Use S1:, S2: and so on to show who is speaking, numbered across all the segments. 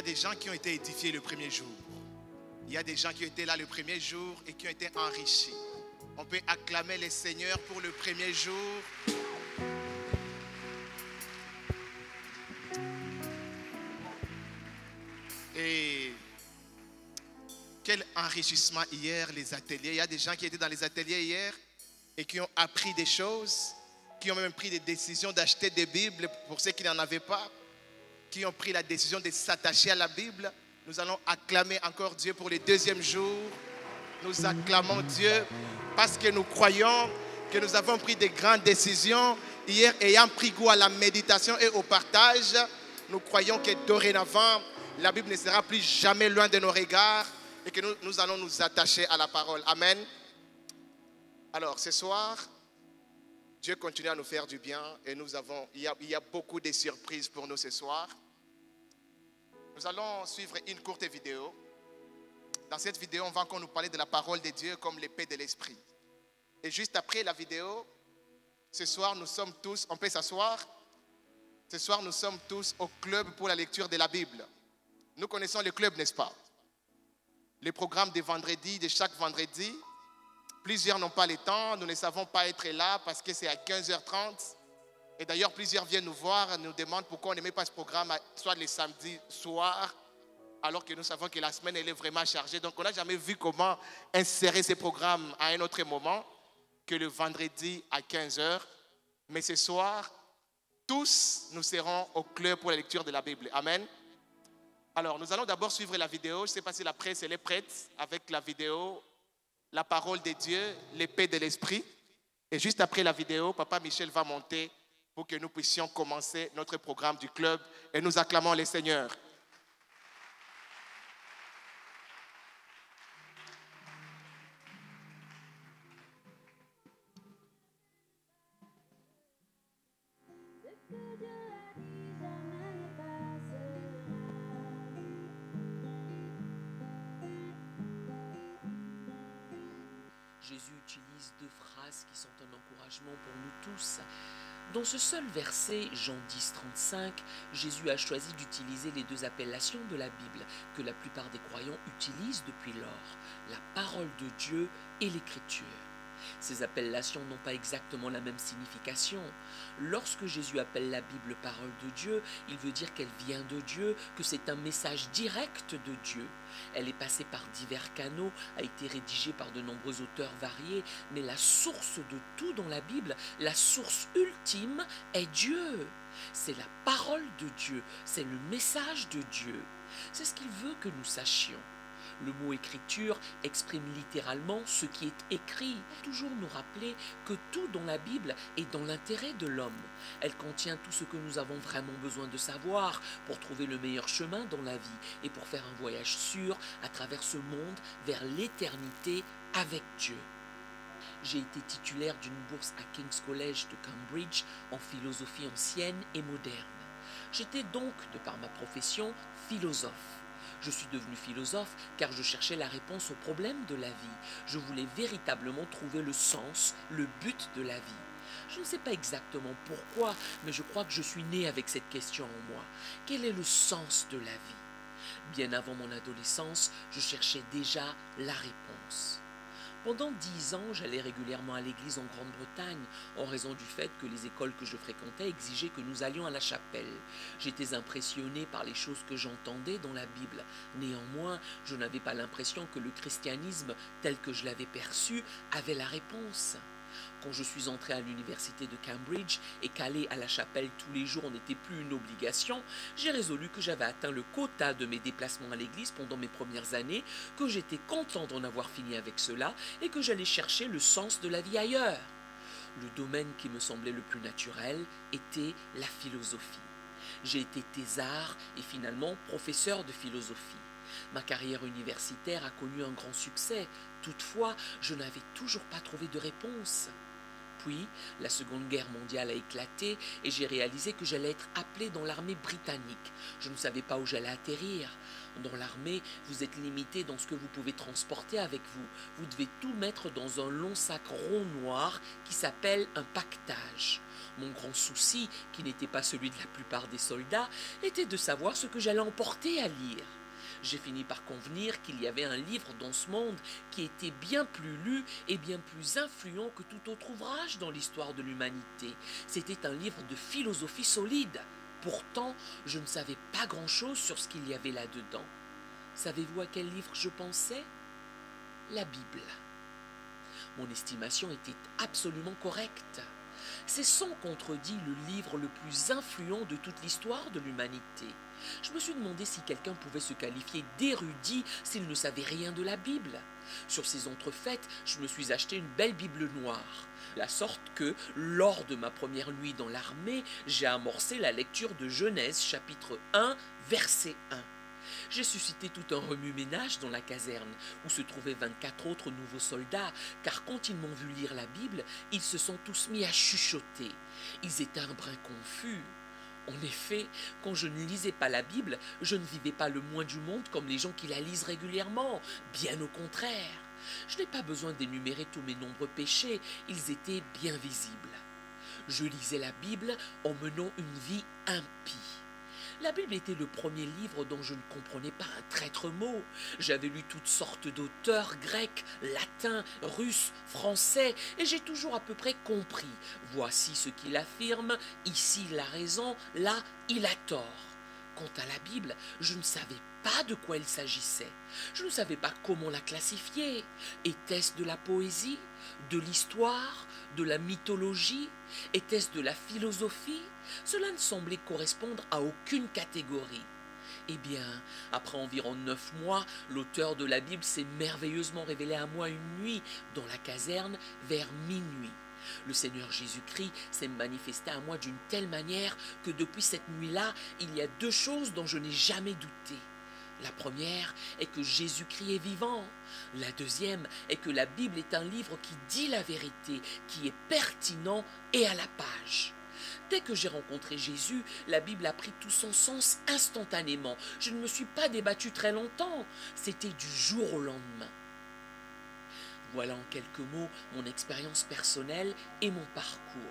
S1: des gens qui ont été édifiés le premier jour. Il y a des gens qui ont été là le premier jour et qui ont été enrichis. On peut acclamer les seigneurs pour le premier jour. Et quel enrichissement hier, les ateliers. Il y a des gens qui étaient dans les ateliers hier et qui ont appris des choses, qui ont même pris des décisions d'acheter des Bibles pour ceux qui n'en avaient pas, qui ont pris la décision de s'attacher à la Bible. Nous allons acclamer encore Dieu pour le deuxième jour. Nous acclamons Dieu parce que nous croyons que nous avons pris de grandes décisions hier, ayant pris goût à la méditation et au partage. Nous croyons que dorénavant, la Bible ne sera plus jamais loin de nos regards et que nous allons nous attacher à la parole. Amen. Alors, ce soir, Dieu continue à nous faire du bien et il y a beaucoup de surprises pour nous ce soir. Nous allons suivre une courte vidéo. Dans cette vidéo, on va encore nous parler de la parole de Dieu comme l'épée de l'esprit. Et juste après la vidéo, ce soir, nous sommes tous, on peut s'asseoir. Ce soir, nous sommes tous au club pour la lecture de la Bible. Nous connaissons le club, n'est-ce pas? Les programmes des vendredis, de chaque vendredi. Plusieurs n'ont pas le temps, nous ne savons pas être là parce que c'est à 15h30. Et d'ailleurs, plusieurs viennent nous voir, nous demandent pourquoi on ne met pas ce programme soit le samedi soir, alors que nous savons que la semaine, elle est vraiment chargée. Donc, on n'a jamais vu comment insérer ces programmes à un autre moment que le vendredi à 15h. Mais ce soir, tous nous serons au club pour la lecture de la Bible. Amen. Alors, nous allons d'abord suivre la vidéo. Je ne sais pas si la presse elle est prête avec la vidéo, la parole de Dieu, l'épée de l'esprit. Et juste après la vidéo, Papa Michel va monter pour que nous puissions commencer notre programme du club. Et nous acclamons les seigneurs.
S2: Jésus utilise deux phrases qui sont un encouragement pour nous tous. Dans ce seul verset, Jean 10, 35, Jésus a choisi d'utiliser les deux appellations de la Bible que la plupart des croyants utilisent depuis lors, la parole de Dieu et l'écriture. Ces appellations n'ont pas exactement la même signification. Lorsque Jésus appelle la Bible parole de Dieu, il veut dire qu'elle vient de Dieu, que c'est un message direct de Dieu. Elle est passée par divers canaux, a été rédigée par de nombreux auteurs variés, mais la source de tout dans la Bible, la source ultime est Dieu. C'est la parole de Dieu, c'est le message de Dieu. C'est ce qu'il veut que nous sachions. Le mot écriture exprime littéralement ce qui est écrit. Toujours nous rappeler que tout dans la Bible est dans l'intérêt de l'homme. Elle contient tout ce que nous avons vraiment besoin de savoir pour trouver le meilleur chemin dans la vie et pour faire un voyage sûr à travers ce monde vers l'éternité avec Dieu. J'ai été titulaire d'une bourse à King's College de Cambridge en philosophie ancienne et moderne. J'étais donc, de par ma profession, philosophe. Je suis devenu philosophe car je cherchais la réponse aux problèmes de la vie. Je voulais véritablement trouver le sens, le but de la vie. Je ne sais pas exactement pourquoi, mais je crois que je suis né avec cette question en moi. Quel est le sens de la vie? Bien avant mon adolescence, je cherchais déjà la réponse. Pendant 10 ans, j'allais régulièrement à l'église en Grande-Bretagne, en raison du fait que les écoles que je fréquentais exigeaient que nous allions à la chapelle. J'étais impressionné par les choses que j'entendais dans la Bible. Néanmoins, je n'avais pas l'impression que le christianisme, tel que je l'avais perçu, avait la réponse. Quand je suis entré à l'université de Cambridge et qu'aller à la chapelle tous les jours n'était plus une obligation, j'ai résolu que j'avais atteint le quota de mes déplacements à l'église pendant mes premières années, que j'étais content d'en avoir fini avec cela et que j'allais chercher le sens de la vie ailleurs. Le domaine qui me semblait le plus naturel était la philosophie. J'ai été thésard et finalement professeur de philosophie. Ma carrière universitaire a connu un grand succès. Toutefois, je n'avais toujours pas trouvé de réponse. Puis, la Seconde Guerre mondiale a éclaté et j'ai réalisé que j'allais être appelé dans l'armée britannique. Je ne savais pas où j'allais atterrir. Dans l'armée, vous êtes limité dans ce que vous pouvez transporter avec vous. Vous devez tout mettre dans un long sac rond noir qui s'appelle un paquetage. Mon grand souci, qui n'était pas celui de la plupart des soldats, était de savoir ce que j'allais emporter à lire. J'ai fini par convenir qu'il y avait un livre dans ce monde qui était bien plus lu et bien plus influent que tout autre ouvrage dans l'histoire de l'humanité. C'était un livre de philosophie solide. Pourtant, je ne savais pas grand-chose sur ce qu'il y avait là-dedans. Savez-vous à quel livre je pensais? La Bible. Mon estimation était absolument correcte. C'est sans contredit le livre le plus influent de toute l'histoire de l'humanité. Je me suis demandé si quelqu'un pouvait se qualifier d'érudit s'il ne savait rien de la Bible. Sur ces entrefaites, je me suis acheté une belle Bible noire. La sorte que, lors de ma première nuit dans l'armée, j'ai amorcé la lecture de Genèse chapitre 1, verset 1. J'ai suscité tout un remue-ménage dans la caserne, où se trouvaient 24 autres nouveaux soldats, car quand ils m'ont vu lire la Bible, ils se sont tous mis à chuchoter. Ils étaient un brin confus. En effet, quand je ne lisais pas la Bible, je ne vivais pas le moins du monde comme les gens qui la lisent régulièrement, bien au contraire. Je n'ai pas besoin d'énumérer tous mes nombreux péchés, ils étaient bien visibles. Je lisais la Bible en menant une vie impie. La Bible était le premier livre dont je ne comprenais pas un traître mot. J'avais lu toutes sortes d'auteurs grecs, latins, russes, français, et j'ai toujours à peu près compris. Voici ce qu'il affirme, ici il a raison, là il a tort. Quant à la Bible, je ne savais pas de quoi il s'agissait. Je ne savais pas comment la classifier. Était-ce de la poésie, de l'histoire, de la mythologie? Était-ce de la philosophie? Cela ne semblait correspondre à aucune catégorie. Eh bien, après environ 9 mois, l'auteur de la Bible s'est merveilleusement révélé à moi une nuit dans la caserne vers minuit. Le Seigneur Jésus-Christ s'est manifesté à moi d'une telle manière que depuis cette nuit-là, il y a 2 choses dont je n'ai jamais douté. La première est que Jésus-Christ est vivant. La deuxième est que la Bible est un livre qui dit la vérité, qui est pertinent et à la page. Dès que j'ai rencontré Jésus, la Bible a pris tout son sens instantanément. Je ne me suis pas débattu très longtemps. C'était du jour au lendemain. Voilà en quelques mots mon expérience personnelle et mon parcours.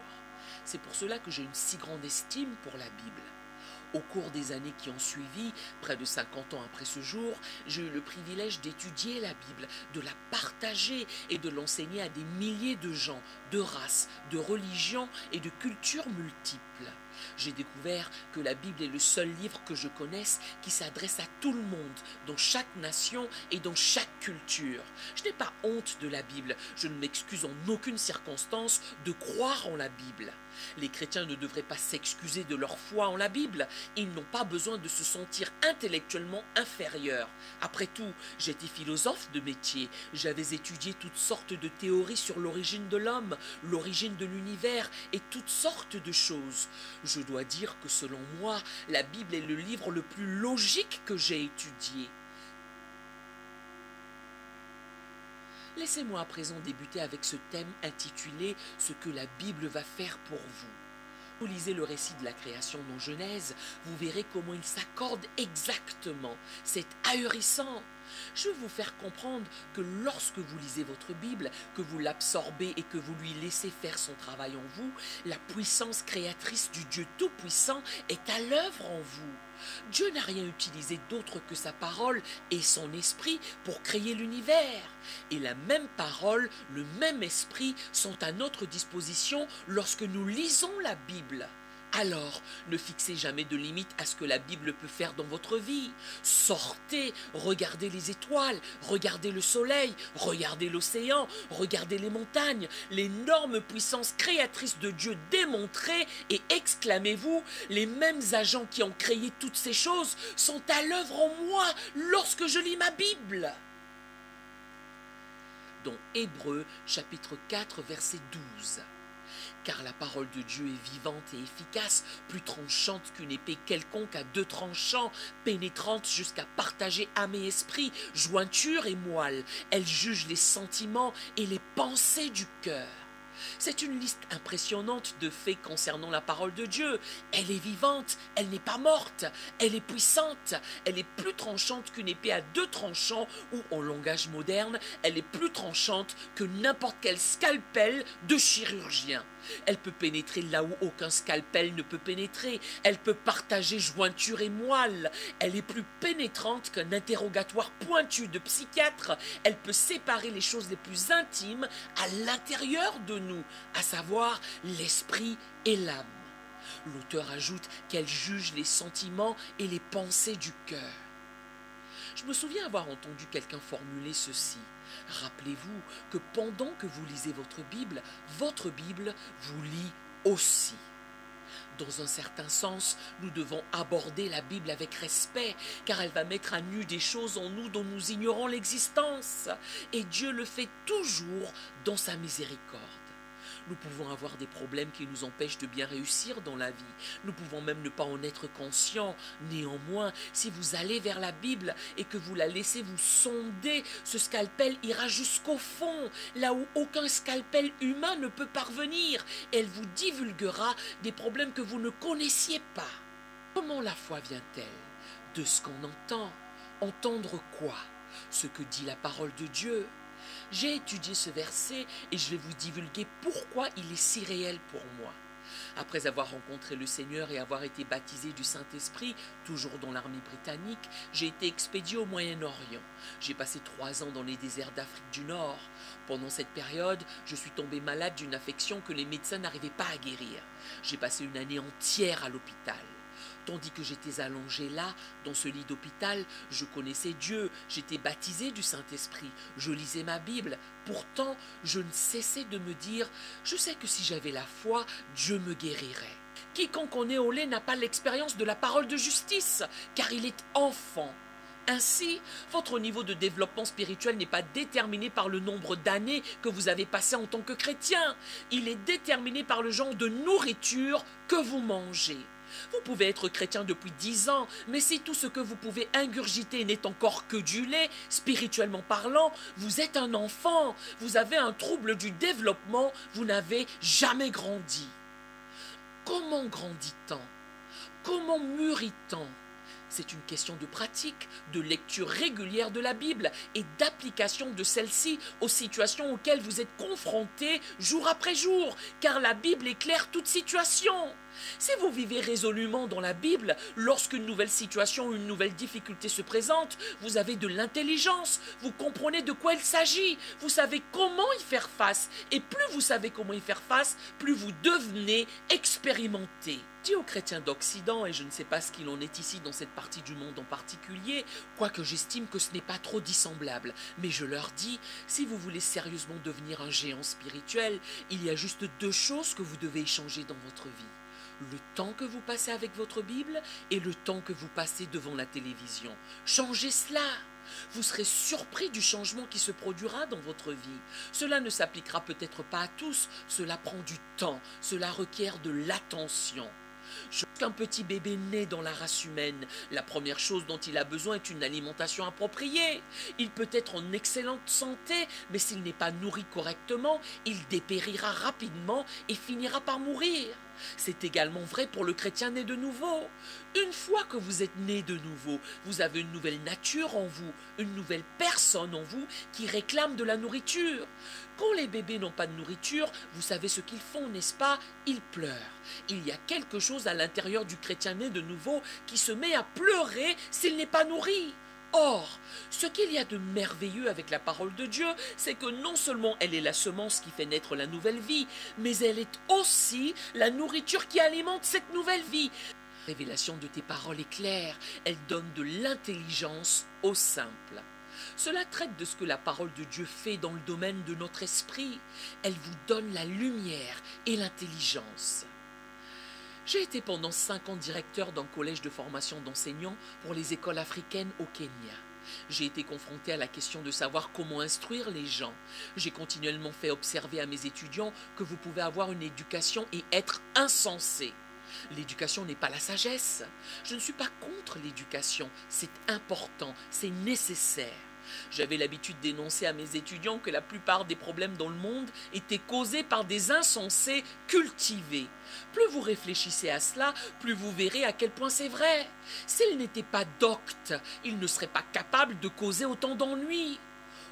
S2: C'est pour cela que j'ai une si grande estime pour la Bible. Au cours des années qui ont suivi, près de 50 ans après ce jour, j'ai eu le privilège d'étudier la Bible, de la partager et de l'enseigner à des milliers de gens, de races, de religions et de cultures multiples. J'ai découvert que la Bible est le seul livre que je connaisse qui s'adresse à tout le monde, dans chaque nation et dans chaque culture. Je n'ai pas honte de la Bible, je ne m'excuse en aucune circonstance de croire en la Bible. Les chrétiens ne devraient pas s'excuser de leur foi en la Bible, ils n'ont pas besoin de se sentir intellectuellement inférieurs. Après tout, j'étais philosophe de métier, j'avais étudié toutes sortes de théories sur l'origine de l'homme, l'origine de l'univers et toutes sortes de choses. Je dois dire que selon moi, la Bible est le livre le plus logique que j'ai étudié. Laissez-moi à présent débuter avec ce thème intitulé « Ce que la Bible va faire pour vous ». Vous lisez le récit de la création dans Genèse, vous verrez comment il s'accorde exactement. C'est ahurissant. Je veux vous faire comprendre que lorsque vous lisez votre Bible, que vous l'absorbez et que vous lui laissez faire son travail en vous, la puissance créatrice du Dieu Tout-Puissant est à l'œuvre en vous. Dieu n'a rien utilisé d'autre que sa parole et son esprit pour créer l'univers. Et la même parole, le même esprit sont à notre disposition lorsque nous lisons la Bible. Alors, ne fixez jamais de limite à ce que la Bible peut faire dans votre vie. Sortez, regardez les étoiles, regardez le soleil, regardez l'océan, regardez les montagnes, l'énorme puissance créatrice de Dieu démontrée et exclamez-vous, les mêmes agents qui ont créé toutes ces choses sont à l'œuvre en moi lorsque je lis ma Bible. Dans Hébreux chapitre 4 verset 12. Car la parole de Dieu est vivante et efficace, plus tranchante qu'une épée quelconque à 2 tranchants, pénétrante jusqu'à partager âme et esprit, jointure et moelle. Elle juge les sentiments et les pensées du cœur. C'est une liste impressionnante de faits concernant la parole de Dieu. Elle est vivante, elle n'est pas morte, elle est puissante, elle est plus tranchante qu'une épée à deux tranchants ou en langage moderne, elle est plus tranchante que n'importe quel scalpel de chirurgien. Elle peut pénétrer là où aucun scalpel ne peut pénétrer. Elle peut partager jointure et moelle. Elle est plus pénétrante qu'un interrogatoire pointu de psychiatre. Elle peut séparer les choses les plus intimes à l'intérieur de nous, à savoir l'esprit et l'âme. L'auteur ajoute qu'elle juge les sentiments et les pensées du cœur. Je me souviens avoir entendu quelqu'un formuler ceci. Rappelez-vous que pendant que vous lisez votre Bible vous lit aussi. Dans un certain sens, nous devons aborder la Bible avec respect, car elle va mettre à nu des choses en nous dont nous ignorons l'existence. Et Dieu le fait toujours dans sa miséricorde. Nous pouvons avoir des problèmes qui nous empêchent de bien réussir dans la vie. Nous pouvons même ne pas en être conscients. Néanmoins, si vous allez vers la Bible et que vous la laissez vous sonder, ce scalpel ira jusqu'au fond, là où aucun scalpel humain ne peut parvenir. Elle vous divulguera des problèmes que vous ne connaissiez pas. Comment la foi vient-elle? De ce qu'on entend. Entendre quoi? Ce que dit la parole de Dieu. J'ai étudié ce verset et je vais vous divulguer pourquoi il est si réel pour moi. Après avoir rencontré le Seigneur et avoir été baptisé du Saint-Esprit, toujours dans l'armée britannique, j'ai été expédié au Moyen-Orient. J'ai passé 3 ans dans les déserts d'Afrique du Nord. Pendant cette période, je suis tombé malade d'une affection que les médecins n'arrivaient pas à guérir. J'ai passé une année entière à l'hôpital. Tandis que j'étais allongé là, dans ce lit d'hôpital, je connaissais Dieu, j'étais baptisé du Saint-Esprit, je lisais ma Bible. Pourtant, je ne cessais de me dire, je sais que si j'avais la foi, Dieu me guérirait. Quiconque en est au lait n'a pas l'expérience de la parole de justice, car il est enfant. Ainsi, votre niveau de développement spirituel n'est pas déterminé par le nombre d'années que vous avez passé en tant que chrétien. Il est déterminé par le genre de nourriture que vous mangez. Vous pouvez être chrétien depuis 10 ans, mais si tout ce que vous pouvez ingurgiter n'est encore que du lait, spirituellement parlant, vous êtes un enfant, vous avez un trouble du développement, vous n'avez jamais grandi. Comment grandit-on? Comment mûrit-on? C'est une question de pratique, de lecture régulière de la Bible et d'application de celle-ci aux situations auxquelles vous êtes confrontés jour après jour, car la Bible éclaire toute situation. Si vous vivez résolument dans la Bible, lorsqu'une nouvelle situation ou une nouvelle difficulté se présente, vous avez de l'intelligence, vous comprenez de quoi il s'agit, vous savez comment y faire face, et plus vous savez comment y faire face, plus vous devenez expérimenté. Dis aux chrétiens d'Occident, et je ne sais pas ce qu'il en est ici dans cette partie du monde en particulier, quoique j'estime que ce n'est pas trop dissemblable, mais je leur dis, si vous voulez sérieusement devenir un géant spirituel, il y a juste 2 choses que vous devez échanger dans votre vie. Le temps que vous passez avec votre Bible et le temps que vous passez devant la télévision. Changez cela. Vous serez surpris du changement qui se produira dans votre vie. Cela ne s'appliquera peut-être pas à tous, cela prend du temps, cela requiert de l'attention. Lorsqu'un petit bébé naît dans la race humaine, la première chose dont il a besoin est une alimentation appropriée. Il peut être en excellente santé, mais s'il n'est pas nourri correctement, il dépérira rapidement et finira par mourir. C'est également vrai pour le chrétien né de nouveau. Une fois que vous êtes né de nouveau, vous avez une nouvelle nature en vous, une nouvelle personne en vous qui réclame de la nourriture. Quand les bébés n'ont pas de nourriture, vous savez ce qu'ils font, n'est-ce pas? Ils pleurent. Il y a quelque chose à l'intérieur du chrétien né de nouveau qui se met à pleurer s'il n'est pas nourri. Or, ce qu'il y a de merveilleux avec la parole de Dieu, c'est que non seulement elle est la semence qui fait naître la nouvelle vie, mais elle est aussi la nourriture qui alimente cette nouvelle vie. La révélation de tes paroles est claire, elle donne de l'intelligence au simple. Cela traite de ce que la parole de Dieu fait dans le domaine de notre esprit. Elle vous donne la lumière et l'intelligence. J'ai été pendant 5 ans directeur d'un collège de formation d'enseignants pour les écoles africaines au Kenya. J'ai été confronté à la question de savoir comment instruire les gens. J'ai continuellement fait observer à mes étudiants que vous pouvez avoir une éducation et être insensé. L'éducation n'est pas la sagesse. Je ne suis pas contre l'éducation, c'est important, c'est nécessaire. J'avais l'habitude d'énoncer à mes étudiants que la plupart des problèmes dans le monde étaient causés par des insensés cultivés. Plus vous réfléchissez à cela, plus vous verrez à quel point c'est vrai. S'ils n'étaient pas doctes, ils ne seraient pas capables de causer autant d'ennuis.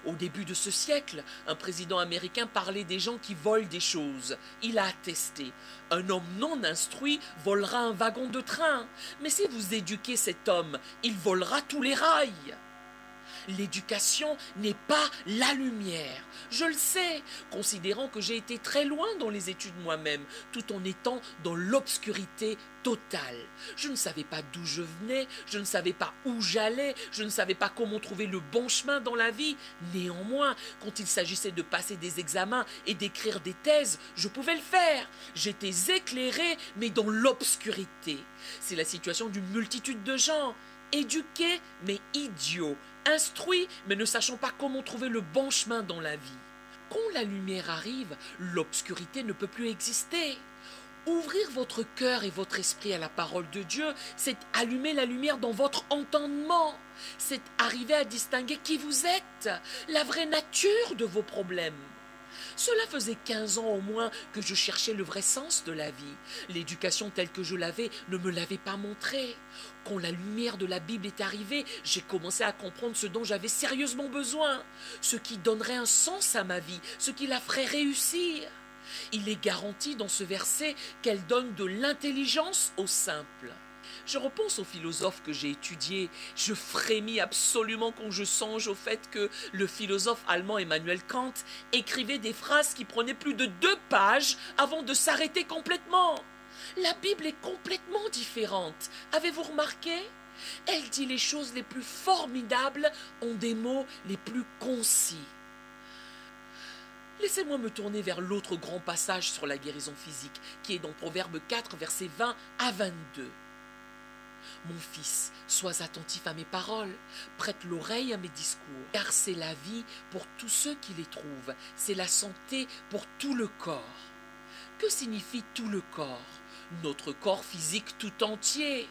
S2: Au début de ce siècle, un président américain parlait des gens qui volent des choses. Il a attesté: un homme non instruit volera un wagon de train, mais si vous éduquez cet homme, il volera tous les rails. L'éducation n'est pas la lumière. Je le sais, considérant que j'ai été très loin dans les études moi-même, tout en étant dans l'obscurité totale. Je ne savais pas d'où je venais, je ne savais pas où j'allais, je ne savais pas comment trouver le bon chemin dans la vie. Néanmoins, quand il s'agissait de passer des examens et d'écrire des thèses, je pouvais le faire. J'étais éclairé, mais dans l'obscurité. C'est la situation d'une multitude de gens, éduqués mais idiots, instruits mais ne sachant pas comment trouver le bon chemin dans la vie. Quand la lumière arrive, l'obscurité ne peut plus exister. Ouvrir votre cœur et votre esprit à la parole de Dieu, c'est allumer la lumière dans votre entendement. C'est arriver à distinguer qui vous êtes, la vraie nature de vos problèmes. Cela faisait 15 ans au moins que je cherchais le vrai sens de la vie. L'éducation telle que je l'avais ne me l'avait pas montré. Quand la lumière de la Bible est arrivée, j'ai commencé à comprendre ce dont j'avais sérieusement besoin, ce qui donnerait un sens à ma vie, ce qui la ferait réussir. Il est garanti dans ce verset qu'elle donne de l'intelligence aux simples. Je repense aux philosophes que j'ai étudiés. Je frémis absolument quand je songe au fait que le philosophe allemand Emmanuel Kant écrivait des phrases qui prenaient plus de 2 pages avant de s'arrêter complètement. La Bible est complètement différente. Avez-vous remarqué ? Elle dit les choses les plus formidables en des mots les plus concis. Laissez-moi me tourner vers l'autre grand passage sur la guérison physique, qui est dans Proverbe 4, versets 20 à 22. Mon fils, sois attentif à mes paroles, prête l'oreille à mes discours, car c'est la vie pour tous ceux qui les trouvent, c'est la santé pour tout le corps. Que signifie tout le corps ? Notre corps physique tout entier.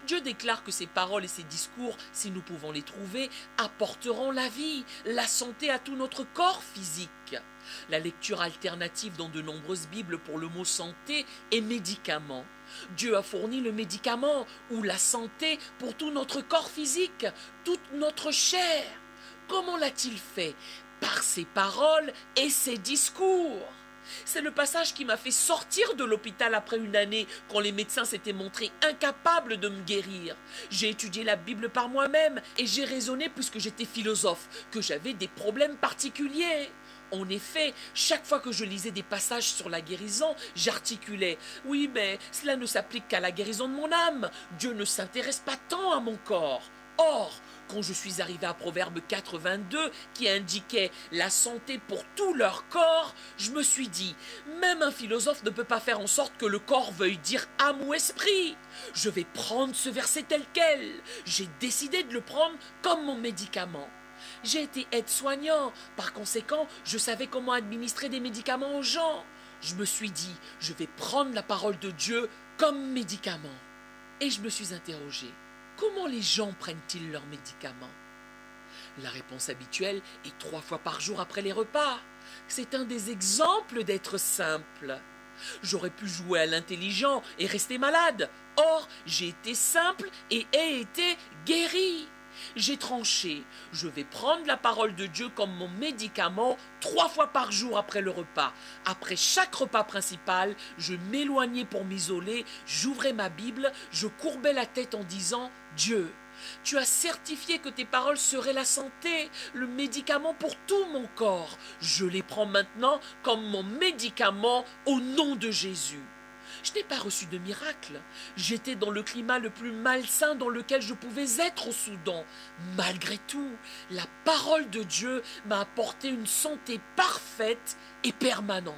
S2: Dieu déclare que ses paroles et ses discours, si nous pouvons les trouver, apporteront la vie, la santé à tout notre corps physique. La lecture alternative dans de nombreuses Bibles pour le mot santé est médicament. Dieu a fourni le médicament ou la santé pour tout notre corps physique, toute notre chair. Comment l'a-t-il fait ? Par ses paroles et ses discours. C'est le passage qui m'a fait sortir de l'hôpital après une année, quand les médecins s'étaient montrés incapables de me guérir. J'ai étudié la Bible par moi-même et j'ai raisonné, puisque j'étais philosophe, que j'avais des problèmes particuliers. En effet, chaque fois que je lisais des passages sur la guérison, j'articulais: oui, mais cela ne s'applique qu'à la guérison de mon âme. Dieu ne s'intéresse pas tant à mon corps. Or, quand je suis arrivé à Proverbe 4, 22, qui indiquait la santé pour tout leur corps, je me suis dit: même un philosophe ne peut pas faire en sorte que le corps veuille dire âme ou esprit. Je vais prendre ce verset tel quel. J'ai décidé de le prendre comme mon médicament. J'ai été aide-soignant, par conséquent, je savais comment administrer des médicaments aux gens. Je me suis dit: je vais prendre la parole de Dieu comme médicament. Et je me suis interrogé: comment les gens prennent-ils leurs médicaments ? La réponse habituelle est 3 fois par jour après les repas. C'est un des exemples d'être simple. J'aurais pu jouer à l'intelligent et rester malade. Or, j'ai été simple et ai été guéri. J'ai tranché: je vais prendre la parole de Dieu comme mon médicament 3 fois par jour après le repas. Après chaque repas principal, je m'éloignais pour m'isoler, j'ouvrais ma Bible, je courbais la tête en disant: Dieu, tu as certifié que tes paroles seraient la santé, le médicament pour tout mon corps. Je les prends maintenant comme mon médicament au nom de Jésus. Je n'ai pas reçu de miracle. J'étais dans le climat le plus malsain dans lequel je pouvais être au Soudan. Malgré tout, la parole de Dieu m'a apporté une santé parfaite et permanente.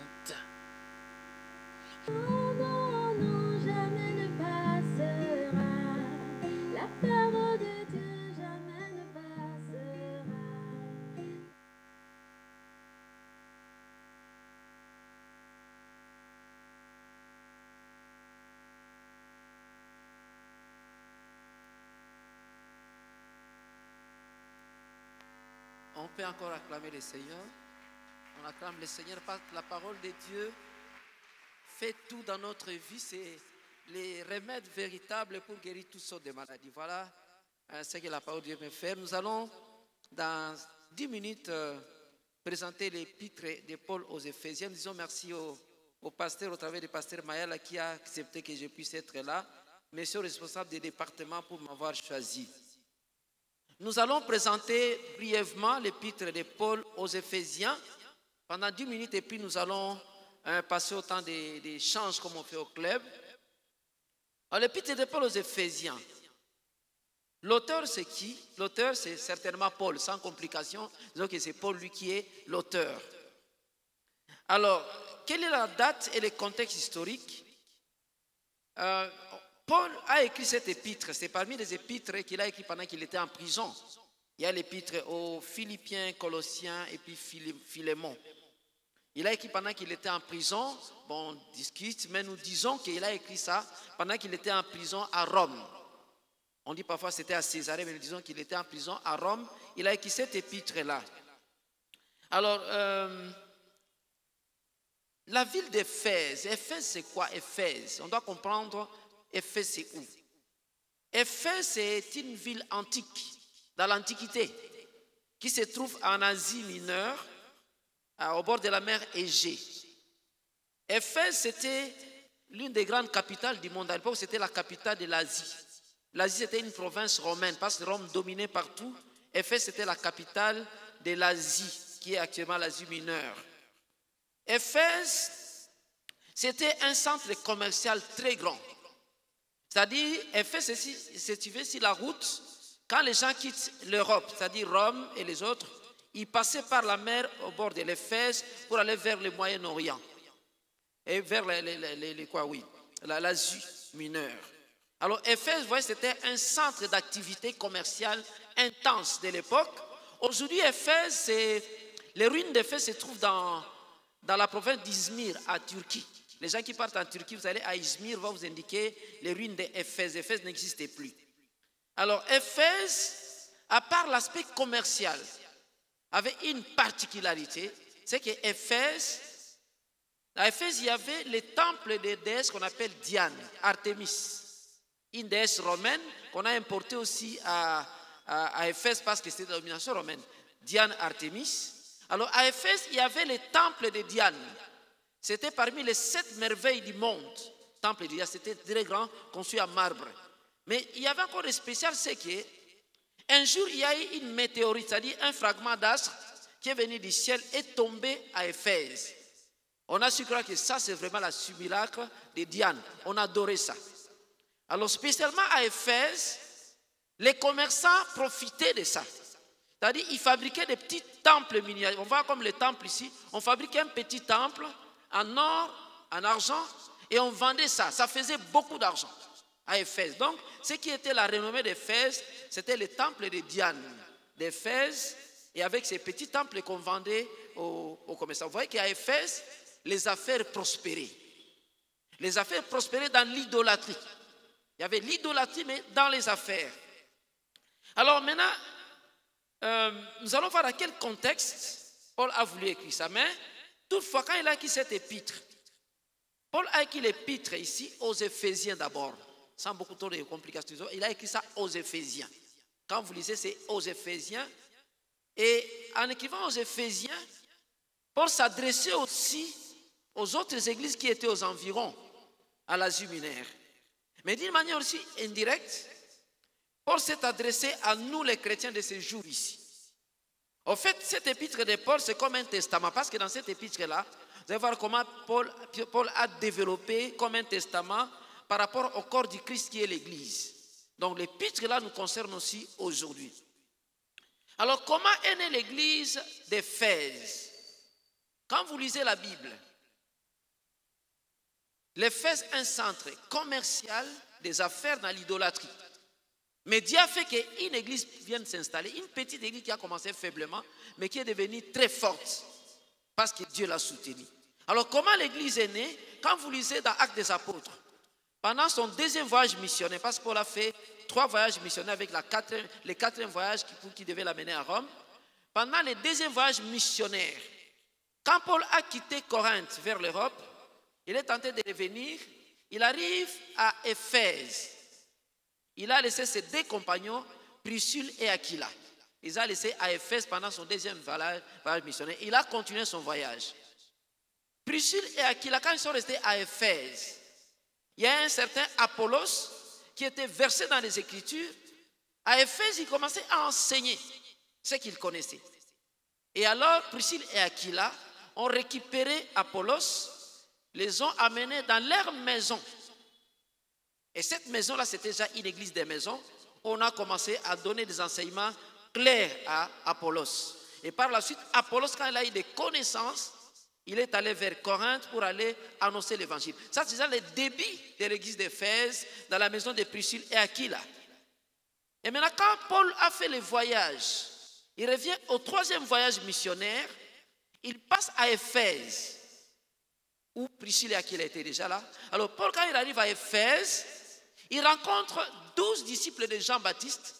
S3: peut encore acclamer le Seigneur. On acclame le Seigneur parce que la parole de Dieu fait tout dans notre vie. C'est les remèdes véritables pour guérir toutes sortes de maladies. Voilà ce que la parole de Dieu peut faire. Nous allons dans 10 minutes présenter l'épître de Paul aux Éphésiens. Nous disons merci au pasteur, au travers du pasteur Mayala qui a accepté que je puisse être là. Monsieur le responsable des départements pour m'avoir choisi. Nous allons présenter brièvement l'épître de Paul aux Éphésiens pendant 10 minutes et puis nous allons passer au temps d'échange comme on fait au club. Alors l'épître de Paul aux Éphésiens, l'auteur c'est qui? L'auteur c'est certainement Paul, sans complication, disons que c'est Paul lui qui est l'auteur. Alors, quelle est la date et le contexte historique? Paul a écrit cette épître, c'est parmi les épîtres qu'il a écrit pendant qu'il était en prison. Il y a l'épître aux Philippiens, Colossiens et puis Philémon. Il a écrit pendant qu'il était en prison, bon, on discute, mais nous disons qu'il a écrit ça pendant qu'il était en prison à Rome. On dit parfois c'était à Césarée, mais nous disons qu'il était en prison à Rome. Il a écrit cette épître-là. Alors, la ville d'Éphèse, Éphèse c'est quoi Éphèse? On doit comprendre Éphèse c'est où? Éphèse c'est une ville antique, dans l'Antiquité, qui se trouve en Asie mineure, au bord de la mer Égée. Éphèse c'était l'une des grandes capitales du monde. À l'époque c'était la capitale de l'Asie. L'Asie c'était une province romaine, parce que Rome dominait partout. Éphèse c'était la capitale de l'Asie, qui est actuellement l'Asie mineure. Éphèse, c'était un centre commercial très grand. C'est-à-dire, Éphèse est situé sur la route. Quand les gens quittent l'Europe, c'est-à-dire Rome et les autres, ils passaient par la mer au bord de l'Éphèse pour aller vers le Moyen-Orient et vers l'Asie mineure. Alors, Éphèse, vous voyez, c'était un centre d'activité commerciale intense de l'époque. Aujourd'hui, Éphèse, les ruines d'Éphèse se trouvent dans la province d'Izmir, à Turquie. Les gens qui partent en Turquie, vous allez à Izmir, va vous indiquer les ruines d'Éphèse. Éphèse n'existait plus. Alors, Éphèse, à part l'aspect commercial, avait une particularité, c'est qu'à Éphèse, il y avait les temples des déesses qu'on appelle Diane, Artémis, une déesse romaine qu'on a importée aussi à Éphèse parce que c'était la domination romaine. Diane, Artémis. Alors à Éphèse, il y avait les temples de Diane. C'était parmi les 7 merveilles du monde. Temple de Diane, c'était très grand, construit en marbre. Mais il y avait encore de spécial, c'est qu'un jour, il y a eu une météorite, c'est-à-dire un fragment d'astre qui est venu du ciel et tombé à Éphèse. On a su croire que ça, c'est vraiment la simulacre de Diane. On adorait ça. Alors spécialement à Éphèse, les commerçants profitaient de ça. C'est-à-dire, ils fabriquaient des petits temples miniatures. On voit comme les temples ici. On fabriquait un petit temple en or, en argent, et on vendait ça. Ça faisait beaucoup d'argent à Éphèse. Donc, ce qui était la renommée d'Éphèse, c'était le temple de Diane d'Éphèse, et avec ces petits temples qu'on vendait aux commerçants. Vous voyez qu'à Éphèse, les affaires prospéraient. Les affaires prospéraient dans l'idolâtrie. Il y avait l'idolâtrie, mais dans les affaires. Alors maintenant, nous allons voir dans quel contexte Paul a voulu écrire ça. Mais toutefois, quand il a écrit cette épître, Paul a écrit l'épître ici aux Éphésiens d'abord, sans beaucoup de complications. Il a écrit ça aux Éphésiens. Quand vous lisez, c'est aux Éphésiens. Et en écrivant aux Éphésiens, Paul s'adressait aussi aux autres églises qui étaient aux environs, à l'Asie mineure. Mais d'une manière aussi indirecte, Paul s'est adressé à nous les chrétiens de ces jours ici. En fait, cette épître de Paul, c'est comme un testament, parce que dans cette épître-là, vous allez voir comment Paul a développé comme un testament par rapport au corps du Christ qui est l'Église. Donc l'épître-là nous concerne aussi aujourd'hui. Alors comment est née l'Église d'Éphèse? Quand vous lisez la Bible, l'Éphèse est un centre commercial des affaires dans l'idolâtrie. Mais Dieu a fait qu'une église vienne s'installer, une petite église qui a commencé faiblement, mais qui est devenue très forte, parce que Dieu l'a soutenue. Alors comment l'église est née? Quand vous lisez dans Actes des Apôtres, pendant son deuxième voyage missionnaire, parce que Paul a fait 3 voyages missionnaires avec le 4e voyage qui devait l'amener à Rome, pendant le deuxième voyage missionnaire, quand Paul a quitté Corinthe vers l'Europe, il est tenté de revenir, il arrive à Éphèse. Il a laissé ses deux compagnons, Priscille et Aquila. Il les a laissés à Éphèse pendant son deuxième voyage missionnaire. Il a continué son voyage. Priscille et Aquila, quand ils sont restés à Éphèse, il y a un certain Apollos qui était versé dans les Écritures. À Éphèse, il commençait à enseigner ce qu'il connaissait. Et alors, Priscille et Aquila ont récupéré Apollos, les ont amenés dans leur maison. Et cette maison-là, c'était déjà une église des maisons. On a commencé à donner des enseignements clairs à Apollos. Et par la suite, Apollos, quand il a eu des connaissances, il est allé vers Corinthe pour aller annoncer l'évangile. Ça, c'est déjà le début de l'église d'Éphèse, dans la maison de Priscille et Aquila. Et maintenant, quand Paul a fait le voyage, il revient au troisième voyage missionnaire, il passe à Éphèse, où Priscille et Aquila étaient déjà là. Alors, Paul, quand il arrive à Éphèse, il rencontre 12 disciples de Jean-Baptiste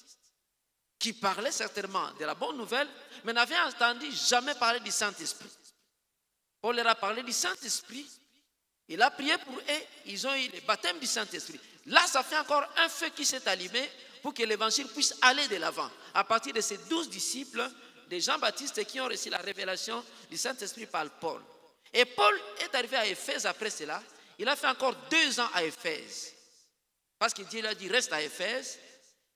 S3: qui parlaient certainement de la bonne nouvelle, mais n'avaient entendu jamais parler du Saint-Esprit. Paul leur a parlé du Saint-Esprit. Il a prié pour eux. Ils ont eu le baptême du Saint-Esprit. Là, ça fait encore un feu qui s'est allumé pour que l'évangile puisse aller de l'avant. À partir de ces 12 disciples de Jean-Baptiste qui ont reçu la révélation du Saint-Esprit par Paul. Et Paul est arrivé à Éphèse après cela. Il a fait encore 2 ans à Éphèse. Parce que Dieu lui a dit, reste à Éphèse.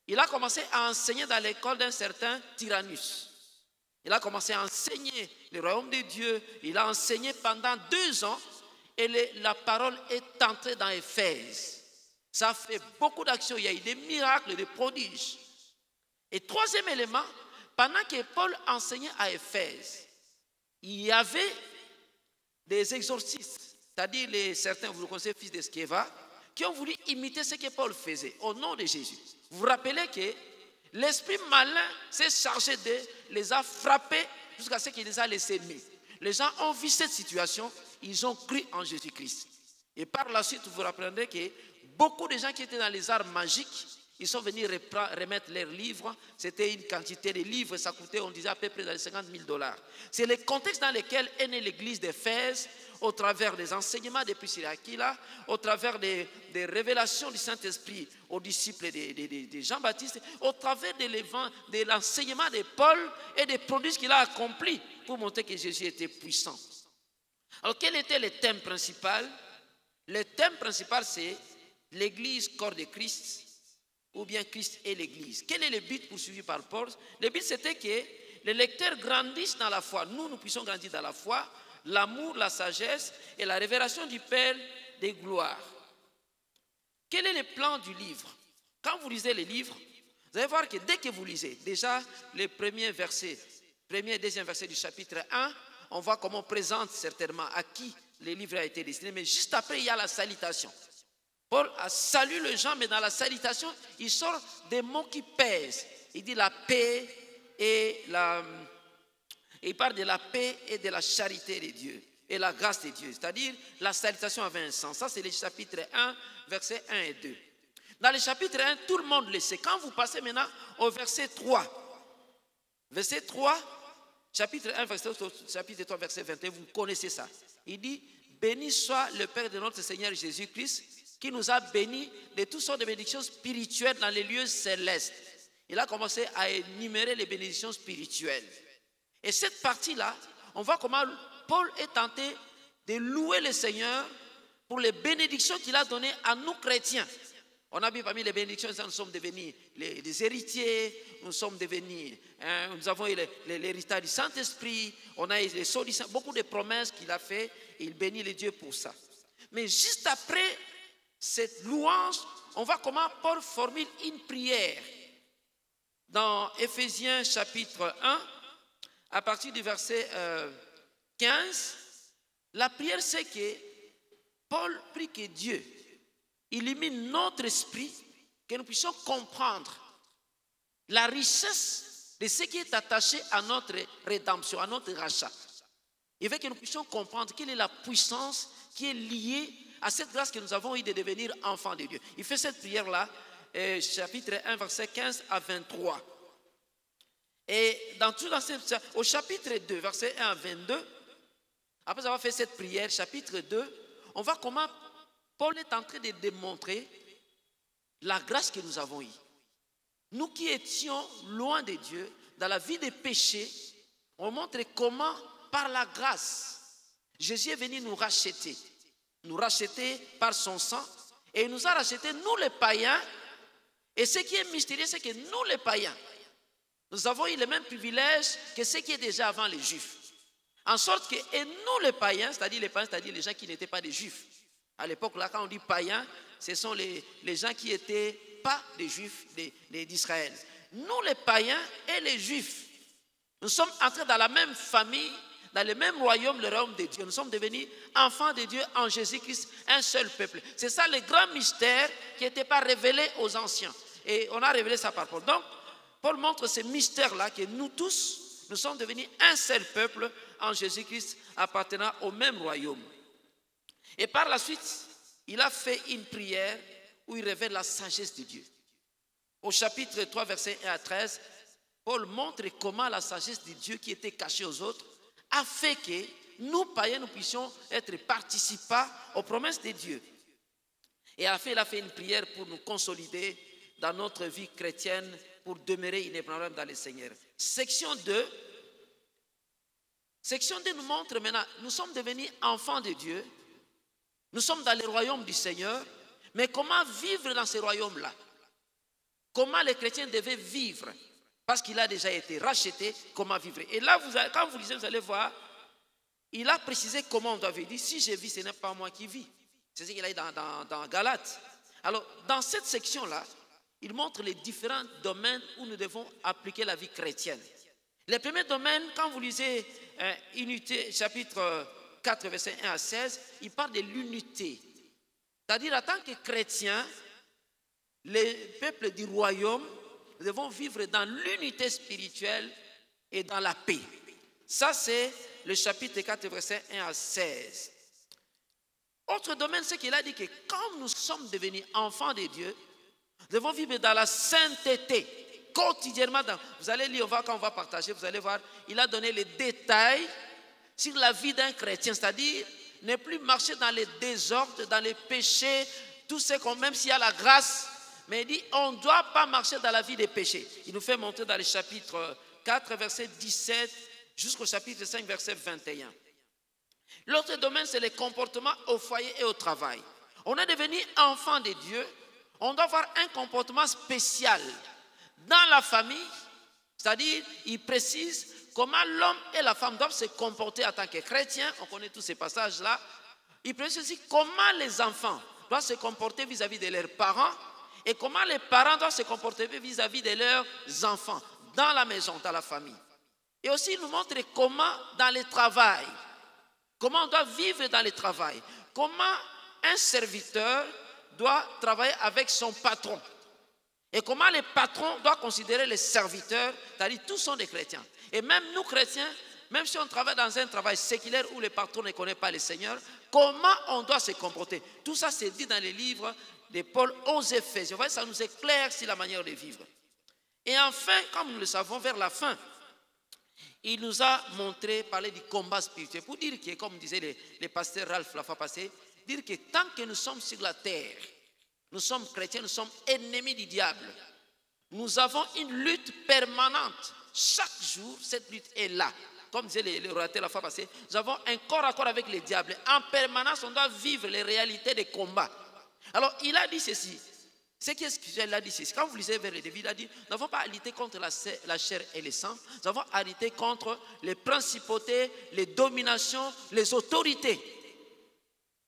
S3: Il a commencé à enseigner dans l'école d'un certain Tyrannus. Il a commencé à enseigner le royaume de Dieu. Il a enseigné pendant 2 ans et la parole est entrée dans Éphèse. Ça a fait beaucoup d'actions. Il y a eu des miracles, des prodiges. Et troisième élément, pendant que Paul enseignait à Éphèse, il y avait des exorcistes, c'est-à-dire certains, vous le connaissez, fils de Sceva, qui ont voulu imiter ce que Paul faisait au nom de Jésus. Vous vous rappelez que l'esprit malin s'est chargé de les a frappés jusqu'à ce qu'il les a laissés nus. Les gens ont vu cette situation, ils ont cru en Jésus-Christ. Et par la suite, vous vous rappellerez que beaucoup de gens qui étaient dans les arts magiques, ils sont venus remettre leurs livres. C'était une quantité de livres, ça coûtait, on disait à peu près dans les $50,000. C'est le contexte dans lequel est née l'église d'Éphèse, au travers des enseignements de Priscille et Aquila, au travers des révélations du Saint-Esprit aux disciples de Jean-Baptiste, au travers de l'enseignement de Paul et des prodiges qu'il a accomplis pour montrer que Jésus était puissant. Alors, quel était le thème principal? Le thème principal, c'est l'église, corps de Christ, ou bien Christ et l'église. Quel est le but poursuivi par Paul? Le but, c'était que les lecteurs grandissent dans la foi. Nous puissions grandir dans la foi, l'amour, la sagesse et la révélation du Père des gloires. Quel est le plan du livre? Quand vous lisez les livres, vous allez voir que dès que vous lisez, déjà les premiers versets, premier et deuxième verset du chapitre 1, on voit comment on présente certainement à qui le livre a été destiné, mais juste après, il y a la salutation. Paul salue les gens, mais dans la salutation, il sort des mots qui pèsent. Il dit la paix et il parle de la paix et de la charité de Dieu et la grâce de Dieu. C'est-à-dire, la salutation avait un sens. Ça, c'est le chapitre 1, versets 1 et 2. Dans le chapitre 1, tout le monde le sait. Quand vous passez maintenant au verset 3, verset 3, chapitre 1, chapitre 3, verset 21, vous connaissez ça. Il dit, béni soit le Père de notre Seigneur Jésus-Christ, qui nous a bénis de toutes sortes de bénédictions spirituelles dans les lieux célestes. Il a commencé à énumérer les bénédictions spirituelles. Et cette partie-là, on voit comment Paul est tenté de louer le Seigneur pour les bénédictions qu'il a données à nous chrétiens. On a vu parmi les bénédictions, nous sommes devenus des héritiers, nous avons eu l'héritage du Saint-Esprit, on a eu les sceaux du Saint, beaucoup de promesses qu'il a fait et il bénit les dieux pour ça. Mais juste après cette louange, on voit comment Paul formule une prière. Dans Éphésiens chapitre 1, à partir du verset 15, la prière c'est que Paul prie que Dieu illumine notre esprit, que nous puissions comprendre la richesse de ce qui est attaché à notre rédemption, à notre rachat. Il veut que nous puissions comprendre quelle est la puissance qui est liée à cette grâce que nous avons eue de devenir enfants de Dieu. Il fait cette prière-là, chapitre 1, verset 15 à 23. Et au chapitre 2, verset 1 à 22, après avoir fait cette prière, chapitre 2, on voit comment Paul est en train de démontrer la grâce que nous avons eue. Nous qui étions loin de Dieu, dans la vie des péchés, on montre comment, par la grâce, Jésus est venu nous racheter par son sang, et il nous a rachetés, nous les païens. Et ce qui est mystérieux, c'est que nous les païens, nous avons eu les mêmes privilèges que ceux qui étaient déjà avant les Juifs. En sorte que, et nous les païens, c'est-à-dire les gens qui n'étaient pas des Juifs. À l'époque, là, quand on dit païens, ce sont les gens qui n'étaient pas des Juifs d'Israël. Nous les païens et les Juifs, nous sommes entrés dans la même famille, dans le même royaume, le royaume de Dieu. Nous sommes devenus enfants de Dieu en Jésus-Christ, un seul peuple. C'est ça le grand mystère qui n'était pas révélé aux anciens. Et on a révélé ça par Paul. Donc, Paul montre ce mystère-là que nous tous, nous sommes devenus un seul peuple en Jésus-Christ, appartenant au même royaume. Et par la suite, il a fait une prière où il révèle la sagesse de Dieu. Au chapitre 3, versets 1 à 13, Paul montre comment la sagesse de Dieu qui était cachée aux autres a fait que nous, païens, nous puissions être participants aux promesses de Dieu. Et à la fin, il a fait une prière pour nous consolider dans notre vie chrétienne, pour demeurer inébranlable dans le Seigneur. Section 2 nous montre maintenant, nous sommes devenus enfants de Dieu, nous sommes dans le royaume du Seigneur, mais comment vivre dans ce royaume-là? Comment les chrétiens devaient vivre? Parce qu'il a déjà été racheté, comment vivre? Et là, quand vous lisez, vous allez voir, il a précisé comment on doit vivre. Il dit, si je vis, ce n'est pas moi qui vis. C'est ce qu'il a dit dans Galates. Alors, dans cette section-là, il montre les différents domaines où nous devons appliquer la vie chrétienne. Le premier domaine, quand vous lisez Unité, chapitre 4, verset 1 à 16, il parle de l'unité. C'est-à-dire, en tant que chrétiens, les peuples du royaume, nous devons vivre dans l'unité spirituelle et dans la paix. Ça, c'est le chapitre 4, verset 1 à 16. Autre domaine, c'est qu'il a dit que quand nous sommes devenus enfants de Dieu, nous devons vivre dans la sainteté, quotidiennement. Vous allez lire, quand on va partager, vous allez voir, il a donné les détails sur la vie d'un chrétien, c'est-à-dire ne plus marcher dans les désordres, dans les péchés, tout ce qu'on, même s'il y a la grâce, mais il dit, on ne doit pas marcher dans la vie des péchés. Il nous fait montrer dans le chapitre 4, verset 17, jusqu'au chapitre 5, verset 21. L'autre domaine, c'est les comportements au foyer et au travail. On est devenu enfant de Dieu, on doit avoir un comportement spécial dans la famille, c'est-à-dire, il précise comment l'homme et la femme doivent se comporter en tant que chrétiens. On connaît tous ces passages-là. Il précise aussi comment les enfants doivent se comporter vis-à-vis de leurs parents et comment les parents doivent se comporter vis-à-vis de leurs enfants, dans la maison, dans la famille. Et aussi, il nous montre comment dans le travail, comment on doit vivre dans le travail, comment un serviteur doit travailler avec son patron. Et comment les patrons doivent considérer les serviteurs, c'est-à-dire tous sont des chrétiens. Et même nous chrétiens, même si on travaille dans un travail séculaire où les patrons ne connaissent pas le Seigneur, comment on doit se comporter? Tout ça c'est dit dans les livres de Paul aux Éphésiens. Vous voyez, ça nous éclaire sur la manière de vivre. Et enfin, comme nous le savons, vers la fin, il nous a montré, parler du combat spirituel, pour dire que, comme disait le pasteur Ralph la fois passée, dire que tant que nous sommes sur la terre, nous sommes chrétiens, nous sommes ennemis du diable. Nous avons une lutte permanente. Chaque jour, cette lutte est là. Comme disait le orateur la fois passée, nous avons un corps à corps avec le diable. En permanence, on doit vivre les réalités des combats. Alors, il a dit ceci. Ce qui est spirituel, il a dit ceci. Quand vous lisez vers le début, il a dit, nous n'avons pas à lutter contre la chair et le sang. Nous avons à lutter contre les principautés, les dominations, les autorités.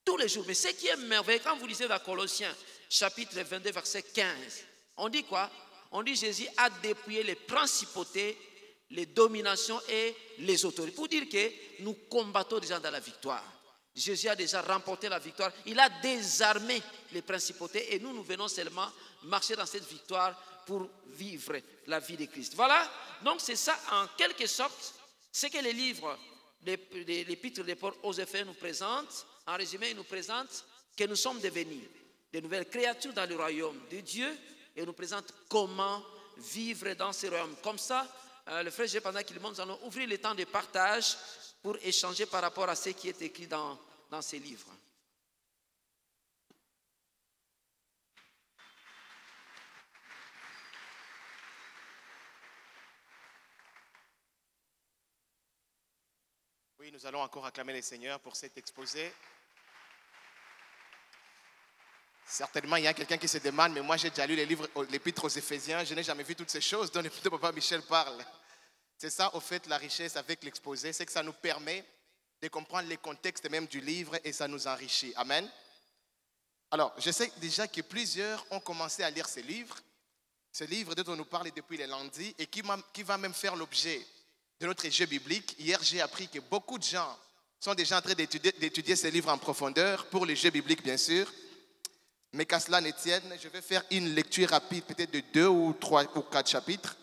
S3: Tous les jours. Mais ce qui est merveilleux, quand vous lisez dans Colossiens, chapitre 22, verset 15, on dit quoi? On dit Jésus a dépouillé les principautés, les dominations et les autorités. Pour dire que nous combattons déjà dans la victoire. Jésus a déjà remporté la victoire. Il a désarmé les principautés et nous venons seulement marcher dans cette victoire pour vivre la vie de Christ. Voilà, donc c'est ça en quelque sorte ce que les livres, l'épître de Paul aux Éphésiens nous présentent. En résumé, il nous présente que nous sommes devenus de nouvelles créatures dans le royaume de Dieu et nous présente comment vivre dans ce royaume. Comme ça, le frère G, pendant qu'il monte, nous allons ouvrir le temps de partage pour échanger par rapport à ce qui est écrit dans ces livres.
S1: Oui, nous allons encore acclamer les seigneurs pour cet exposé. Certainement, il y a quelqu'un qui se demande, mais moi j'ai déjà lu l'épître aux Éphésiens, je n'ai jamais vu toutes ces choses dont le papa Michel parle. C'est ça, au fait, la richesse avec l'exposé, c'est que ça nous permet de comprendre les contextes même du livre et ça nous enrichit. Amen. Alors, je sais déjà que plusieurs ont commencé à lire ce livre dont on nous parle depuis les lundis et qui va même faire l'objet de notre jeu biblique. Hier, j'ai appris que beaucoup de gens sont déjà en train d'étudier ce livre en profondeur, pour le jeu biblique bien sûr. Mais qu'à cela ne tienne, je vais faire une lecture rapide, peut-être de 2 ou 3 ou 4 chapitres.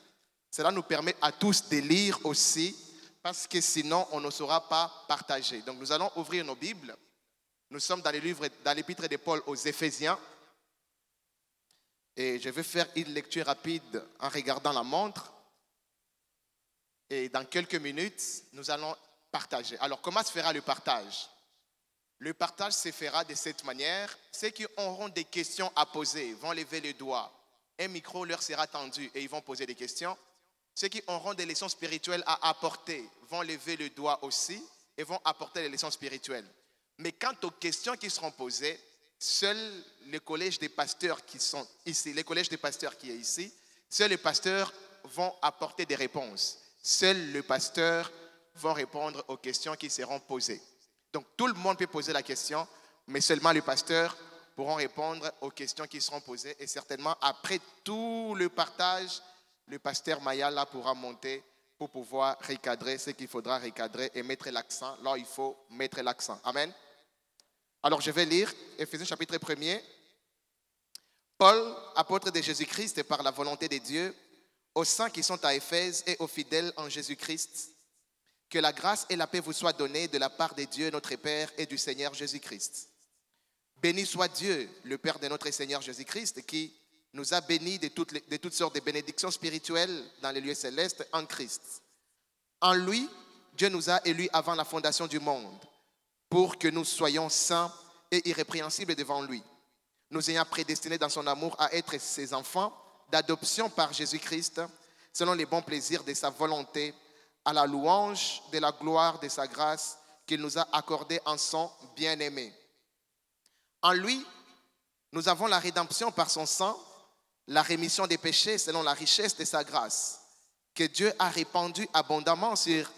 S1: Cela nous permet à tous de lire aussi, parce que sinon on ne saura pas partager. Donc nous allons ouvrir nos Bibles. Nous sommes dans l'épître de Paul aux Éphésiens. Et je vais faire une lecture rapide en regardant la montre. Et dans quelques minutes, nous allons partager. Alors, comment se fera le partage? Le partage se fera de cette manière. Ceux qui auront des questions à poser vont lever le doigt. Un micro leur sera tendu et ils vont poser des questions. Ceux qui auront des leçons spirituelles à apporter vont lever le doigt aussi et vont apporter les leçons spirituelles. Mais quant aux questions qui seront posées, seul le collège des pasteurs qui sont ici, le collège des pasteurs qui est ici, seuls les pasteurs vont apporter des réponses. Seuls les pasteurs vont répondre aux questions qui seront posées. Donc tout le monde peut poser la question, mais seulement les pasteurs pourront répondre aux questions qui seront posées. Et certainement, après tout le partage, le pasteur Mayala pourra monter pour pouvoir recadrer ce qu'il faudra recadrer et mettre l'accent là où il faut mettre l'accent. Amen. Alors je vais lire Éphésiens chapitre 1er. Paul, apôtre de Jésus-Christ par la volonté de Dieu, aux saints qui sont à Éphèse et aux fidèles en Jésus-Christ, que la grâce et la paix vous soient données de la part de Dieu notre Père et du Seigneur Jésus-Christ. Béni soit Dieu, le Père de notre Seigneur Jésus-Christ, qui nous a bénis de toutes sortes de bénédictions spirituelles dans les lieux célestes en Christ. En lui, Dieu nous a élus avant la fondation du monde, pour que nous soyons saints et irrépréhensibles devant lui, nous ayant prédestinés dans son amour à être ses enfants d'adoption par Jésus-Christ, selon les bons plaisirs de sa volonté, à la louange de la gloire de sa grâce qu'il nous a accordée en son bien-aimé. En lui, nous avons la rédemption par son sang, la rémission des péchés selon la richesse de sa grâce, que Dieu a répandue abondamment sur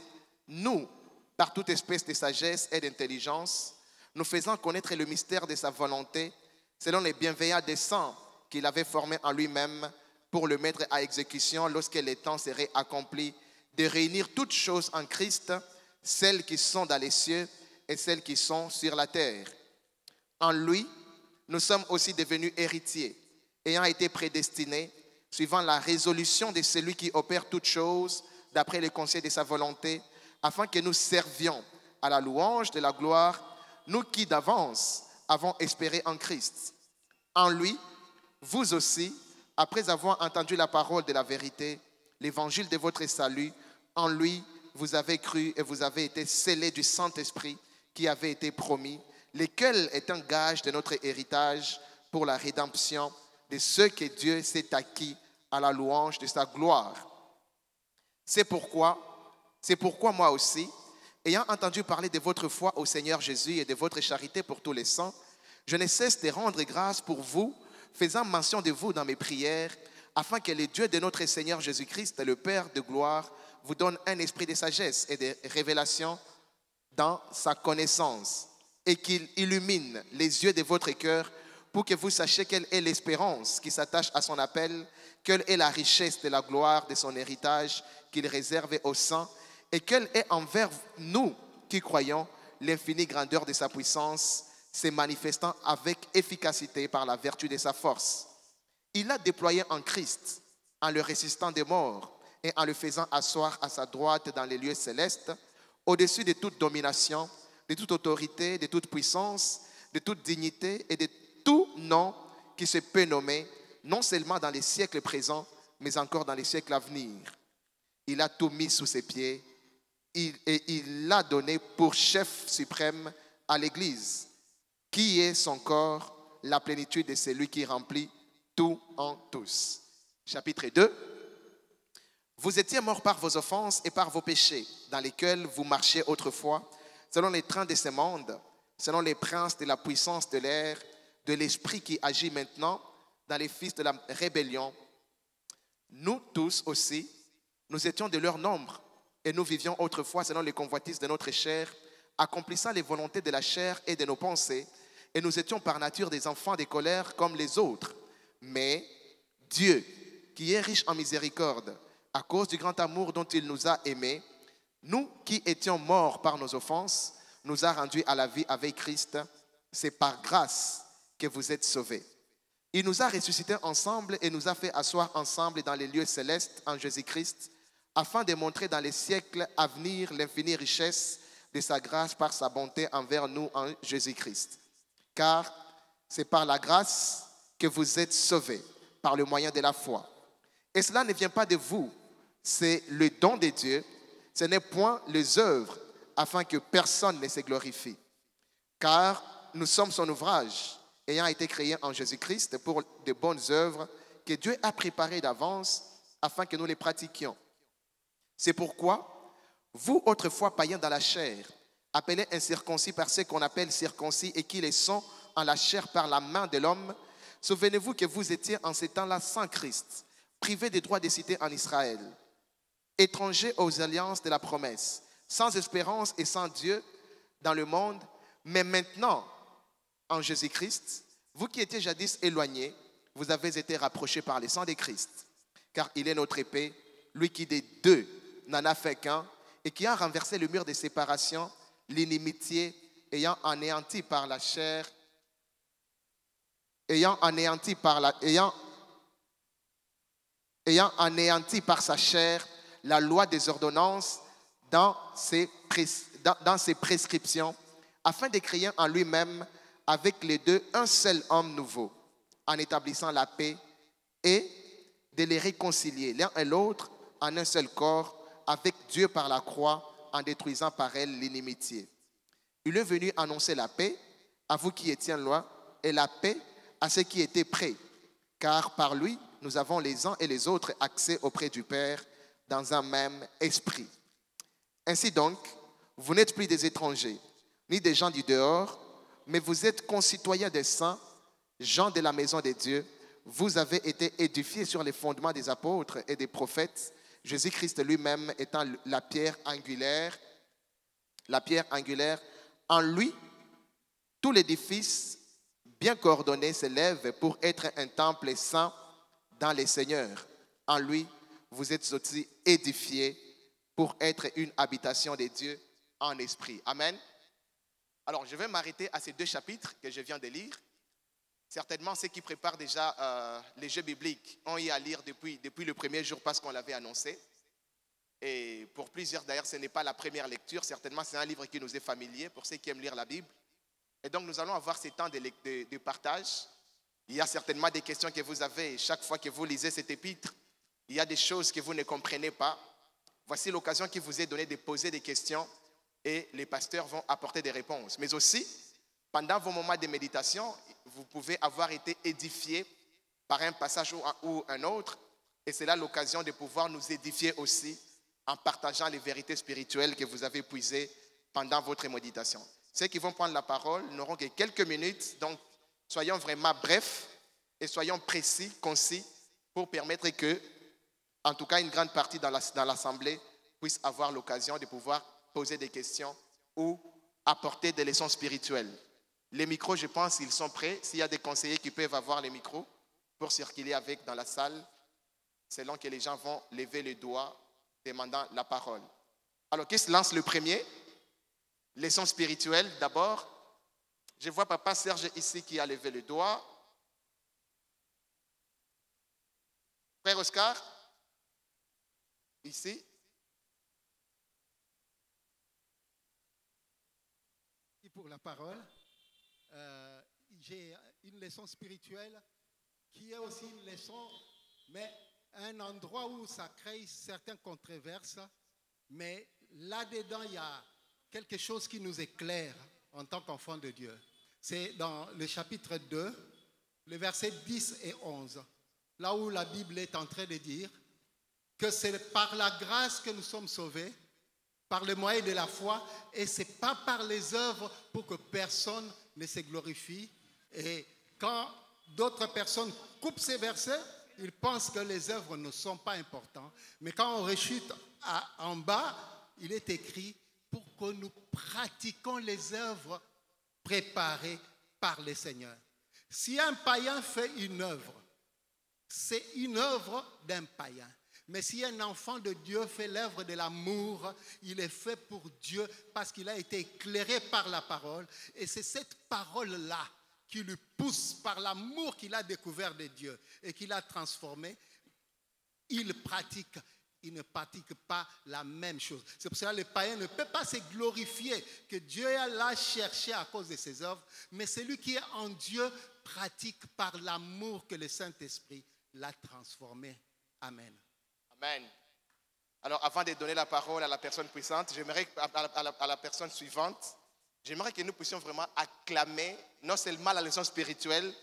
S1: nous par toute espèce de sagesse et d'intelligence, nous faisant connaître le mystère de sa volonté selon les bienveillants desseins qu'il avait formés en lui-même pour le mettre à exécution lorsque les temps seraient accomplis, de réunir toutes choses en Christ, celles qui sont dans les cieux et celles qui sont sur la terre. En lui, nous sommes aussi devenus héritiers, ayant été prédestinés, suivant la résolution de celui qui opère toutes choses d'après le conseil de sa volonté, afin que nous servions à la louange de la gloire, nous qui d'avance avons espéré en Christ. En lui, vous aussi, après avoir entendu la parole de la vérité, l'évangile de votre salut, en lui, vous avez cru et vous avez été scellés du Saint-Esprit qui avait été promis, lequel est un gage de notre héritage pour la rédemption de ceux que Dieu s'est acquis à la louange de sa gloire. C'est pourquoi moi aussi, ayant entendu parler de votre foi au Seigneur Jésus et de votre charité pour tous les saints, je ne cesse de rendre grâce pour vous, faisant mention de vous dans mes prières, afin que le Dieu de notre Seigneur Jésus-Christ, le Père de gloire, vous donne un esprit de sagesse et de révélation dans sa connaissance, et qu'il illumine les yeux de votre cœur pour que vous sachiez quelle est l'espérance qui s'attache à son appel, quelle est la richesse de la gloire de son héritage qu'il réserve aux saints, et quelle est envers nous qui croyons l'infinie grandeur de sa puissance, se manifestant avec efficacité par la vertu de sa force. Il a déployé en Christ, en le ressuscitant des morts et en le faisant asseoir à sa droite dans les lieux célestes, au-dessus de toute domination, de toute autorité, de toute puissance, de toute dignité et de tout nom qui se peut nommer, non seulement dans les siècles présents, mais encore dans les siècles à venir. il a tout mis sous ses pieds et il l'a donné pour chef suprême à l'Église, qui est son corps, la plénitude de celui qui remplit tout en tous. Chapitre 2. Vous étiez morts par vos offenses et par vos péchés, dans lesquels vous marchiez autrefois, selon les trains de ce monde, selon les princes de la puissance de l'air, de l'esprit qui agit maintenant dans les fils de la rébellion. Nous tous aussi, nous étions de leur nombre, et nous vivions autrefois selon les convoitises de notre chair, accomplissant les volontés de la chair et de nos pensées, et nous étions par nature des enfants de colère comme les autres. Mais Dieu, qui est riche en miséricorde, à cause du grand amour dont il nous a aimés, nous qui étions morts par nos offenses, nous a rendus à la vie avec Christ. C'est par grâce que vous êtes sauvés. Il nous a ressuscités ensemble et nous a fait asseoir ensemble dans les lieux célestes en Jésus-Christ, afin de montrer dans les siècles à venir l'infinie richesse de sa grâce par sa bonté envers nous en Jésus-Christ. Car c'est par la grâce que vous êtes sauvés, par le moyen de la foi. Et cela ne vient pas de vous, c'est le don de Dieu. Ce n'est point les œuvres, afin que personne ne se glorifie. Car nous sommes son ouvrage, ayant été créés en Jésus-Christ pour de bonnes œuvres que Dieu a préparées d'avance, afin que nous les pratiquions. C'est pourquoi, vous autrefois païens dans la chair, appelés incirconcis par ceux qu'on appelle circoncis et qui les sont en la chair par la main de l'homme, souvenez-vous que vous étiez en ces temps-là sans Christ, privés des droits de cité en Israël, étrangers aux alliances de la promesse, sans espérance et sans Dieu dans le monde, mais maintenant, en Jésus-Christ, vous qui étiez jadis éloignés, vous avez été rapprochés par le sang de Christ, car il est notre épée, lui qui des deux n'en a fait qu'un, et qui a renversé le mur de séparation, l'inimitié, ayant anéanti par la chair, ayant anéanti par sa chair la loi des ordonnances dans ses prescriptions, afin de créer en lui-même avec les deux un seul homme nouveau, en établissant la paix et de les réconcilier l'un et l'autre en un seul corps avec Dieu par la croix, en détruisant par elle l'inimitié. Il est venu annoncer la paix à vous qui étiez loin et la paix à ceux qui étaient près, car par lui, nous avons les uns et les autres accès auprès du Père dans un même esprit. Ainsi donc, vous n'êtes plus des étrangers, ni des gens du dehors, mais vous êtes concitoyens des saints, gens de la maison de Dieu. Vous avez été édifiés sur les fondements des apôtres et des prophètes, Jésus-Christ lui-même étant la pierre angulaire. En lui, tout l'édifice bien coordonné s'élève pour être un temple saint dans les seigneurs. En lui, vous êtes aussi édifiés pour être une habitation de Dieu en esprit. Amen. Alors, je vais m'arrêter à ces deux chapitres que je viens de lire. Certainement, ceux qui préparent déjà les jeux bibliques ont eu à lire depuis le premier jour parce qu'on l'avait annoncé. Et pour plusieurs, d'ailleurs, ce n'est pas la première lecture. Certainement, c'est un livre qui nous est familier pour ceux qui aiment lire la Bible. Et donc, nous allons avoir ces temps de partage. Il y a certainement des questions que vous avez chaque fois que vous lisez cet épître. Il y a des choses que vous ne comprenez pas. Voici l'occasion qui vous est donnée de poser des questions et les pasteurs vont apporter des réponses. Mais aussi, pendant vos moments de méditation, vous pouvez avoir été édifiés par un passage ou un autre. Et c'est là l'occasion de pouvoir nous édifier aussi en partageant les vérités spirituelles que vous avez puisées pendant votre méditation. Ceux qui vont prendre la parole n'auront que quelques minutes, donc soyons vraiment brefs et soyons précis, concis, pour permettre que, en tout cas, une grande partie dans l'assemblée puisse avoir l'occasion de pouvoir poser des questions ou apporter des leçons spirituelles. Les micros, je pense, ils sont prêts. S'il y a des conseillers qui peuvent avoir les micros pour circuler avec dans la salle, selon que les gens vont lever le doigt demandant la parole. Alors, qui se lance le premier? Leçon spirituelle d'abord. Je vois Papa Serge ici qui a levé le doigt. Frère Oscar, ici.
S4: Et pour la parole, j'ai une leçon spirituelle qui est aussi une leçon, mais un endroit où ça crée certaines controverses, mais là-dedans, il y a quelque chose qui nous éclaire en tant qu'enfants de Dieu. C'est dans le chapitre 2, les versets 10 et 11, là où la Bible est en train de dire que c'est par la grâce que nous sommes sauvés, par le moyen de la foi, et ce n'est pas par les œuvres pour que personne ne se glorifie. Et quand d'autres personnes coupent ces versets, ils pensent que les œuvres ne sont pas importantes. Mais quand on rechute en bas, il est écrit pour que nous pratiquions les œuvres préparées par le Seigneur. Si un païen fait une œuvre, c'est une œuvre d'un païen. Mais si un enfant de Dieu fait l'œuvre de l'amour, il est fait pour Dieu parce qu'il a été éclairé par la parole. Et c'est cette parole-là qui lui pousse par l'amour qu'il a découvert de Dieu et qu'il a transformé. Il ne pratique pas la même chose. C'est pour cela que le païen ne peut pas se glorifier que Dieu l'a cherché à cause de ses œuvres, mais celui qui est en Dieu pratique par l'amour que le Saint-Esprit l'a transformé. Amen.
S1: Amen. Alors, avant de donner la parole à la personne puissante, j'aimerais à la personne suivante, j'aimerais que nous puissions vraiment acclamer non seulement la leçon spirituelle,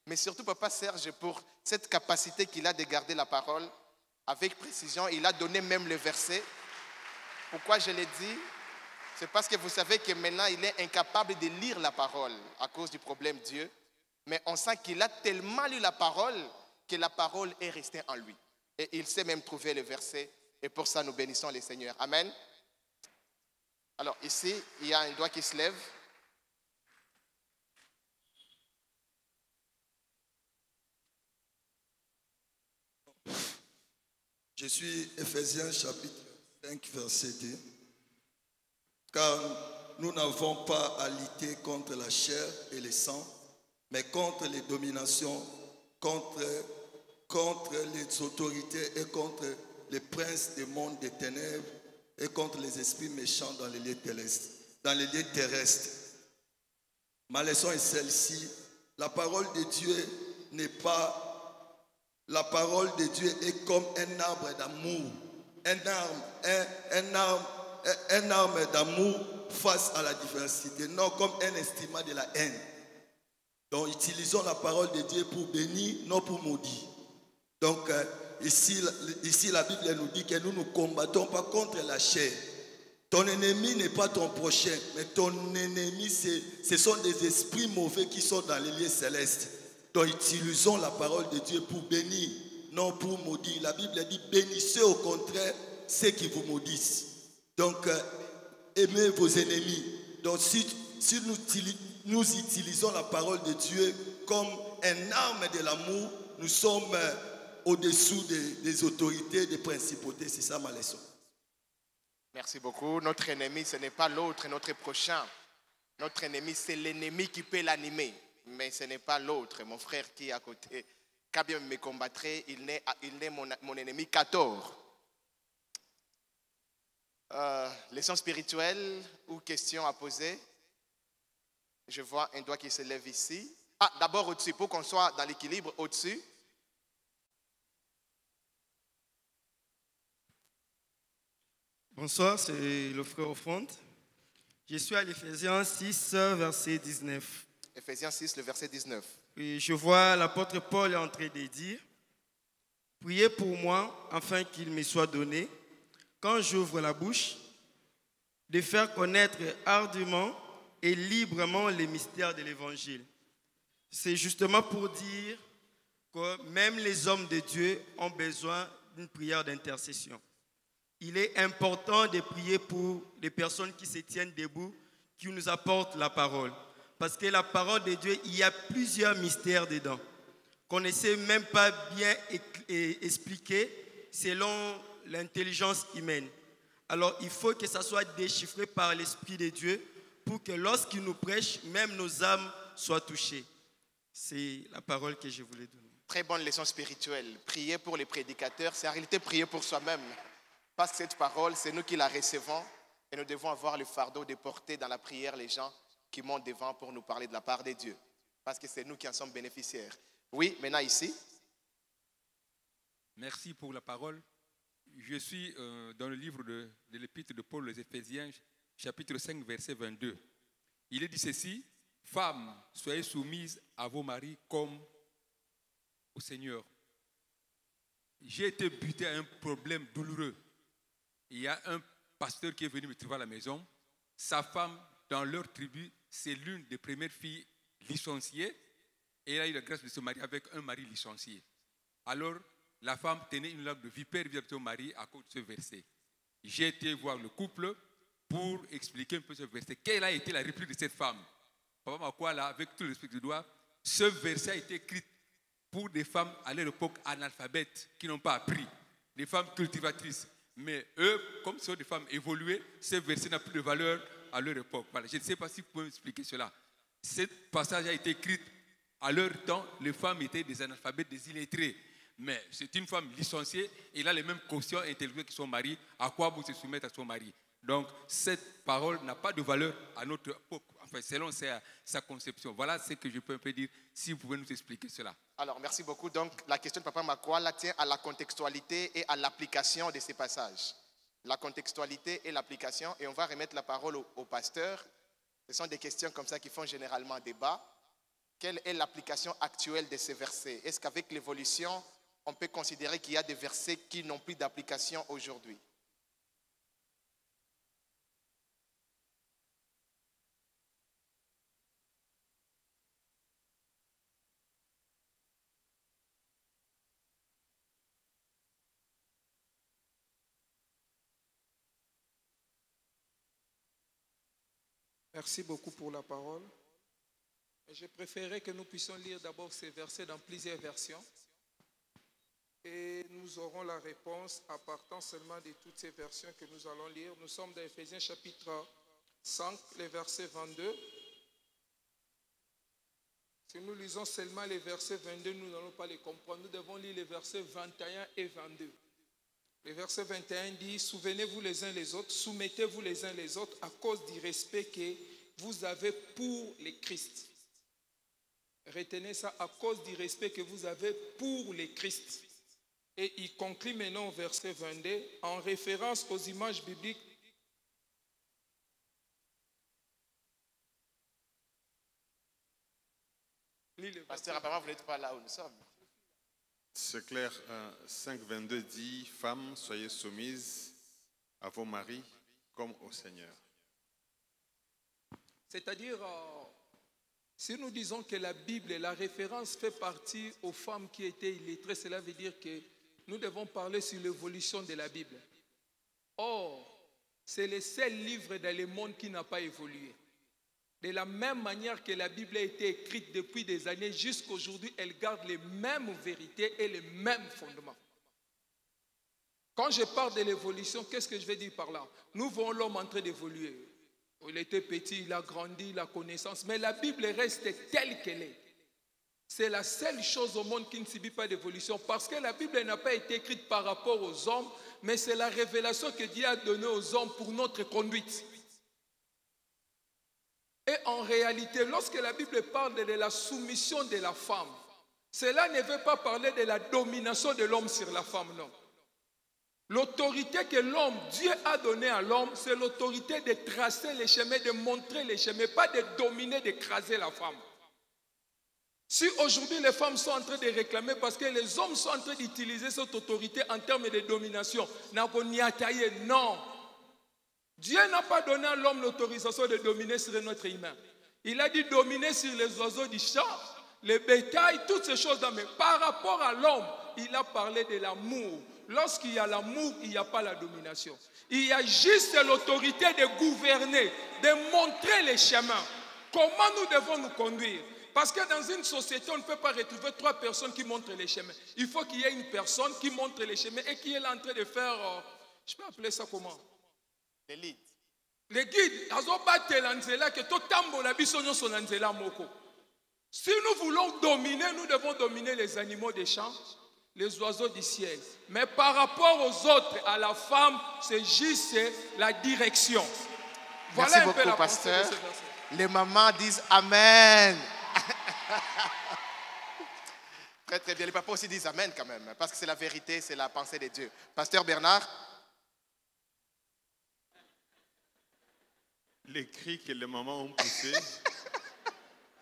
S1: mais surtout Papa Serge pour cette capacité qu'il a de garder la parole avec précision. Il a donné même le verset. Pourquoi je l'ai dit? C'est parce que vous savez que maintenant il est incapable de lire la parole à cause du problème Dieu. Mais on sent qu'il a tellement lu la parole que la parole est restée en lui. Et il sait même trouver le verset. Et pour ça, nous bénissons les Seigneurs. Amen. Alors ici, il y a un doigt qui se lève.
S5: Je suis Éphésiens chapitre 5, verset 2. Car nous n'avons pas à lutter contre la chair et le sang, mais contre les dominations, contre les autorités et contre les princes du monde des ténèbres et contre les esprits méchants dans les lieux terrestres. Ma leçon est celle-ci. La parole de Dieu n'est pas... La parole de Dieu est comme un arbre d'amour. Un arbre d'amour face à la diversité. Non comme un instrument de la haine. Donc utilisons la parole de Dieu pour bénir, non pour maudire. Donc ici la Bible nous dit que nous ne combattons pas contre la chair. Ton ennemi n'est pas ton prochain, mais ton ennemi, ce sont des esprits mauvais qui sont dans les lieux célestes. Donc utilisons la parole de Dieu pour bénir, non pour maudire. La Bible dit bénissez au contraire ceux qui vous maudissent. Donc aimez vos ennemis. Donc si nous utilisons la parole de Dieu comme un arme de l'amour, nous sommes au-dessous des autorités, des principautés. C'est ça ma leçon.
S1: Merci beaucoup. Notre ennemi, ce n'est pas l'autre, notre prochain. Notre ennemi, c'est l'ennemi qui peut l'animer. Mais ce n'est pas l'autre, mon frère qui est à côté. Quand bien me combattrait, il n'est mon ennemi 14. Leçon spirituelle ou question à poser? Je vois un doigt qui se lève ici. Ah, d'abord au-dessus, pour qu'on soit dans l'équilibre au-dessus.
S6: Bonsoir, c'est le frère Offrande. Je suis à l'Éphésiens 6, verset 19.
S1: Éphésiens 6, le verset 19.
S6: Et je vois l'apôtre Paul est en train de dire « Priez pour moi, afin qu'il me soit donné, quand j'ouvre la bouche, de faire connaître ardemment et librement les mystères de l'Évangile. » C'est justement pour dire que même les hommes de Dieu ont besoin d'une prière d'intercession. Il est important de prier pour les personnes qui se tiennent debout, qui nous apportent la parole. Parce que la parole de Dieu, il y a plusieurs mystères dedans, qu'on ne sait même pas bien expliquer selon l'intelligence humaine. Alors, il faut que ça soit déchiffré par l'Esprit de Dieu pour que lorsqu'il nous prêche, même nos âmes soient touchées. C'est la parole que je voulais donner.
S1: Très bonne leçon spirituelle. Prier pour les prédicateurs, c'est en réalité prier pour soi-même. Parce que cette parole, c'est nous qui la recevons et nous devons avoir le fardeau de porter dans la prière les gens qui montent devant pour nous parler de la part de Dieu. Parce que c'est nous qui en sommes bénéficiaires. Oui, maintenant ici.
S7: Merci pour la parole. Je suis dans le livre de l'épître de Paul aux Éphésiens, chapitre 5, verset 22. Il est dit ceci: femmes, soyez soumises à vos maris comme au Seigneur. J'ai été buté à un problème douloureux. Il y a un pasteur qui est venu me trouver à la maison. Sa femme, dans leur tribu, c'est l'une des premières filles licenciées. Et elle a eu la grâce de se marier avec un mari licencié. Alors, la femme tenait une langue de vipère vis-à-vis de son mari à cause de ce verset. J'ai été voir le couple pour expliquer un peu ce verset. Quelle a été la réplique de cette femme? Papa Makwala, avec tout le respect que je dois, ce verset a été écrit pour des femmes à leur époque analphabètes, qui n'ont pas appris, des femmes cultivatrices. Mais eux, comme ce sont des femmes évoluées, ce verset n'a plus de valeur à leur époque. Voilà. Je ne sais pas si vous pouvez m'expliquer cela. Ce passage a été écrit à leur temps, les femmes étaient des analphabètes, des illettrés. Mais c'est une femme licenciée, et elle a les mêmes quotients intellectuels que son mari. À quoi vous se soumettre à son mari? Donc, cette parole n'a pas de valeur à notre époque, enfin, selon sa conception. Voilà ce que je peux un peu dire, si vous pouvez nous expliquer cela.
S1: Alors, merci beaucoup. Donc, la question de Papa Makwala tient à la contextualité et à l'application de ces passages. La contextualité et l'application, et on va remettre la parole au pasteur. Ce sont des questions comme ça qui font généralement débat. Quelle est l'application actuelle de ces versets? Est-ce qu'avec l'évolution, on peut considérer qu'il y a des versets qui n'ont plus d'application aujourd'hui?
S8: Merci beaucoup pour la parole. Je préférerais que nous puissions lire d'abord ces versets dans plusieurs versions. Et nous aurons la réponse à partant seulement de toutes ces versions que nous allons lire. Nous sommes dans Éphésiens chapitre 5, les versets 22. Si nous lisons seulement les versets 22, nous n'allons pas les comprendre. Nous devons lire les versets 21 et 22. Le verset 21 dit: souvenez-vous les uns les autres, soumettez-vous les uns les autres à cause du respect que vous avez pour le Christ. Retenez ça, à cause du respect que vous avez pour le Christ. Et il conclut maintenant au verset 22 en référence aux images bibliques.
S1: Pasteur, apparemment, vous n'êtes pas là où nous sommes.
S9: C'est clair, 5.22 dit: femmes, soyez soumises à vos maris comme au Seigneur.
S8: C'est-à-dire, si nous disons que la Bible, la référence fait partie aux femmes qui étaient illettrées, cela veut dire que nous devons parler sur l'évolution de la Bible. Or, c'est le seul livre dans le monde qui n'a pas évolué. De la même manière que la Bible a été écrite depuis des années, jusqu'à aujourd'hui, elle garde les mêmes vérités et les mêmes fondements. Quand je parle de l'évolution, qu'est-ce que je vais dire par là? Nous voyons l'homme en train d'évoluer. Il était petit, il a grandi, la connaissance, mais la Bible reste telle qu'elle est. C'est la seule chose au monde qui ne subit pas d'évolution, parce que la Bible n'a pas été écrite par rapport aux hommes, mais c'est la révélation que Dieu a donnée aux hommes pour notre conduite. Et en réalité, lorsque la Bible parle de la soumission de la femme, cela ne veut pas parler de la domination de l'homme sur la femme, non. L'autorité que l'homme, Dieu a donnée à l'homme, c'est l'autorité de tracer les chemins, de montrer les chemins, pas de dominer, d'écraser la femme. Si aujourd'hui les femmes sont en train de réclamer parce que les hommes sont en train d'utiliser cette autorité en termes de domination, non. Dieu n'a pas donné à l'homme l'autorisation de dominer sur notre humain. Il a dit dominer sur les oiseaux du champ, les bétails, toutes ces choses-là. Mais par rapport à l'homme, il a parlé de l'amour. Lorsqu'il y a l'amour, il n'y a pas la domination. Il y a juste l'autorité de gouverner, de montrer les chemins. Comment nous devons nous conduire? Parce que dans une société, on ne peut pas retrouver 3 personnes qui montrent les chemins. Il faut qu'il y ait une personne qui montre les chemins et qui est là en train de faire, je peux appeler ça comment?
S1: Les leads.
S8: Les guides, si nous voulons dominer, nous devons dominer les animaux des champs, les oiseaux du ciel. Mais par rapport aux autres, à la femme, c'est juste la direction.
S1: Voilà. Merci beaucoup, pasteur. Les mamans disent Amen. Très très bien. Les papas aussi disent Amen quand même, parce que c'est la vérité, c'est la pensée de Dieu. Pasteur Bernard.
S9: Les cris que les mamans ont poussés,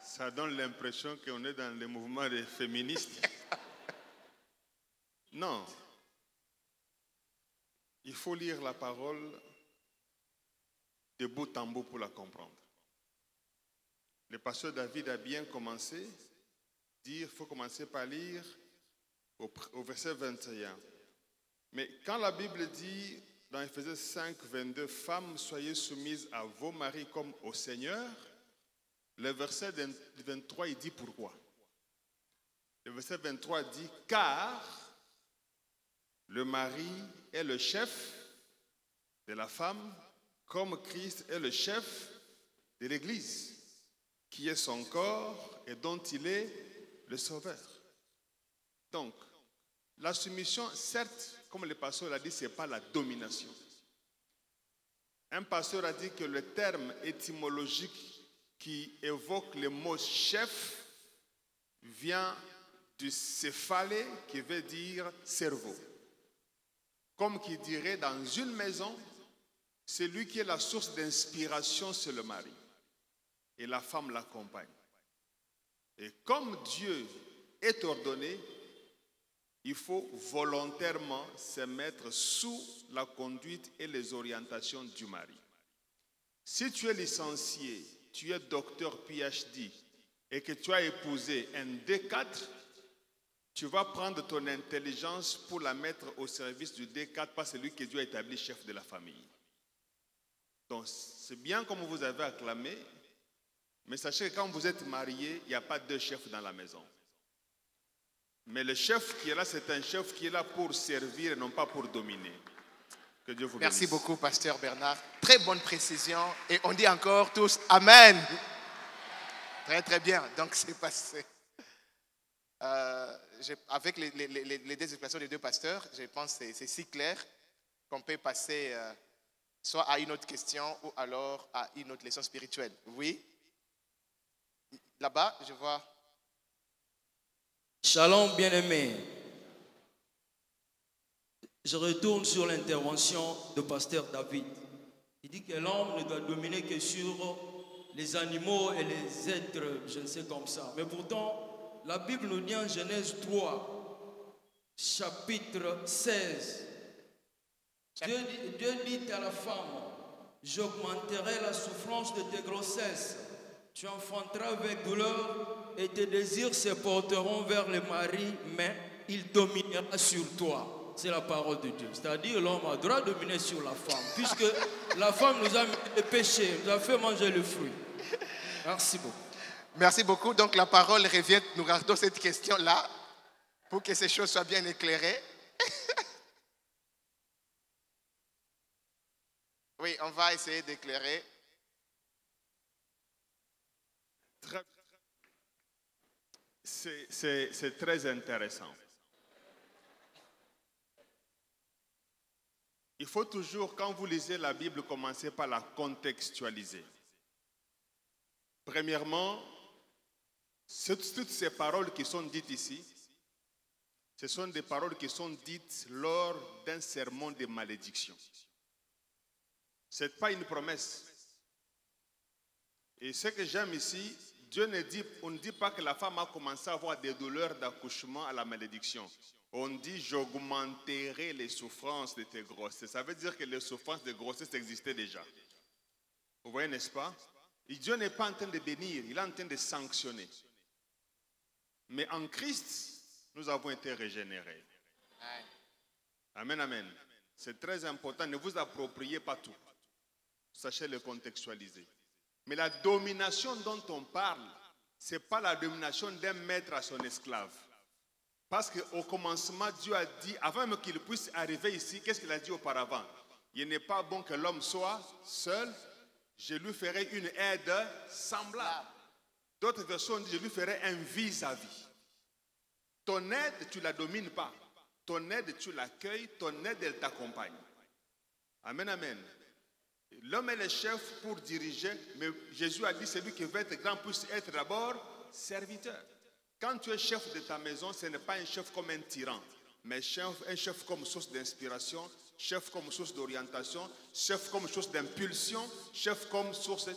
S9: ça donne l'impression qu'on est dans le mouvement des féministes. Non. Il faut lire la parole de bout en bout pour la comprendre. Le pasteur David a bien commencé, dire, il faut commencer par lire au verset 21. Mais quand la Bible dit dans Éphésiens 5, 22, « Femmes, soyez soumises à vos maris comme au Seigneur », le verset 23, il dit pourquoi. Le verset 23 dit « Car le mari est le chef de la femme, comme Christ est le chef de l'Église, qui est son corps et dont il est le sauveur. » Donc, la soumission, certes, comme le pasteur l'a dit, ce n'est pas la domination. Un pasteur a dit que le terme étymologique qui évoque le mot chef vient du céphalé, qui veut dire cerveau. Comme qui dirait dans une maison, celui qui est la source d'inspiration, c'est le mari. Et la femme l'accompagne. Et comme Dieu est ordonné, il faut volontairement se mettre sous la conduite et les orientations du mari. Si tu es licencié, tu es docteur PhD et que tu as épousé un D4, tu vas prendre ton intelligence pour la mettre au service du D4 par celui que Dieu a établi chef de la famille. Donc c'est bien comme vous avez acclamé, mais sachez que quand vous êtes marié, il n'y a pas deux chefs dans la maison. Mais le chef qui est là, c'est un chef qui est là pour servir et non pas pour dominer. Que Dieu vous bénisse.
S1: Merci beaucoup, pasteur Bernard. Très bonne précision. Et on dit encore tous Amen. Très, très bien. Donc, c'est passé. Avec les deux expressions des deux pasteurs, je pense que c'est si clair qu'on peut passer soit à une autre question ou alors à une autre leçon spirituelle. Oui. Là-bas, je vois.
S10: Shalom, bien-aimé. Je retourne sur l'intervention de pasteur David. Il dit que l'homme ne doit dominer que sur les animaux et les êtres, je ne sais comme ça. Mais pourtant, la Bible nous dit en Genèse 3, chapitre 16, Dieu dit à la femme, j'augmenterai la souffrance de tes grossesses. Tu enfanteras avec douleur et tes désirs se porteront vers le mari, mais il dominera sur toi. C'est la parole de Dieu. C'est-à-dire l'homme a le droit de dominer sur la femme, puisque la femme nous a mis le péché, nous a fait manger le fruit. Merci beaucoup.
S1: Merci beaucoup. Donc la parole revient, nous gardons cette question-là pour que ces choses soient bien éclairées. Oui, on va essayer d'éclairer.
S9: C'est très intéressant. Il faut toujours, quand vous lisez la Bible, commencer par la contextualiser. Premièrement, toutes ces paroles qui sont dites ici, ce sont des paroles qui sont dites lors d'un sermon de malédiction. Ce n'est pas une promesse. Et ce que j'aime ici, on ne dit pas que la femme a commencé à avoir des douleurs d'accouchement à la malédiction. On dit j'augmenterai les souffrances de tes grossesses. Ça veut dire que les souffrances de grossesse existaient déjà. Vous voyez, n'est-ce pas? Et Dieu n'est pas en train de bénir, il est en train de sanctionner. Mais en Christ, nous avons été régénérés. Amen, amen. C'est très important. Ne vous appropriez pas tout. Sachez le contextualiser. Mais la domination dont on parle, ce n'est pas la domination d'un maître à son esclave. Parce qu'au commencement, Dieu a dit, avant même qu'il puisse arriver ici, qu'est-ce qu'il a dit auparavant? Il n'est pas bon que l'homme soit seul, je lui ferai une aide semblable. D'autres versions disent, je lui ferai un vis-à-vis. Ton aide, tu ne la domines pas. Ton aide, tu l'accueilles, ton aide, elle t'accompagne. Amen, amen. L'homme est le chef pour diriger, mais Jésus a dit, celui qui veut être grand puisse être d'abord serviteur. Quand tu es chef de ta maison, ce n'est pas un chef comme un tyran, mais un chef comme source d'inspiration, chef comme source d'orientation, chef comme source d'impulsion, chef comme source,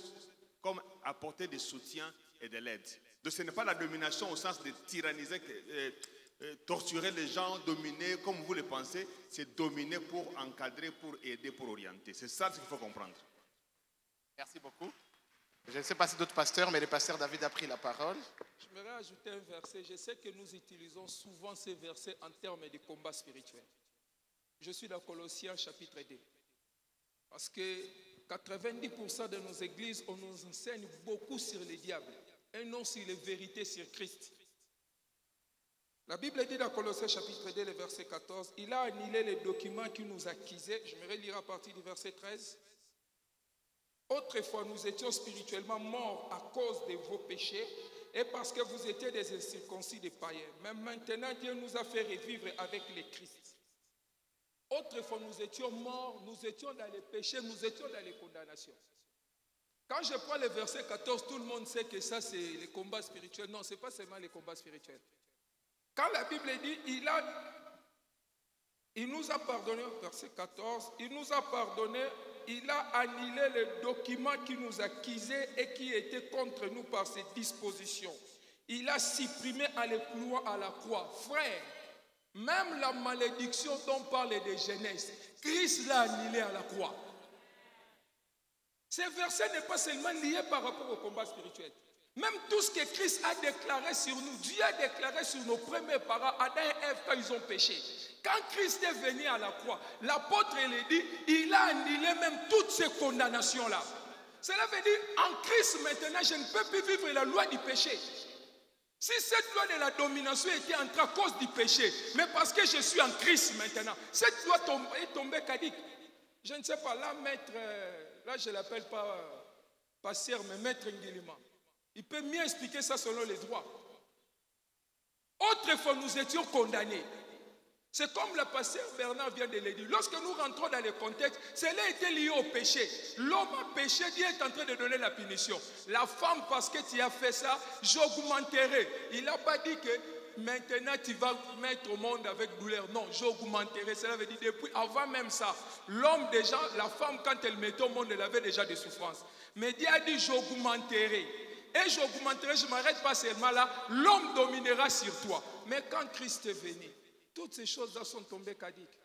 S9: comme apporter des soutiens et de l'aide. Donc ce n'est pas la domination au sens de tyranniser, torturer les gens, dominer comme vous le pensez, c'est dominer pour encadrer, pour aider, pour orienter. C'est ça ce qu'il faut comprendre.
S1: Merci beaucoup. Je ne sais pas si d'autres pasteurs, mais le pasteur David a pris la parole.
S8: J'aimerais ajouter un verset. Je sais que nous utilisons souvent ces versets en termes de combat spirituel. Je suis dans Colossiens chapitre 2. Parce que 90% de nos églises, on nous enseigne beaucoup sur les diables et non sur les vérités sur Christ. La Bible dit dans Colossiens chapitre 2, le verset 14, il a annulé les documents qui nous accusaient. Je vais lire à partir du verset 13. Autrefois, nous étions spirituellement morts à cause de vos péchés et parce que vous étiez des incirconcis, des païens. Mais maintenant, Dieu nous a fait revivre avec le Christ. Autrefois, nous étions morts, nous étions dans les péchés, nous étions dans les condamnations. Quand je prends le verset 14, tout le monde sait que ça, c'est les combats spirituels. Non, ce n'est pas seulement les combats spirituels. Quand la Bible dit, il nous a pardonné, verset 14, il nous a pardonné, il a annulé les documents qui nous accusaient et qui étaient contre nous par ses dispositions. Il a supprimé en les clouant à la croix. Frère, même la malédiction dont parle de Genèse, Christ l'a annulé à la croix. Ce verset n'est pas seulement lié par rapport au combat spirituel. Même tout ce que Christ a déclaré sur nous, Dieu a déclaré sur nos premiers parents, Adam et Ève, quand ils ont péché. Quand Christ est venu à la croix, l'apôtre il dit, il a annulé même toutes ces condamnations-là. Cela veut dire, en Christ maintenant, je ne peux plus vivre la loi du péché. Si cette loi de la domination était entrée à cause du péché, mais parce que je suis en Christ maintenant, cette loi est tombée caduque. Je ne sais pas, là, maître, là je ne l'appelle pas pasteur, mais maître Nguilima. Il peut mieux expliquer ça selon les droits. Autrefois, nous étions condamnés. C'est comme le pasteur Bernard vient de le dire. Lorsque nous rentrons dans le contexte, cela était lié au péché. L'homme a péché, Dieu est en train de donner la punition. La femme, parce que tu as fait ça, j'augmenterai. Il n'a pas dit que maintenant tu vas mettre au monde avec douleur. Non, j'augmenterai. Cela veut dire depuis avant même ça. L'homme déjà, la femme quand elle mettait au monde, elle avait déjà des souffrances. Mais Dieu a dit j'augmenterai. Et j'augmenterai, je ne m'arrête pas seulement là. L'homme dominera sur toi. Mais quand Christ est venu, toutes ces choses-là sont tombées caduques.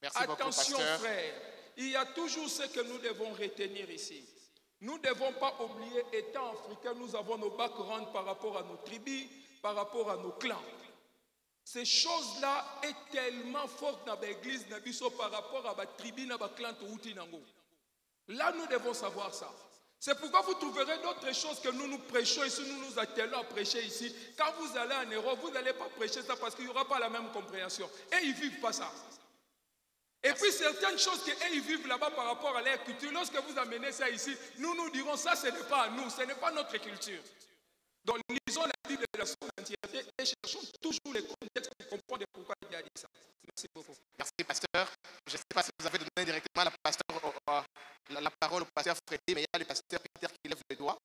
S1: Merci
S8: Attention,
S1: beaucoup, pasteur.
S8: frère. Il y a toujours ce que nous devons retenir ici. Nous ne devons pas oublier, étant africains, nous avons nos backgrounds par rapport à nos tribus, par rapport à nos clans. Ces choses-là sont tellement fortes dans l'église par rapport à la tribu, à la clan. Là, nous devons savoir ça. C'est pourquoi vous trouverez d'autres choses que nous prêchons ici, nous nous attelons à prêcher ici. Quand vous allez en Europe, vous n'allez pas prêcher ça parce qu'il n'y aura pas la même compréhension. Et ils ne vivent pas ça. Et puis certaines choses qu'ils vivent là-bas par rapport à leur culture, lorsque vous amenez ça ici, nous dirons ça, ce n'est pas à nous, ce n'est pas notre culture. Donc lisons la Bible de la son entièreté et cherchons toujours les contextes pour comprendre pourquoi il a dit ça. Merci beaucoup.
S1: Merci, pasteur. Je ne sais pas si vous avez donné directement la parole au pasteur Freddy, mais il y a le pasteur Peter qui lève le doigt.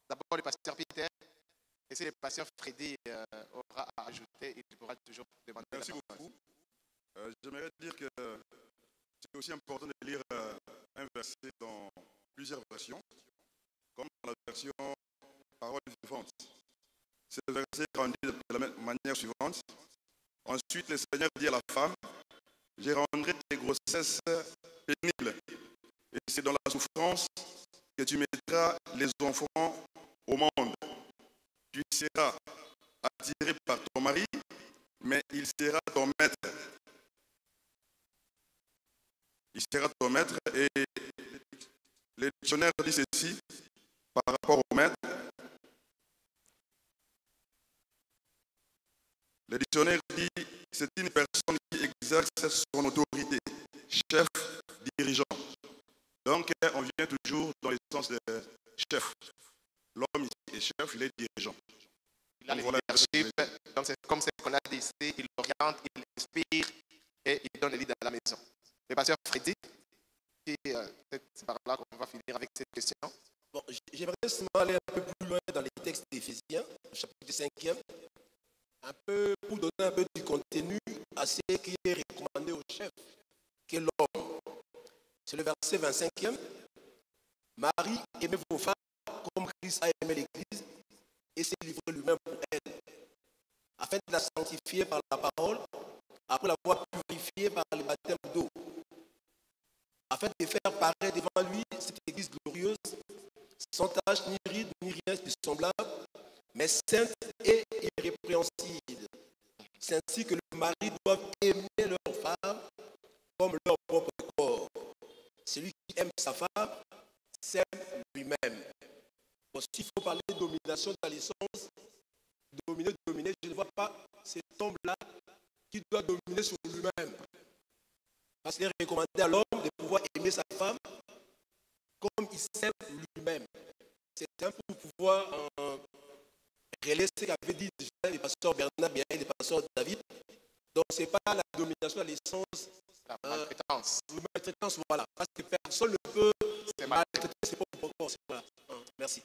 S1: D'abord, le pasteur Peter. Et si le pasteur Freddy aura à ajouter, il pourra toujours demander.
S11: Merci beaucoup. J'aimerais dire que c'est aussi important de lire un verset dans plusieurs versions, comme dans la version Parole vivante. Ce verset est rendu de la manière suivante. Ensuite, le Seigneur dit à la femme, je rendrai tes grossesses pénibles. Et c'est dans la souffrance que tu mettras les enfants au monde. Tu seras attiré par ton mari, mais il sera ton maître. Il sera ton maître. Et le dictionnaire dit ceci par rapport au maître. Le dictionnaire dit c'est une personne qui exerce son autorité, chef, dirigeant. Donc on vient toujours dans le sens de chef. L'homme ici est chef, il est dirigeant.
S1: Il a le leadership, donc c'est comme ce qu'on a dit ici, il oriente, il inspire et il donne le lead à la maison. Le pasteur Freddy, c'est par là qu'on va finir avec cette question.
S12: Bon, j'aimerais seulement aller un peu plus loin dans les textes d'Éphésiens, chapitre 5e, un peu, pour donner un peu du contenu à ce qui est recommandé au chef, qui est l'homme. C'est le verset 25e. Marie, aimez vos femmes comme Christ a aimé l'Église et s'est livré lui-même pour elle, afin de la sanctifier par la parole, après l'avoir purifiée par le baptême d'eau, afin de faire paraître devant lui cette Église glorieuse, sans tache, ni ride, ni rien de semblable, mais sainte et irrépréhensible. C'est ainsi que le mari doit aimer leur femme comme leur propre corps. Celui qui aime sa femme s'aime lui-même. Bon, s'il faut parler de domination dans les sens, dominer, je ne vois pas cet homme-là qui doit dominer sur lui-même. Parce qu'il est recommandé à l'homme de pouvoir aimer sa femme comme il s'aime lui-même. C'est un peu pour pouvoir relayer ce qu'avait dit déjà le pasteur Bernard Bien et le pasteur David. Donc ce n'est pas la domination dans les sens.
S1: La maltraitance.
S12: Maltraitance, voilà. Parce que personne ne peut maltraiter ses propres corps. Voilà. Merci.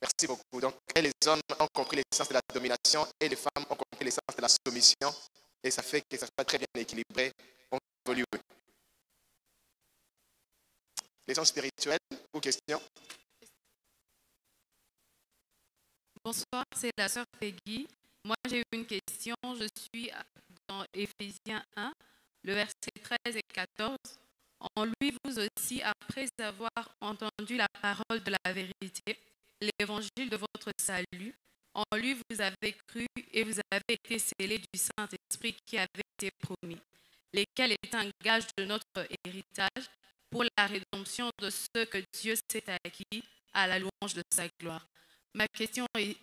S1: Merci beaucoup. Donc, les hommes ont compris l'essence de la domination et les femmes ont compris l'essence de la soumission. Et ça fait que ça soit très bien équilibré. On évolue. Leçon spirituelle ou questions?
S13: Bonsoir, c'est la sœur Peggy. Moi, j'ai une question. Je suis dans Éphésiens 1, le verset 13 et 14. En lui, vous aussi, après avoir entendu la parole de la vérité, l'évangile de votre salut, en lui, vous avez cru et vous avez été scellés du Saint-Esprit qui avait été promis, lesquels est un gage de notre héritage pour la rédemption de ceux que Dieu s'est acquis à la louange de sa gloire. Ma question est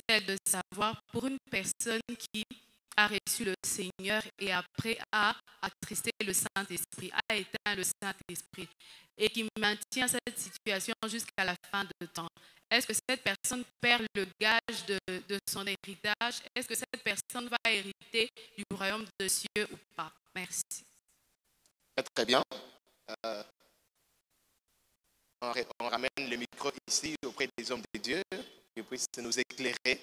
S13: celle de savoir, pour une personne qui a reçu le Seigneur et après a attristé le Saint-Esprit, a éteint le Saint-Esprit et qui maintient cette situation jusqu'à la fin de temps, est-ce que cette personne perd le gage de son héritage? Est-ce que cette personne va hériter du royaume de cieux ou pas? Merci.
S1: Très bien. On ramène le micro ici auprès des hommes de Dieu qui puissent nous éclairer.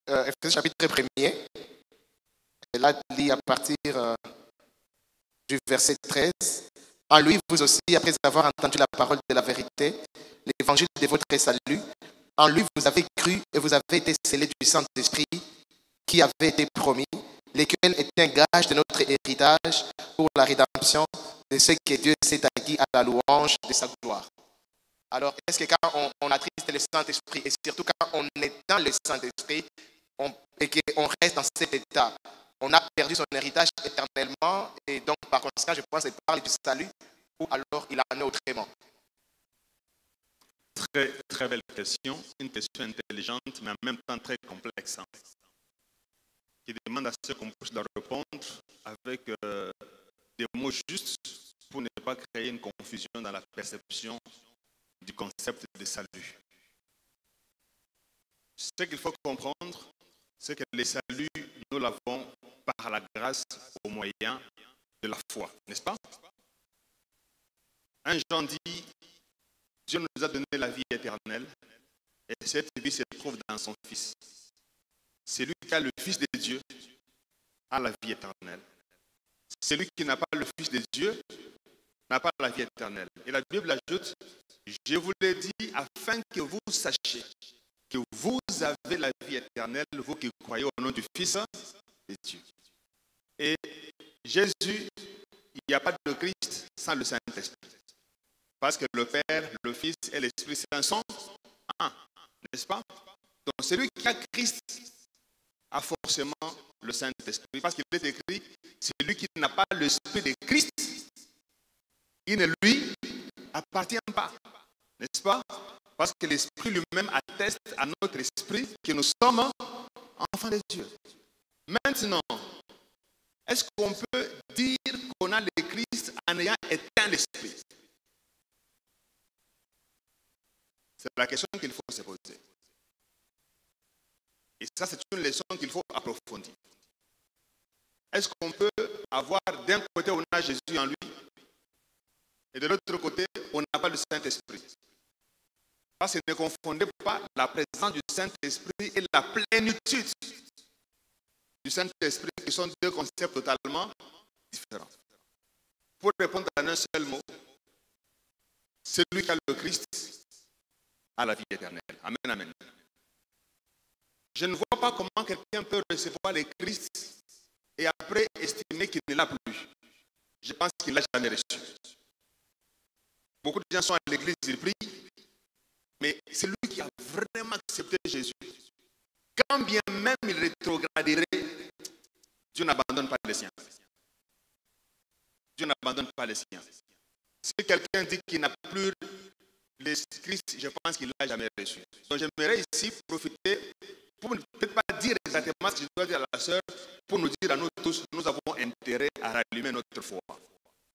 S1: Ephésiens chapitre 1er, et là, lit à partir du verset 13. En lui, vous aussi, après avoir entendu la parole de la vérité, l'évangile de votre salut, en lui, vous avez cru et vous avez été scellés du Saint-Esprit qui avait été promis, lequel est un gage de notre héritage pour la rédemption de ce que Dieu s'est acquis à la louange de sa gloire. Alors, est-ce que quand on attriste le Saint-Esprit, et surtout quand on est dans le Saint-Esprit, et qu'on reste dans cet état, on a perdu son héritage éternellement, et donc par conséquent, je pense qu'il parle du salut, ou alors il en est autrement?
S9: Très, très belle question, une question intelligente, mais en même temps très complexe, hein, qui demande à ce qu'on puisse la répondre avec des mots justes pour ne pas créer une confusion dans la perception du concept de salut. Ce qu'il faut comprendre, c'est que le salut, nous l'avons par la grâce au moyen de la foi, n'est-ce pas? 1 Jean dit, Dieu nous a donné la vie éternelle et cette vie se trouve dans son Fils. Celui qui a le Fils de Dieu a la vie éternelle. Celui qui n'a pas le Fils de Dieu n'a pas la vie éternelle. Et la Bible ajoute, je vous l'ai dit afin que vous sachiez que vous avez la vie éternelle, vous qui croyez au nom du Fils de Dieu. Et Jésus, il n'y a pas de Christ sans le Saint-Esprit. Parce que le Père, le Fils et l'Esprit Saint sont un, n'est-ce pas? Donc celui qui a Christ a forcément le Saint-Esprit. Parce qu'il est écrit, celui qui n'a pas l'Esprit de Christ, il ne lui appartient pas, n'est-ce pas? Parce que l'Esprit lui-même atteste à notre esprit que nous sommes enfants de Dieu. Maintenant, est-ce qu'on peut dire qu'on a le Christ en ayant éteint l'Esprit? C'est la question qu'il faut se poser. Et ça, c'est une leçon qu'il faut approfondir. Est-ce qu'on peut avoir d'un côté, on a Jésus en lui, Et de l'autre côté, on n'a pas le Saint-Esprit. Parce que ne confondez pas la présence du Saint-Esprit et la plénitude du Saint-Esprit, qui sont deux concepts totalement différents. Pour répondre en un seul mot, celui qui a le Christ a la vie éternelle. Amen, amen. Je ne vois pas comment quelqu'un peut recevoir le Christ et après estimer qu'il ne l'a plus. Je pense qu'il ne l'a jamais reçu. Beaucoup de gens sont à l'église, ils prient, mais celui qui a vraiment accepté Jésus, quand bien même il rétrograderait, Dieu n'abandonne pas les siens. Dieu n'abandonne pas les siens. Si quelqu'un dit qu'il n'a plus le Christ, je pense qu'il ne l'a jamais reçu. Donc j'aimerais ici profiter pour ne peut-être pas dire exactement ce que je dois dire à la sœur, pour nous dire à nous tous, nous avons intérêt à rallumer notre foi.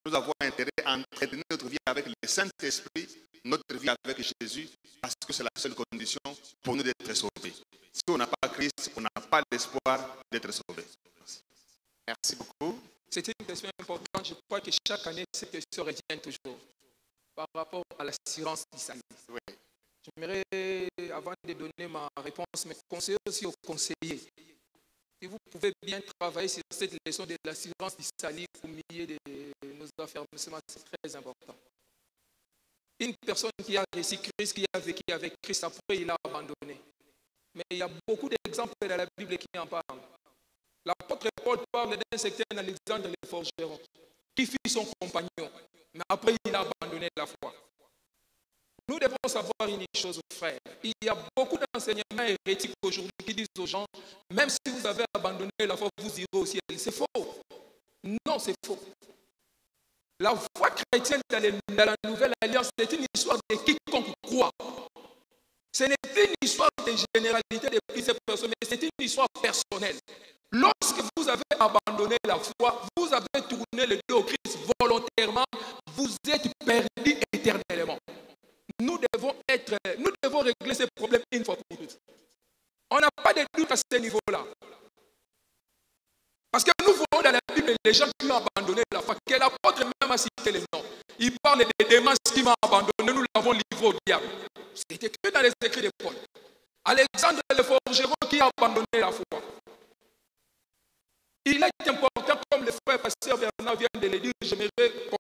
S9: Nous avons intérêt à entretenir notre vie avec le Saint-Esprit, notre vie avec Jésus, parce que c'est la seule condition pour nous d'être sauvés. Si on n'a pas Christ, on n'a pas l'espoir d'être sauvés. Merci beaucoup.
S8: C'était une question importante. Je crois que chaque année, cette question revient toujours par rapport à l'assurance du salut.
S9: Oui.
S8: J'aimerais, avant de donner ma réponse, me conseiller aussi aux conseillers. Si vous pouvez bien travailler sur cette leçon de l'assurance du salut au milieu de nos affermissements, c'est très important. Une personne qui a reçu Christ, qui a vécu avec Christ, après il a abandonné. Mais il y a beaucoup d'exemples dans la Bible qui en parlent. L'apôtre Paul parle d'un certain Alexandre le forgeron, qui fut son compagnon, mais après il a abandonné la foi. Nous devons savoir une chose, frère. Il y a beaucoup d'enseignements hérétiques aujourd'hui qui disent aux gens, même si vous avez abandonné la foi, vous irez au ciel. C'est faux. Non, c'est faux. La foi chrétienne dans la nouvelle alliance, c'est une histoire de quiconque croit. Ce n'est pas une histoire de généralité de plusieurs personnes, mais c'est une histoire personnelle. Lorsque vous avez abandonné la foi, vous avez tourné le dos au Christ volontairement, vous êtes perdu éternellement. Nous devons régler ces problèmes une fois pour toutes. On n'a pas de doute à ce niveau-là. Parce que nous voyons dans la Bible les gens qui ont abandonné la foi, que l'apôtre même a cité les noms. Il parle de Démas qui m'a abandonné, nous l'avons livré au diable. C'est écrit dans les écrits de Paul. Alexandre le forgeron qui a abandonné la foi. Il est important, comme le frère pasteur Bernard vient de le dire, j'aimerais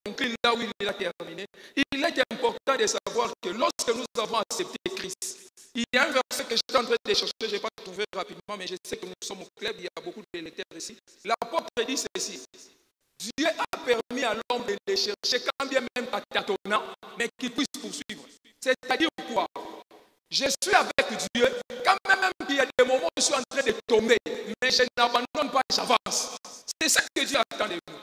S8: conclure là où il a terminé. Il est important de savoir que lorsque nous avons accepté Christ, il y a un verset que j'étais en train de chercher, je n'ai pas trouvé rapidement, mais je sais que nous sommes au club, il y a beaucoup de lecteurs ici. L'apôtre dit ceci: Dieu a permis à l'homme de les chercher, quand bien même à tâtonnant, mais qu'il puisse poursuivre. C'est-à-dire quoi? Je suis avec Dieu, quand même qu'il y a des moments où je suis en train de tomber, mais je n'abandonne pas, j'avance. C'est ça que Dieu attend de nous.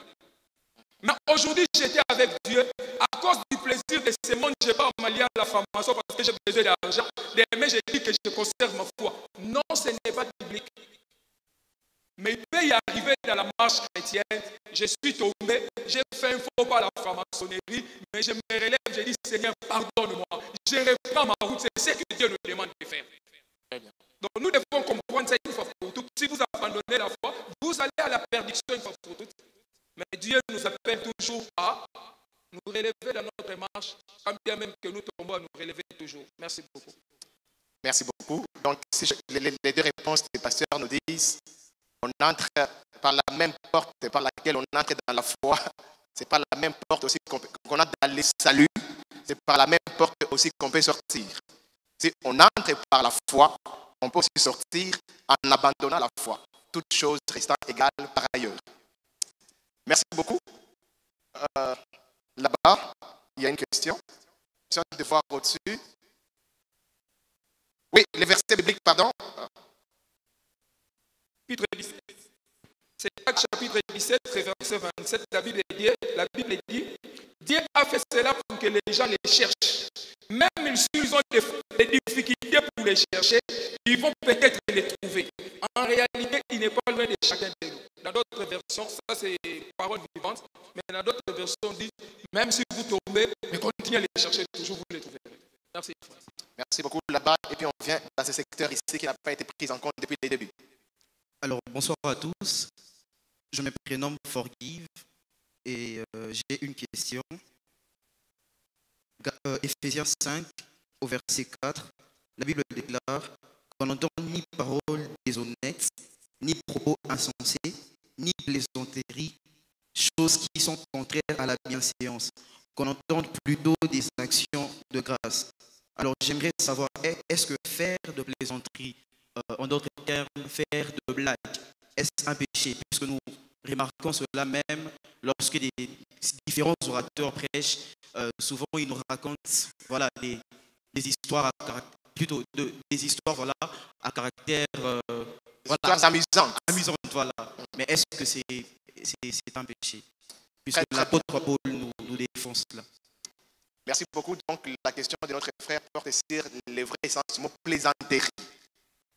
S8: Mais aujourd'hui, j'étais avec Dieu, à cause du plaisir de ce monde, je ne vais pas m'allier à la formation parce que j'ai besoin d'argent. Demain, je dis que je conserve ma foi. Non, ce n'est pas biblique. Mais il peut y arriver dans la marche chrétienne, je suis tombé, j'ai fait un faux pas à la franc-maçonnerie, mais je me relève, je dis Seigneur, pardonne-moi, je reprends ma route, c'est ce que Dieu nous demande de faire. Donc nous devons comprendre ça une fois pour toutes. Si vous abandonnez la foi, vous allez à la perdition une fois pour toutes. Mais Dieu nous appelle toujours à nous relever dans notre marche, quand bien même que nous tombons, à nous relever toujours. Merci beaucoup.
S1: Merci beaucoup. Donc, si les deux réponses des pasteurs nous disent, on entre par la même porte par laquelle on entre dans la foi. C'est par la même porte aussi qu'on a dans le salut. C'est par la même porte aussi qu'on peut sortir. Si on entre par la foi, on peut aussi sortir en abandonnant la foi. Toutes choses restant égales par ailleurs. Merci beaucoup. Là-bas, il y a une question. Je vais de voir au-dessus. Oui, les versets bibliques, pardon.
S8: Chapitre 17. C'est Actes chapitre 17, verset 27. La Bible dit, Dieu a fait cela pour que les gens les cherchent. Même s'ils ont des difficultés pour les chercher, ils vont peut-être les trouver. En réalité, il n'est pas loin de chacun de nous. Dans d'autres versions, ça c'est parole vivante, mais dans d'autres versions, on dit, même si vous tombez, mais continuez à les chercher, toujours vous les trouverez. Merci.
S1: Merci beaucoup là-bas. Et puis on vient dans ce secteur ici qui n'a pas été pris en compte depuis le début.
S14: Alors, bonsoir à tous. Je me prénomme Forgive et j'ai une question. Éphésiens 5, au verset 4, la Bible déclare qu'on n'entend ni paroles déshonnêtes, ni propos insensés, ni plaisanteries, choses qui sont contraires à la bienséance, qu'on entende plutôt des actions de grâce. Alors j'aimerais savoir, est-ce que faire de plaisanteries, en d'autres termes, faire de blagues, est-ce un péché? Puisque nous remarquons cela même lorsque des différents orateurs prêchent, souvent ils nous racontent voilà, des histoires des histoires voilà, à caractère
S1: voilà,
S14: amusantes, voilà. Mais est-ce que c'est un péché? Puisque l'apôtre Paul nous défend cela.
S1: Merci beaucoup. Donc, la question de notre frère porte sur le vrai sens du mot plaisanterie.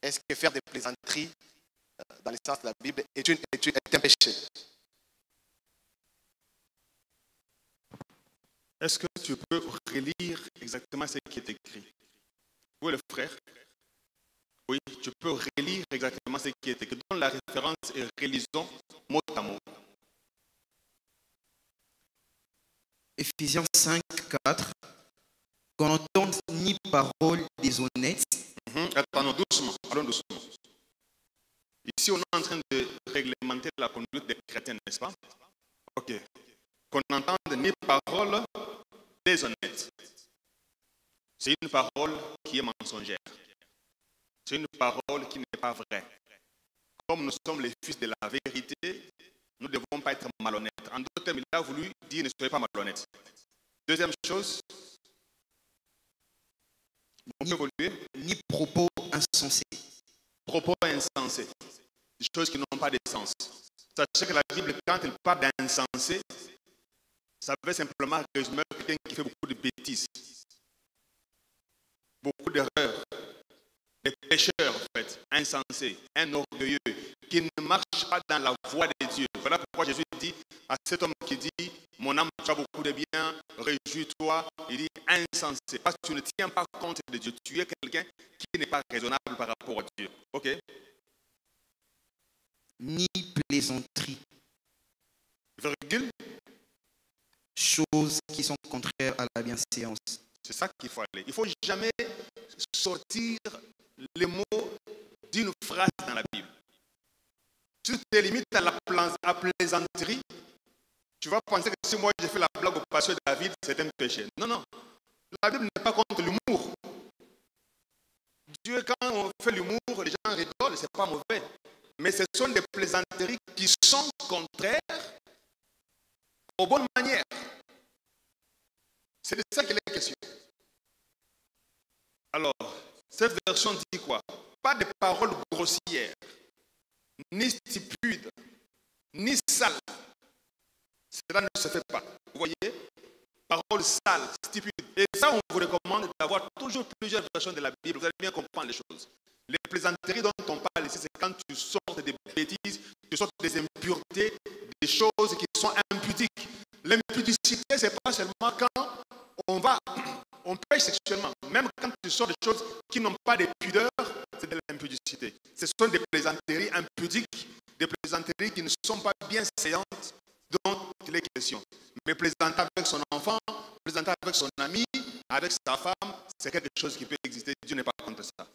S1: Est-ce que faire des plaisanteries, dans le sens de la Bible, est un péché?
S9: Est-ce que tu peux relire exactement ce qui est écrit? Oui, le frère. Oui, tu peux relire exactement ce qui est écrit. Donne la référence et relisons mot à mot.
S14: Éphésiens 5, 4. Qu'on n'entende ni paroles déshonnêtes.
S9: Attends, doucement, allons doucement. Ici, on est en train de réglementer la conduite des chrétiens, n'est-ce pas? Ok. Qu'on n'entende ni paroles déshonnêtes. C'est une parole qui est mensongère. C'est une parole qui n'est pas vraie. Comme nous sommes les fils de la vérité, nous ne devons pas être malhonnêtes. En d'autres termes, il a voulu dire ne soyez pas malhonnêtes. Deuxième chose,
S14: ni propos insensés.
S9: Propos insensés. Des choses qui n'ont pas de sens. Sachez que la Bible, quand elle parle d'insensé, ça veut simplement résumer quelqu'un qui fait beaucoup de bêtises, beaucoup d'erreurs, des pécheurs en fait, insensés, un orgueilleux, qui ne marche pas dans la voie de Dieu. Voilà pourquoi Jésus dit à cet homme qui dit mon âme, tu as beaucoup de bien, réjouis-toi. Il dit insensé, parce que tu ne tiens pas compte de Dieu. Tu es quelqu'un qui n'est pas raisonnable par rapport à Dieu. Ok?
S14: Ni plaisanterie.
S9: Virgule.
S14: Choses qui sont contraires à la bienséance.
S9: C'est ça qu'il faut aller. Il ne faut jamais sortir les mots d'une phrase dans la Bible. Si tu te limites à la plaisanterie, tu vas penser que si moi j'ai fait la blague au pasteur David, c'est un péché. Non, non. La Bible n'est pas contre l'humour. Dieu, quand on fait l'humour, les gens rigolent, ce n'est pas mauvais. Mais ce sont des plaisanteries qui sont contraires aux bonnes manières. C'est de ça qu'il est question. Alors, cette version dit quoi? Pas de paroles grossières, ni stupides, ni sales. Cela ne se fait pas. Vous voyez? Paroles sales, stupides. Et ça, on vous recommande d'avoir toujours plusieurs versions de la Bible. Vous allez bien comprendre les choses. Les plaisanteries dont on parle ici, c'est quand tu sortes des bêtises, tu sortes des impuretés, des choses qui sont impudiques. L'impudicité, ce n'est pas seulement quand on pêche sexuellement. Même quand tu sors des choses qui n'ont pas de pudeur, c'est de l'impudicité. Ce sont des plaisanteries impudiques, des plaisanteries qui ne sont pas bien séantes dont il est question. Mais plaisanter avec son enfant, plaisanter avec son ami, avec sa femme, c'est quelque chose qui peut exister. Dieu n'est pas contre ça.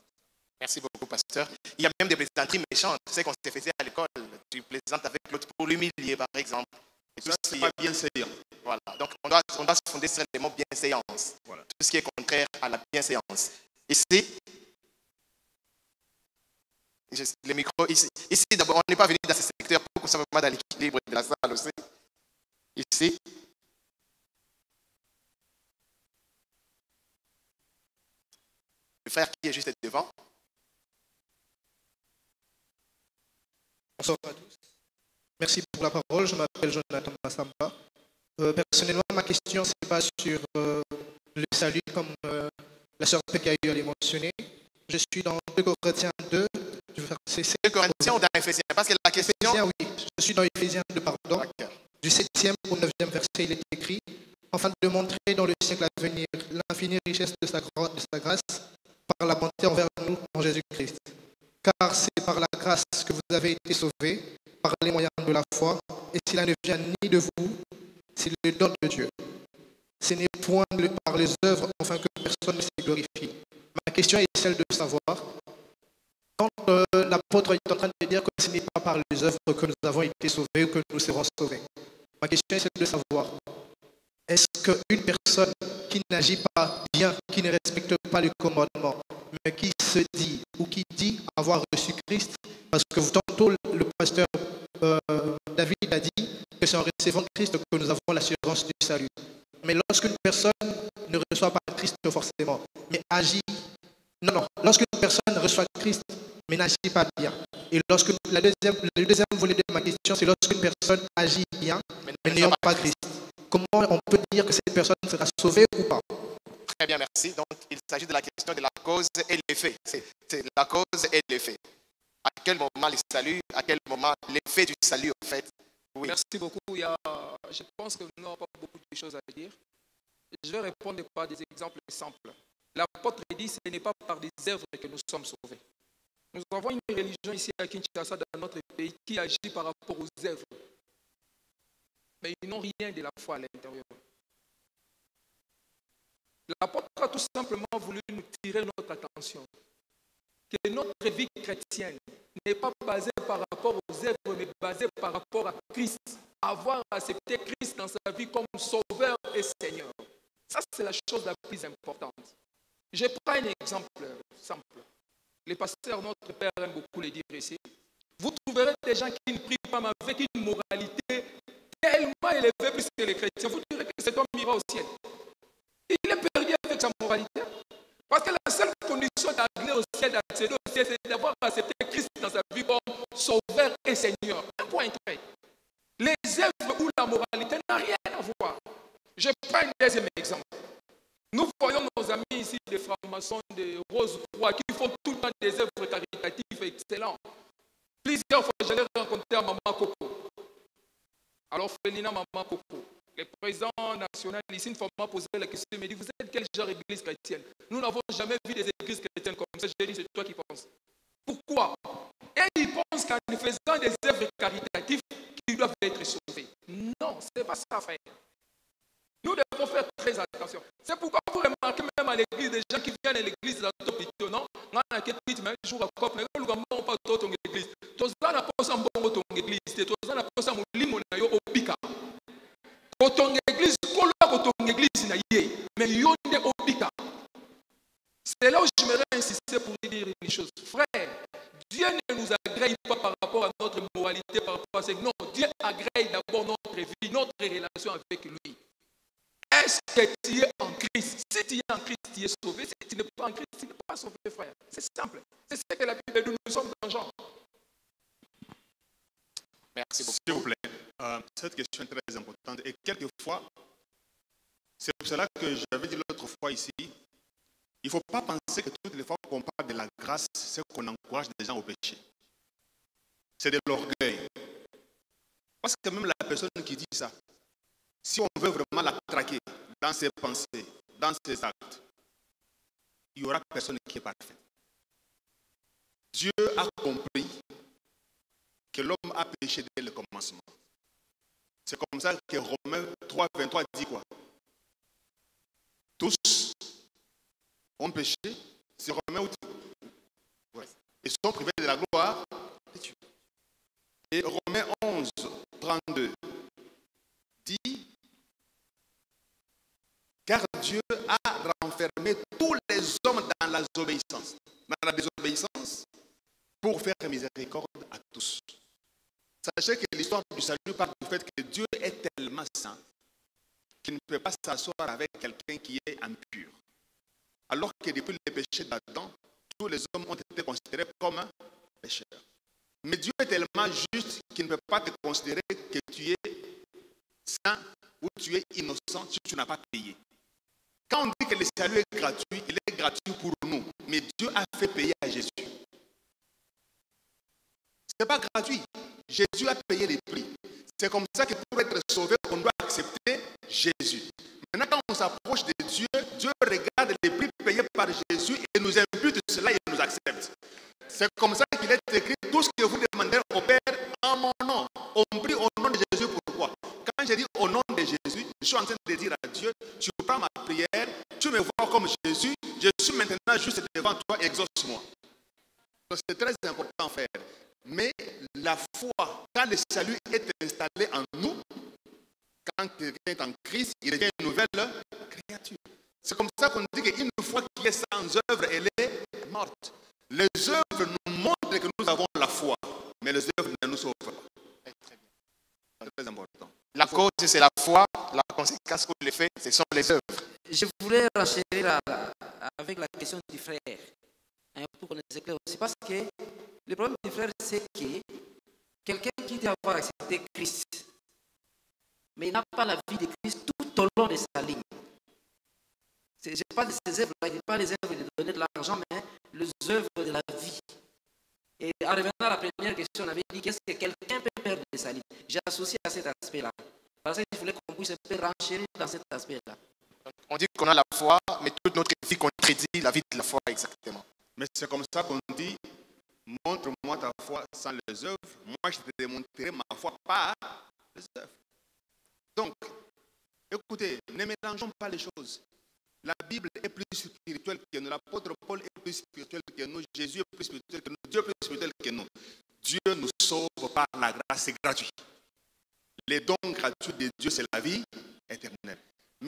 S1: Merci beaucoup, pasteur. Il y a même des plaisanteries méchantes. Tu sais qu'on se faisait à l'école. Tu plaisantes avec l'autre pour l'humilier, par exemple.
S9: Ça, c'est pas bienséant.
S1: Voilà. Donc, on doit se fonder sur les mots bienséance. Voilà. Tout ce qui est contraire à la bienséance. Ici, le micro, ici d'abord, on n'est pas venu dans ce secteur pour qu'on soit vraiment dans l'équilibre de la salle aussi. Ici. Le frère qui est juste devant.
S15: Bonsoir à tous. Merci pour la parole. Je m'appelle Jonathan Massamba. Personnellement, ma question, ce n'est pas sur le salut comme la sœur Pek a eu à les mentionner. Je suis dans 2 Corinthiens 2.
S1: 2 Corinthiens ou dans Éphésiens? Parce que la question...
S15: Éphésiens, oui. Je suis dans Éphésiens 2, pardon. Du 7e au 9e verset, il est écrit « Afin de montrer dans le siècle à venir l'infinie richesse de sa grâce par la bonté envers nous en Jésus-Christ. Car c'est par la grâce que vous avez été sauvés, par les moyens de la foi, et cela ne vient ni de vous, c'est le don de Dieu. ce n'est point par les œuvres afin que personne ne se glorifie. Ma question est celle de savoir, quand l'apôtre est en train de dire que ce n'est pas par les œuvres que nous avons été sauvés ou que nous serons sauvés, ma question est celle de savoir, est-ce qu'une personne qui n'agit pas bien, qui ne respecte pas le commandement, mais qui se dit ou qui dit avoir reçu Christ, parce que tantôt le pasteur David a dit que c'est en recevant Christ que nous avons l'assurance du salut. Mais lorsqu'une personne ne reçoit pas Christ forcément, mais agit, lorsqu'une personne reçoit Christ, mais n'agit pas bien, et lorsque le deuxième volet de ma question, c'est lorsqu'une personne agit bien, mais n'ayant pas Christ, comment on peut dire que cette personne sera sauvée ou pas?
S1: Très bien, merci. Donc, il s'agit de la question de la cause et l'effet. C'est la cause et l'effet. À quel moment le salut, à quel moment l'effet du salut, en fait. Oui.
S8: Merci beaucoup. Je pense que nous n'avons pas beaucoup de choses à dire. Je vais répondre par des exemples simples. L'apôtre dit que ce n'est pas par des œuvres que nous sommes sauvés. Nous avons une religion ici à Kinshasa, dans notre pays, qui agit par rapport aux œuvres. Mais ils n'ont rien de la foi à l'intérieur. L'apôtre a tout simplement voulu nous tirer notre attention. Que notre vie chrétienne n'est pas basée par rapport aux œuvres, mais basée par rapport à Christ. Avoir accepté Christ dans sa vie comme sauveur et Seigneur. Ça, c'est la chose la plus importante. Je prends un exemple simple. Les pasteurs, notre Père aime beaucoup le dire ici. Vous trouverez des gens qui ne prient pas, mais avec une moralité tellement élevée plus que les chrétiens. Vous direz que cet homme ira au ciel. Il est perdu avec sa moralité. Parce que la seule condition d'arriver au ciel, d'accéder au ciel, c'est d'avoir accepté Christ dans sa vie comme sauveur et Seigneur. Un point très. Les œuvres ou la moralité n'ont rien à voir. Je prends un deuxième exemple. Nous voyons nos amis ici, des francs-maçons, des Rose-Croix, qui font tout le temps des œuvres caritatives excellentes. Plusieurs fois, je l'ai rencontré à Maman Coco. Alors, Félina Maman Coco, le président national ici, une fois m'a posé la question, il m'a dit, vous êtes quel genre d'église chrétienne? Nous n'avons jamais vu des églises chrétiennes comme ça. J'ai dit, c'est toi qui penses. Pourquoi? Et ils pensent qu'en faisant des œuvres caritatives, qu'ils doivent être sauvés. Non, ce n'est pas ça, frère. Nous devons faire très attention. C'est pourquoi vous remarquez même à l'église des gens qui viennent à l'église dans le Topito, non? On a un jour à Cop, mais nous n'avons pas ton église. Tous les gens n'ont pas ton église. Tous les gens n'ont pas ton église. Obika. Quand ton église, quand ton église n'a yé, mais yon de Obika. C'est là où j'aimerais insister pour dire une chose. Frère, Dieu ne nous agrée pas par rapport à notre moralité, par rapport à ce que non, Dieu agrée d'abord notre vie, notre relation avec lui. Est-ce que tu es en Christ? Si tu es en Christ, tu es sauvé. Si tu n'es pas en Christ, tu n'es pas sauvé, frère. C'est simple. C'est ce que la Bible dit. Nous sommes dans Jean.
S1: Merci beaucoup.
S9: S'il vous plaît, cette question est très importante. Et quelquefois, c'est pour cela que j'avais dit l'autre fois ici, il ne faut pas penser que toutes les fois qu'on parle de la grâce, c'est qu'on encourage les gens au péché. C'est de l'orgueil. Parce que même la personne qui dit ça, si on veut vraiment la traquer dans ses pensées, dans ses actes, il n'y aura personne qui est parfait. Dieu a compris que l'homme a péché dès le commencement. C'est comme ça que Romains 3, 23 dit quoi? Tous ont péché, c'est Romains ouais. Et sont privés de la gloire de Dieu. Et Romains 11, 32 dit: car Dieu a renfermé tous les hommes dans la désobéissance, pour faire miséricorde à tous. Sachez que l'histoire du salut parle du fait que Dieu est tellement saint qu'il ne peut pas s'asseoir avec quelqu'un qui est impur. Alors que depuis le péché d'Adam, tous les hommes ont été considérés comme pécheurs. Mais Dieu est tellement juste qu'il ne peut pas te considérer que tu es saint ou tu es innocent si tu n'as pas payé. Quand on dit que le salut est gratuit, il est gratuit pour nous. Mais Dieu a fait payer à Jésus. Ce n'est pas gratuit. Jésus a payé les prix. C'est comme ça que pour être sauvé, on doit accepter Jésus. Maintenant, quand on s'approche de Dieu, Dieu regarde les prix payés par Jésus et nous impute cela et nous accepte. C'est comme ça qu'il est écrit: tout ce que vous demandez au Père en mon nom, on prie au nom de Jésus. Pourquoi? Quand je dis au nom de Jésus, Je suis en train de dire à Dieu, tu prends ma prière, tu me vois comme Jésus, je suis maintenant juste devant toi, exauce-moi. Donc c'est très important, frère. Mais la foi, quand le salut est installé en nous, quand quelqu'un est en Christ, il devient une nouvelle créature. C'est comme ça qu'on dit qu'une foi qui est sans œuvre, elle est morte. Les œuvres nous montrent que nous avons la foi, mais les œuvres ne nous sauvent pas. C'est très important.
S1: La cause, c'est la foi. La conséquence ou l'effet, ce sont les œuvres.
S3: Je voulais renchérir avec la question du frère, pour qu'on nous éclaire aussi. Parce que le problème du frère, c'est que quelqu'un qui dit avoir accepté Christ, mais il n'a pas la vie de Christ tout au long de sa ligne. Je ne parle de ces œuvres-là, je ne parle pas des œuvres de donner de l'argent, mais les œuvres de la vie. Et en revenant à la première question, on avait dit qu'est-ce que quelqu'un peut perdre de sa ligne. J'ai associé à cet aspect-là. Parce que je voulais qu'on puisse un peu renchérir dans cet aspect-là.
S1: On dit qu'on a la foi, mais toute notre vie contredit la vie de la foi exactement.
S9: Mais c'est comme ça qu'on dit, montre-moi ta foi sans les œuvres, moi je te démontrerai ma foi par les œuvres. Donc, écoutez, ne mélangeons pas les choses. La Bible est plus spirituelle que nous, l'apôtre Paul est plus spirituel que nous, Jésus est plus spirituel que nous, Dieu est plus spirituel que nous. Dieu nous sauve par la grâce, c'est gratuit. Les dons gratuits de Dieu, c'est la vie éternelle.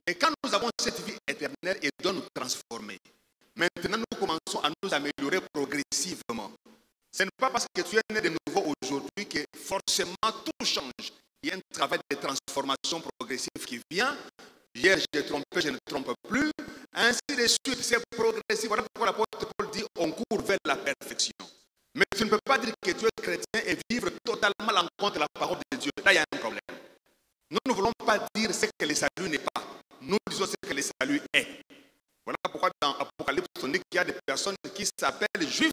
S9: Mais quand nous avons cette vie éternelle, elle doit nous transformer. Maintenant, nous commençons à nous améliorer progressivement. Ce n'est pas parce que tu es né de nouveau aujourd'hui que forcément tout change. Il y a un travail de transformation progressive qui vient. Hier, j'ai trompé, je ne trompe plus. Ainsi de suite, c'est progressif. Voilà pourquoi l'apôtre Paul dit on court vers la perfection. Mais tu ne peux pas dire que tu es chrétien et vivre totalement à l'encontre de la parole de Dieu. Là, il y a un problème. Nous ne voulons pas dire ce que le salut n'est pas. Nous disons ce que le salut est. Voilà pourquoi dans Apocalypse, on dit qu'il y a des personnes qui s'appellent juifs,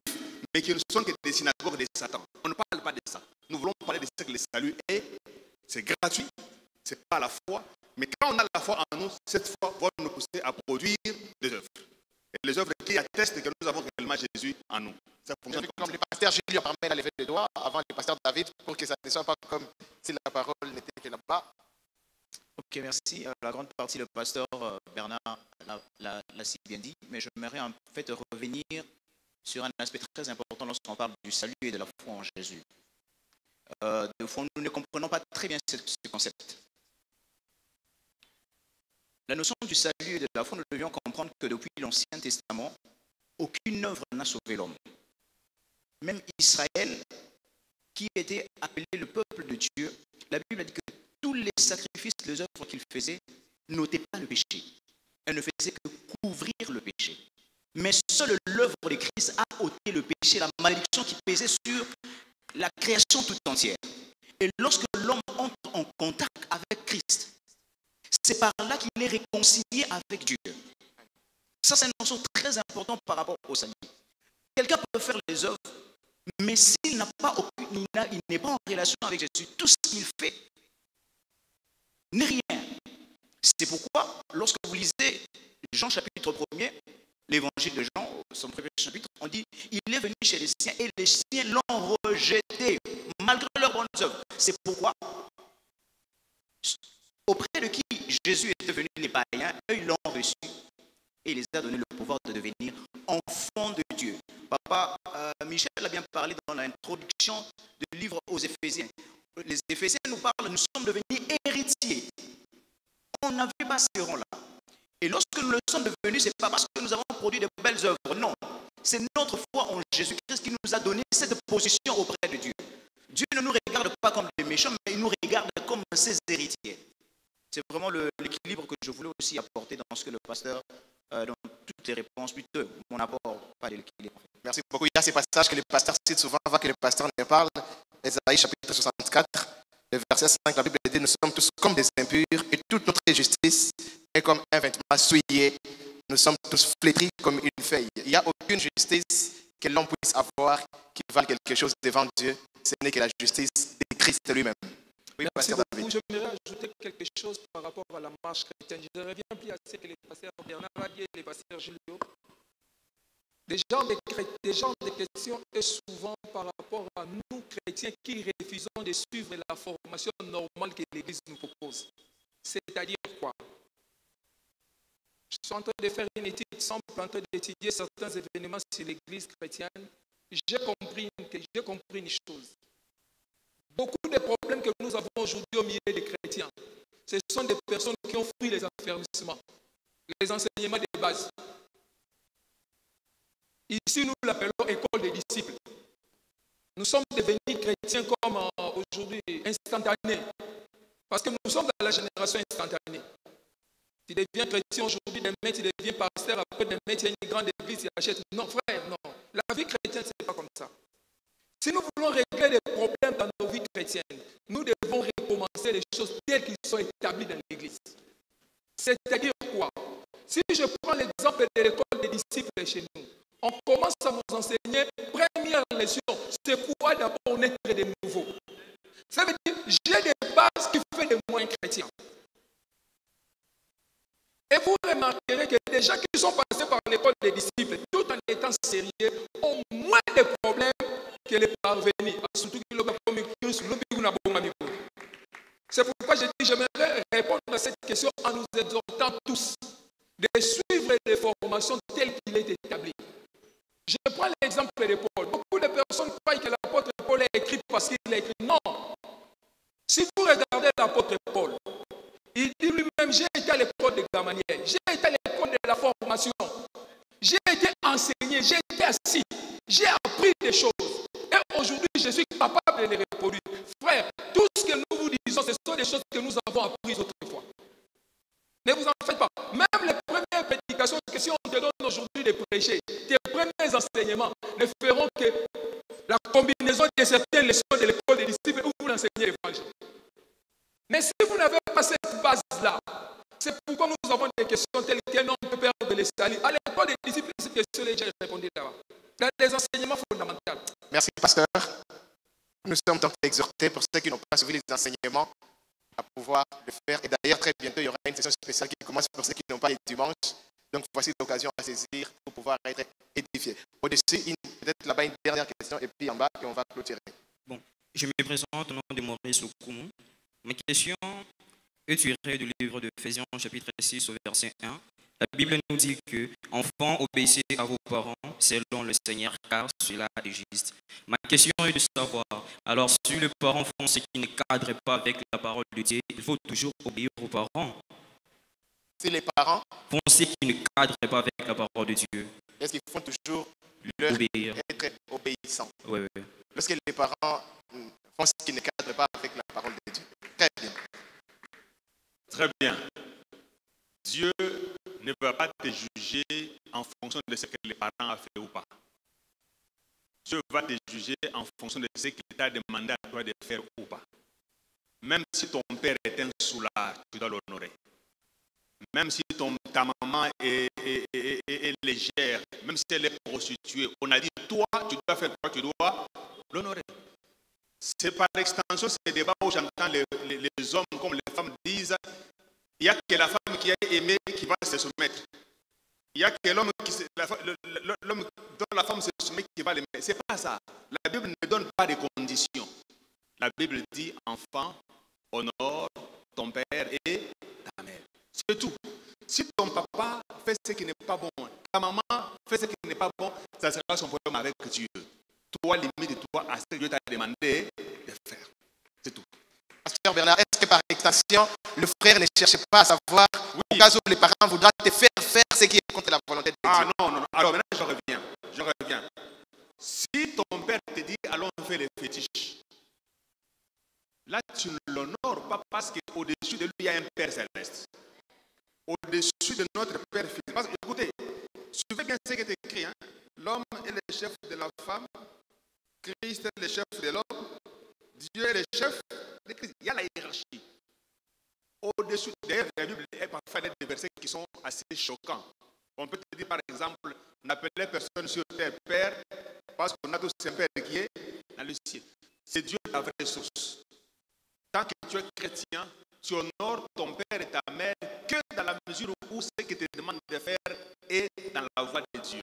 S9: mais qui ne sont que des synagogues de Satan. On ne parle pas de ça. Nous voulons parler de ce que le salut est. C'est gratuit, ce n'est pas la foi. Mais quand on a la foi en nous, cette foi va nous pousser à produire des œuvres. Et les œuvres qui attestent que nous avons réellement Jésus en nous. Ça fonctionne
S1: comme le pasteur Julien permet à lever le doigt avant le pasteur David pour que ça ne soit pas comme si la parole n'était que là-bas.
S14: Ok, merci. La grande partie, le pasteur Bernard l'a si bien dit, mais j'aimerais en fait revenir sur un aspect très important lorsqu'on parle du salut et de la foi en Jésus. De fois, nous ne comprenons pas très bien ce concept. La notion du salut et de la foi, nous devions comprendre que depuis l'Ancien Testament, aucune œuvre n'a sauvé l'homme. Même Israël, qui était appelé le peuple de Dieu, la Bible a dit que tous les sacrifices, les œuvres qu'il faisait, n'ôtaient pas le péché. Elles ne faisaient que couvrir le péché. Mais seule l'œuvre de Christ a ôté le péché, la malédiction qui pesait sur la création toute entière. Et lorsque l'homme entre en contact avec Christ, c'est par là qu'il est réconcilié avec Dieu. Ça, c'est une notion très importante par rapport au salut. Quelqu'un peut faire les œuvres, mais s'il n'a pas il n'est pas en relation avec Jésus, tout ce qu'il fait n'est rien. C'est pourquoi, lorsque vous lisez Jean chapitre 1er, l'évangile de Jean, son premier chapitre, on dit il est venu chez les siens et les siens l'ont rejeté, malgré leurs bonnes œuvres. C'est pourquoi, auprès de qui Jésus est devenu les païens, eux ils l'ont reçu et il les a donné le pouvoir de devenir enfants de Dieu. Papa Michel a bien parlé dans l'introduction du livre aux Éphésiens. Les Éphésiens nous parlent, nous sommes devenus héritiers. On n'avait pas ce rang-là. Et lorsque nous le sommes devenus, ce n'est pas parce que nous avons produit de belles œuvres, non. C'est notre foi en Jésus-Christ qui nous a donné cette position auprès de Dieu. Dieu ne nous regarde pas comme des méchants, mais il nous regarde comme ses héritiers. C'est vraiment l'équilibre que je voulais aussi apporter dans ce que le pasteur, dans toutes les réponses, plutôt mon apport, pas de l'équilibre.
S1: Merci beaucoup. Il y a ces passages que les pasteurs citent souvent avant que les pasteurs ne parlent. Ésaïe chapitre 64, le verset 5, la Bible dit « Nous sommes tous comme des impurs et toute notre justice est comme un vêtement souillé. Nous sommes tous flétris comme une feuille. » Il n'y a aucune justice que l'homme puisse avoir qui vale quelque chose devant Dieu. Ce n'est que la justice de Christ lui-même. Oui,
S8: merci beaucoup. J'aimerais ajouter quelque chose par rapport à la marche chrétienne. Je ne reviens plus à ce que les pasteurs Bernard a dit et les pasteurs Julio. Des gens de questions et souvent par rapport à nous chrétiens qui refusons de suivre la formation normale que l'Église nous propose. C'est-à-dire quoi? Je suis en train de faire une étude simple, en train d'étudier certains événements sur l'église chrétienne. J'ai compris une chose. Beaucoup de problèmes que nous avons aujourd'hui au milieu des chrétiens, ce sont des personnes qui ont fui les affermissements, les enseignements de base. Ici, nous l'appelons école des disciples. Nous sommes devenus chrétiens comme aujourd'hui, instantanés. Parce que nous sommes dans la génération instantanée. Tu deviens chrétien aujourd'hui, demain tu deviens pasteur, après demain tu as une grande église, tu achètes. Non, frère, non. La vie chrétienne, ce n'est pas comme ça. Si nous voulons régler les problèmes dans nos vies chrétiennes, nous devons recommencer les choses telles qu'elles sont établies dans l'église. C'est-à-dire quoi? Si je prends l'exemple de l'école des disciples chez nous, on commence à nous enseigner, première leçon, c'est quoi d'abord naître de nouveau. Ça veut dire, j'ai des bases qui font de moi un chrétien. Et vous remarquerez que les gens qui sont passés par l'école des disciples, tout en étant sérieux, ont moins de problèmes que les parvenus. C'est pourquoi je dis, j'aimerais répondre à cette question en nous exhortant tous de suivre les formations telles qu'il est établi. Je prends l'exemple de Paul. Beaucoup de personnes croient que l'apôtre Paul est écrit parce qu'il a écrit. Non. Si vous regardez l'apôtre Paul, il dit lui-même, j'ai été à l'école de Gamaliel, j'ai été à l'école de la formation, j'ai été enseigné, j'ai été assis, j'ai appris des choses. Et aujourd'hui, je suis capable de les reproduire. Frère, tout ce que nous vous disons, ce sont des choses que nous avons apprises autrefois. Ne vous en faites pas. Même les premières prédications que si on te donne aujourd'hui de prêcher, tes premiers enseignements ne feront que la combinaison de certaines leçons de l'école des disciples où vous l'enseignez l'évangile. Mais si vous n'avez pas cette base-là, c'est pourquoi nous avons des questions telles qu'un homme peut perdre les salis. À l'école des disciples, ces questions, j'ai répondu là-bas. Dans les enseignements fondamentaux.
S1: Merci, pasteur. Nous sommes donc exhortés pour ceux qui n'ont pas suivi les enseignements à pouvoir le faire. Et d'ailleurs, très bientôt, il y aura une session spéciale qui commence pour ceux qui n'ont pas les dimanches. Donc, voici l'occasion à saisir pour pouvoir être édifié. Au-dessus, peut-être là-bas une dernière question et puis en bas, et on va clôturer.
S14: Bon, je me présente au nom de Maurice Okoumou. Ma question est tirée du livre de Ephésiens, chapitre 6, au verset 1. La Bible nous dit que enfants, obéissez à vos parents selon le Seigneur, car cela est juste. Ma question est de savoir, alors si les parents font ce qui ne cadre pas avec la parole de Dieu, il faut toujours obéir aux parents.
S1: Si les parents
S14: font ce qui ne cadre pas avec la parole de Dieu,
S1: est-ce qu'ils font toujours leur
S14: obéir,
S1: être obéissants?
S14: Oui, oui.
S1: Lorsque les parents font ce qui ne cadre pas avec la parole de Dieu. Très bien.
S11: Très bien. Dieu ne va pas te juger en fonction de ce que les parents ont fait ou pas. Dieu va te juger en fonction de ce qu'il t'a demandé à toi de faire ou pas. Même si ton père est un soulard, tu dois l'honorer. Même si ta maman est légère, même si elle est prostituée, on a dit, toi, tu dois faire quoi? Tu dois l'honorer. C'est par extension ces débats où j'entends les hommes comme les femmes disent, il n'y a que la femme qui a aimé qui va se soumettre. Il n'y a que l'homme dont la femme se soumet qui va l'aimer. Ce n'est pas ça. La Bible ne donne pas de conditions. La Bible dit, enfant, honore ton père et ta mère. C'est tout. Si ton papa fait ce qui n'est pas bon, ta maman fait ce qui n'est pas bon, ça sera son problème avec Dieu. Toi, limite-toi à ce que Dieu t'a demandé de faire. C'est tout.
S1: Pasteur Bernard, est-ce que par extension, le frère ne cherche pas à savoir au cas où les parents voudront te faire faire ce qui est contre la volonté de Dieu?
S11: Ah non. Alors maintenant, je reviens. Si ton père te dit, allons faire les fétiches, là, tu ne l'honores pas parce qu'au-dessus de lui, il y a un Père céleste. Au-dessus de notre Père physique. Parce que, écoutez, suivez bien ce qui est écrit. Hein? L'homme est le chef de la femme, Christ est le chef de l'homme, Dieu est le chef de Christ. Il y a la hiérarchie. Au-dessus, d'ailleurs, la Bible est parfois des versets qui sont assez choquants. On peut te dire, par exemple, n'appelez personne sur terre Père, parce qu'on a tous un Père qui est dans le ciel. C'est Dieu la vraie source. Tant que tu es chrétien, tu honores ton père et ta mère que dans la mesure où ce qu'il te demande de faire est dans la voie de Dieu.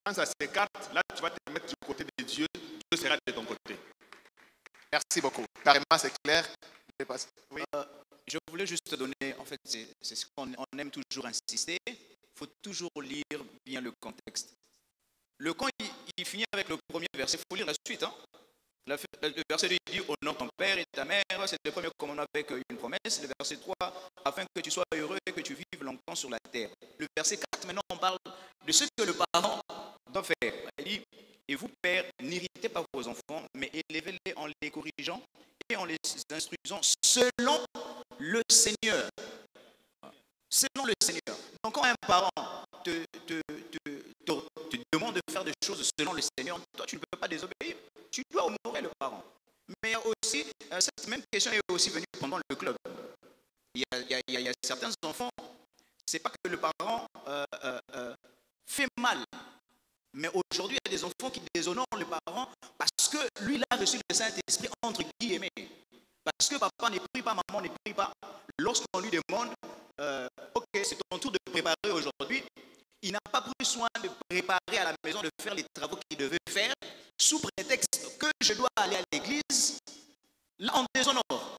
S11: Quand ça s'écarte, là tu vas te mettre du côté de Dieu, Dieu sera de ton côté.
S1: Merci beaucoup. Carrément, c'est clair. Oui.
S16: je voulais juste te donner, en fait, c'est ce qu'on aime toujours insister, il faut toujours lire bien le contexte. Quand il finit avec le premier verset, il faut lire la suite. Hein. Le verset 2 dit, honore ton père et ta mère, c'est le premier commandement avec une promesse. Le verset 3, afin que tu sois heureux et que tu vives longtemps sur la terre. Le verset 4, maintenant, on parle de ce que le parent doit faire. Il dit, et vous, pères, n'irritez pas vos enfants, mais élevez-les en les corrigeant et en les instruisant selon le Seigneur. Selon le Seigneur. Donc quand un parent te demande de faire des choses selon le Seigneur, toi tu ne peux pas désobéir. Tu dois honorer le parent. Mais aussi, cette même question est aussi venue pendant le club. Il y a certains enfants, c'est pas que le parent fait mal. Mais aujourd'hui, il y a des enfants qui déshonorent le parent parce que lui, il a reçu le Saint-Esprit entre guillemets. Parce que papa ne prie pas, maman ne prie pas. Lorsqu'on lui demande, ok, c'est ton tour de préparer aujourd'hui, il n'a pas pris soin de préparer à la maison, de faire les travaux qu'il devait faire, sous prétexte que je dois aller à l'église. Là, on déshonore.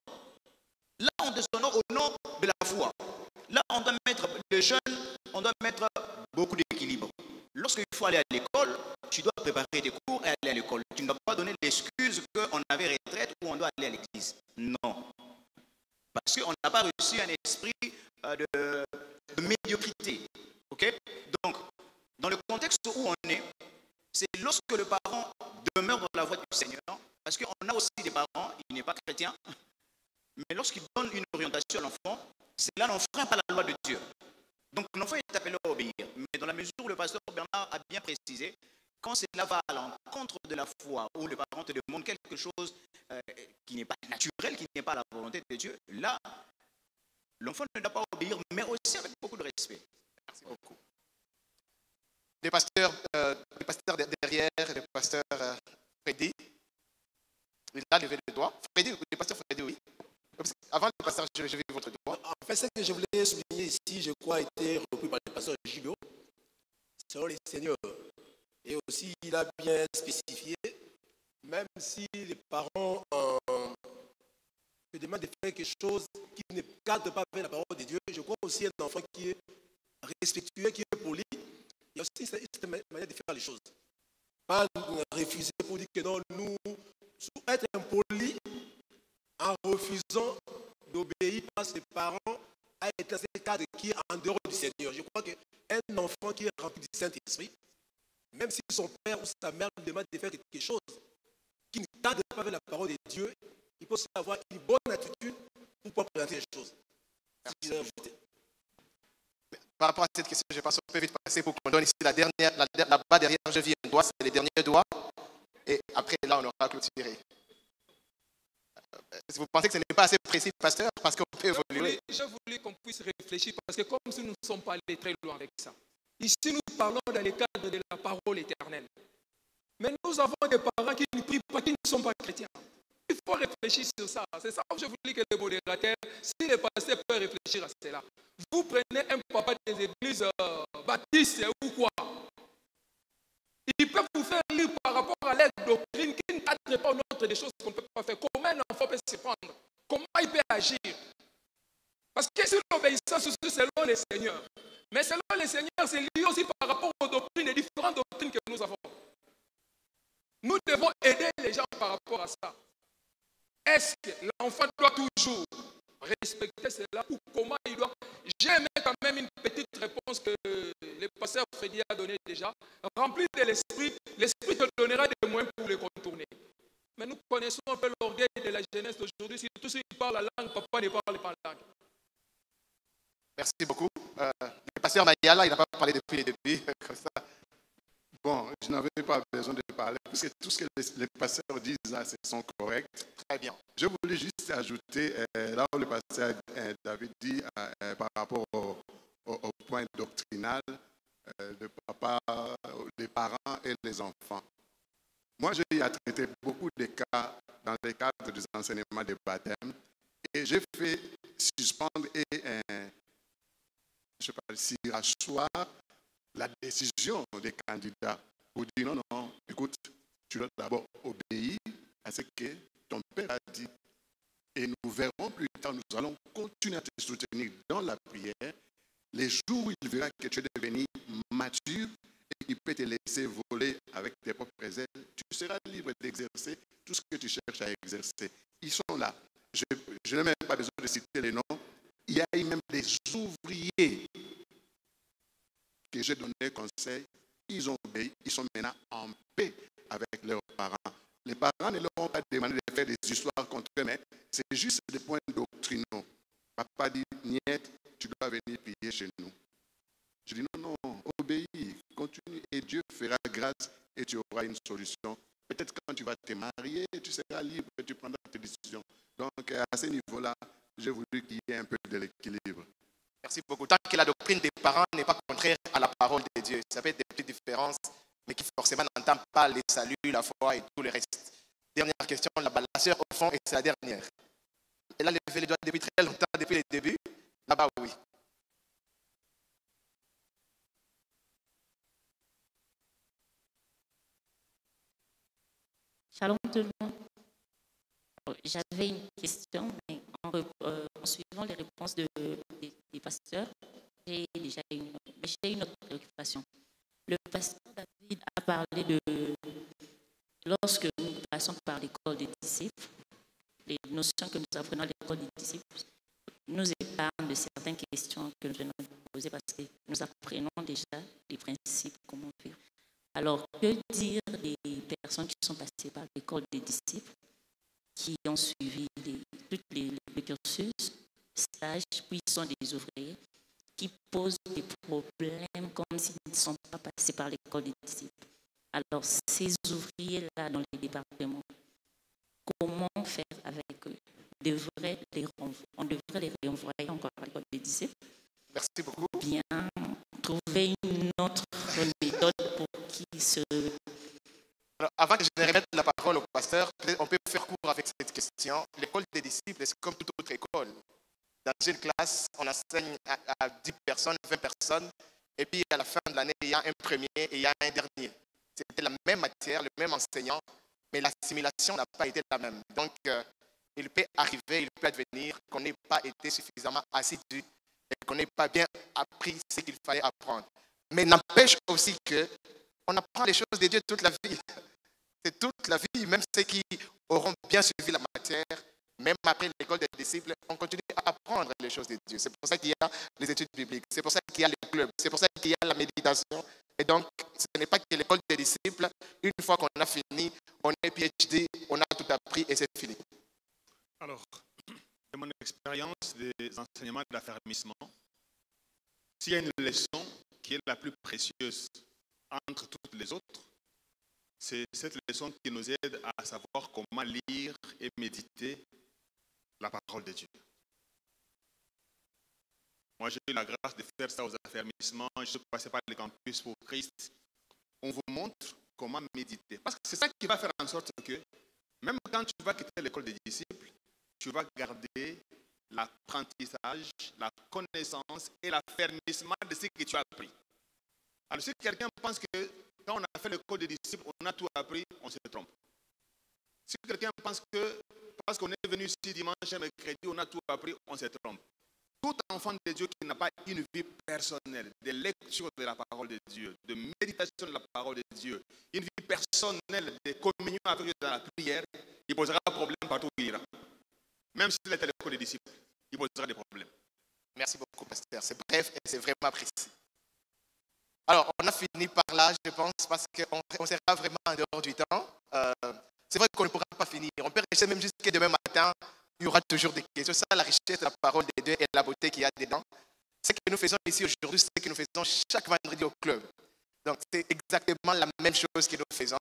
S16: Là, on déshonore au nom de la foi. Là, on doit mettre le jeune, on doit mettre beaucoup d'équilibre. Lorsqu'il faut aller à l'école, tu dois préparer tes cours et aller à l'école. Tu ne dois pas donner l'excuse qu'on avait retraite ou on doit aller à l'église. Non. Parce qu'on n'a pas reçu un esprit de médiocrité. Ok? Donc, dans le contexte où on est, c'est lorsque le parent demeure dans la voie du Seigneur, parce qu'on a aussi des parents, il n'est pas chrétien, mais lorsqu'il donne une orientation à l'enfant, c'est là l'enfreint pas la loi de Dieu. Donc l'enfant est appelé à obéir. Mais dans la mesure où le pasteur Bernard a bien précisé, quand cela va à l'encontre de la foi, où le parent te demande quelque chose qui n'est pas naturel, qui n'est pas la volonté de Dieu, là, l'enfant ne doit pas obéir, mais aussi avec beaucoup de respect. Merci beaucoup.
S1: Les pasteurs derrière, le pasteur Freddy, il a levé le doigt. Freddy, le pasteur Freddy, oui. Avant le pasteur, je vais votre doigt.
S12: En fait, ce que je voulais souligner ici, je crois, a été repris par le pasteur Gilot, selon les seigneurs. Et aussi, il a bien spécifié, même si les parents te demandent de faire quelque chose qui ne cadre pas avec la parole de Dieu, je crois aussi un enfant qui est respectueux, qui est poli. Il y a aussi cette manière de faire les choses. Pas refuser pour dire que non, nous, être impoli en refusant d'obéir à ses parents, a été dans ce cadre qui est en dehors du Seigneur. Je crois qu'un enfant qui est rempli du Saint-Esprit, même si son père ou sa mère lui demande de faire quelque chose qui ne cadre pas avec la parole de Dieu, il peut aussi avoir une bonne attitude pour pouvoir présenter les choses.
S1: Par rapport à cette question, je pense qu'on peut vite passer pour qu'on donne ici là-bas derrière, je vis un doigt, c'est les derniers doigts. Et après, là, on aura clôturé. Vous pensez que ce n'est pas assez précis, pasteur, parce qu'on peut évoluer?
S8: Je voulais qu'on puisse réfléchir, parce que comme si nous ne sommes pas allés très loin avec ça. Ici, nous parlons dans le cadre de la parole éternelle. Mais nous avons des parents qui ne prient pas, qui ne sont pas chrétiens. Il faut réfléchir sur ça. C'est ça que je voulais que le modérateur, si le pasteur peut réfléchir à cela. Vous prenez un papa des églises baptistes ou quoi. Il peut vous faire lire par rapport à leur doctrine qui ne cadre pas notre des choses qu'on ne peut pas faire. Comment un enfant peut se prendre? Comment il peut agir? Parce que c'est l'obéissance selon les seigneurs. Mais selon les seigneurs, c'est lié aussi par rapport aux doctrines, les différentes doctrines que nous avons. Nous devons aider les gens par rapport à ça. Est-ce que l'enfant doit toujours respecter cela ou comment il doit? J'ai aimé quand même une petite réponse que le pasteur Freddy a donnée déjà. Rempli de l'esprit, l'esprit te donnera des moyens pour les contourner. Mais nous connaissons un peu l'orgueil de la jeunesse d'aujourd'hui. Surtout s'il parle la langue, papa ne parle pas la langue.
S1: Merci beaucoup. Le pasteur Mayala, il n'a pas parlé depuis le début, comme ça.
S11: Bon, je n'avais pas besoin de parler, parce que tout ce que les pasteurs disent là, c'est sont corrects.
S1: Très bien.
S11: Je voulais juste ajouter, là où le pasteur David dit par rapport au point doctrinal de papa, les parents et les enfants. Moi, j'ai traité beaucoup de cas dans le cadre des enseignements de baptême et j'ai fait suspendre et je sais pas si asseoir la décision des candidats pour dire non, non, écoute, tu dois d'abord obéir à ce que ton père a dit. Et nous verrons plus tard, nous allons continuer à te soutenir dans la prière. Les jours où il verra que tu es devenu mature et qu'il peut te laisser voler avec tes propres ailes, tu seras libre d'exercer tout ce que tu cherches à exercer. Ils sont là. Je n'ai même pas besoin de citer les noms. Il y a eu même des ouvriers que j'ai donné conseil. Ils ont obéi. Ils sont maintenant en paix avec leurs parents. Les parents ne leur ont pas demandé de faire des histoires contre eux, mais c'est juste des points doctrinaux. Papa dit, niet, tu dois venir prier chez nous. Je dis, non, non, obéis, continue et Dieu fera grâce et tu auras une solution. Peut-être quand tu vas te marier, tu seras libre et tu prendras tes décisions. Donc, à ce niveau-là, j'ai voulu qu'il y ait un peu de l'équilibre.
S1: Merci beaucoup. Tant que la doctrine des parents n'est pas contraire à la parole de Dieu, ça peut être des petites différences, mais qui forcément n'entendent pas les saluts, la foi et tout le reste. Dernière question, la sœur au fond, et c'est la dernière. Elle a levé les doigts depuis très longtemps, depuis le début. Là-bas, oui.
S17: Shalom tout le monde. J'avais une question, mais en suivant les réponses des pasteurs, j'ai une autre préoccupation. Le pasteur David a parlé de, lorsque nous passons par l'école des disciples, les notions que nous apprenons à l'école des disciples, nous épargnent de certaines questions que nous venons de poser parce que nous apprenons déjà les principes, comment vivre. Alors, que dire des personnes qui sont passées par l'école des disciples, qui ont suivi tous les cursus, stages, puis sont des ouvriers, qui posent des problèmes comme s'ils ne sont pas passés par l'école des disciples. Alors, ces ouvriers-là dans les départements, comment faire avec eux? On devrait les renvoyer encore à l'école des disciples.
S1: Merci beaucoup.
S17: Bien, trouver une autre méthode pour qu'ils se...
S1: Alors, avant que je ne remette la parole au pasteur, on peut faire court avec cette question. L'école des disciples, c'est comme toute autre école. Dans une classe, on enseigne à 10 personnes, 20 personnes, et puis à la fin de l'année, il y a un premier et il y a un dernier. C'était la même matière, le même enseignant, mais l'assimilation n'a pas été la même. Donc, il peut arriver, il peut advenir qu'on n'ait pas été suffisamment assidu et qu'on n'ait pas bien appris ce qu'il fallait apprendre. Mais n'empêche aussi qu'on apprend les choses de Dieu toute la vie. C'est toute la vie, même ceux qui auront bien suivi la matière, même après l'école des disciples, on continue à apprendre les choses de Dieu. C'est pour ça qu'il y a les études bibliques, c'est pour ça qu'il y a les clubs, c'est pour ça qu'il y a la méditation. Et donc, ce n'est pas que l'école des disciples, une fois qu'on a fini, on est PhD, on a tout appris et c'est fini.
S9: Alors, de mon expérience des enseignements d'affermissement, s'il y a une leçon qui est la plus précieuse entre toutes les autres, c'est cette leçon qui nous aide à savoir comment lire et méditer la parole de Dieu. Moi, j'ai eu la grâce de faire ça aux affermissements. Je suis passé par le campus pour Christ. On vous montre comment méditer. Parce que c'est ça qui va faire en sorte que, même quand tu vas quitter l'école des disciples, tu vas garder l'apprentissage, la connaissance et l'affermissement de ce que tu as appris. Alors, si quelqu'un pense que quand on a fait l'école des disciples, on a tout appris, on se trompe. Si quelqu'un pense que parce qu'on est venu ici dimanche et mercredi, on a tout appris, on se trompe. Tout enfant de Dieu qui n'a pas une vie personnelle, de lecture de la parole de Dieu, de méditation de la parole de Dieu, une vie personnelle de communion avec Dieu dans la prière, il posera problème partout où il ira. Même s'il est à l'école des disciples, il posera des problèmes.
S1: Merci beaucoup, pasteur. C'est bref et c'est vraiment précis. Alors, on a fini par là, je pense, parce qu'on sera vraiment en dehors du temps. C'est vrai qu'on ne pourra pas finir. On peut rester même jusqu'à demain matin. Il y aura toujours des questions. C'est ça la richesse de la parole de Dieu et la beauté qu'il y a dedans. Ce que nous faisons ici aujourd'hui, c'est ce que nous faisons chaque vendredi au club. Donc, c'est exactement la même chose que nous faisons.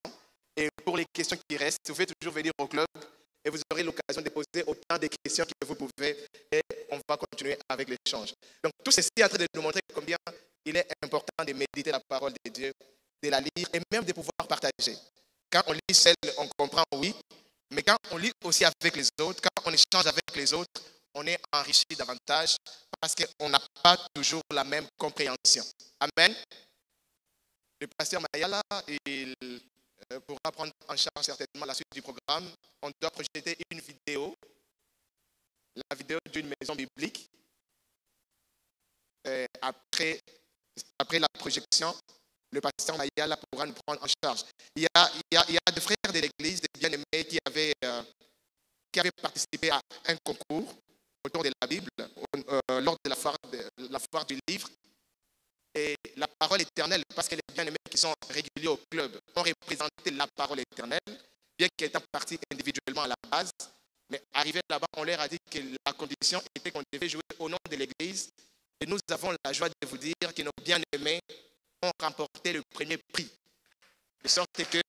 S1: Et pour les questions qui restent, vous pouvez toujours venir au club et vous aurez l'occasion de poser autant de questions que vous pouvez et on va continuer avec l'échange. Donc, tout ceci est en train de nous montrer combien il est important de méditer la parole de Dieu, de la lire et même de pouvoir partager. Quand on lit seul, on comprend, oui, mais quand on lit aussi avec les autres, quand on échange avec les autres, on est enrichi davantage parce qu'on n'a pas toujours la même compréhension. Amen. Le pasteur Mayala, il pourra prendre en charge certainement la suite du programme. On doit projeter une vidéo la vidéo d'une maison biblique. Après la projection, le pasteur Mayala pourra nous prendre en charge. Il y a des frères de l'église, des bien-aimés qui avaient participé à un concours autour de la Bible lors de la foire du livre. Et la parole éternelle, parce que les bien-aimés qui sont réguliers au club ont représenté la parole éternelle, bien qu'étant partis individuellement à la base, mais arrivé là-bas, on leur a dit que la condition était qu'on devait jouer au nom de l'église. Et nous avons la joie de vous dire que nos bien-aimés ont remporté le premier prix. De sorte que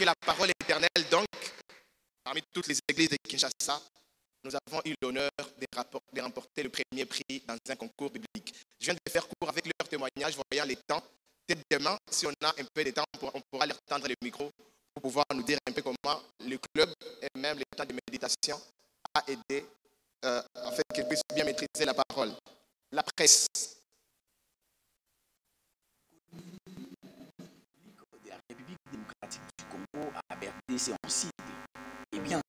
S1: la parole éternelle, donc, parmi toutes les églises de Kinshasa, nous avons eu l'honneur de remporter le premier prix dans un concours biblique. Je viens de faire court avec leur témoignage, voyant les temps. Peut-être demain, si on a un peu de temps, on pourra leur tendre le micro pour pouvoir nous dire un peu comment le club et même le temps de méditation a aidé afin qu'ils puissent bien maîtriser la parole. La presse.
S16: De la République démocratique du Congo à RDC en cible. Eh bien,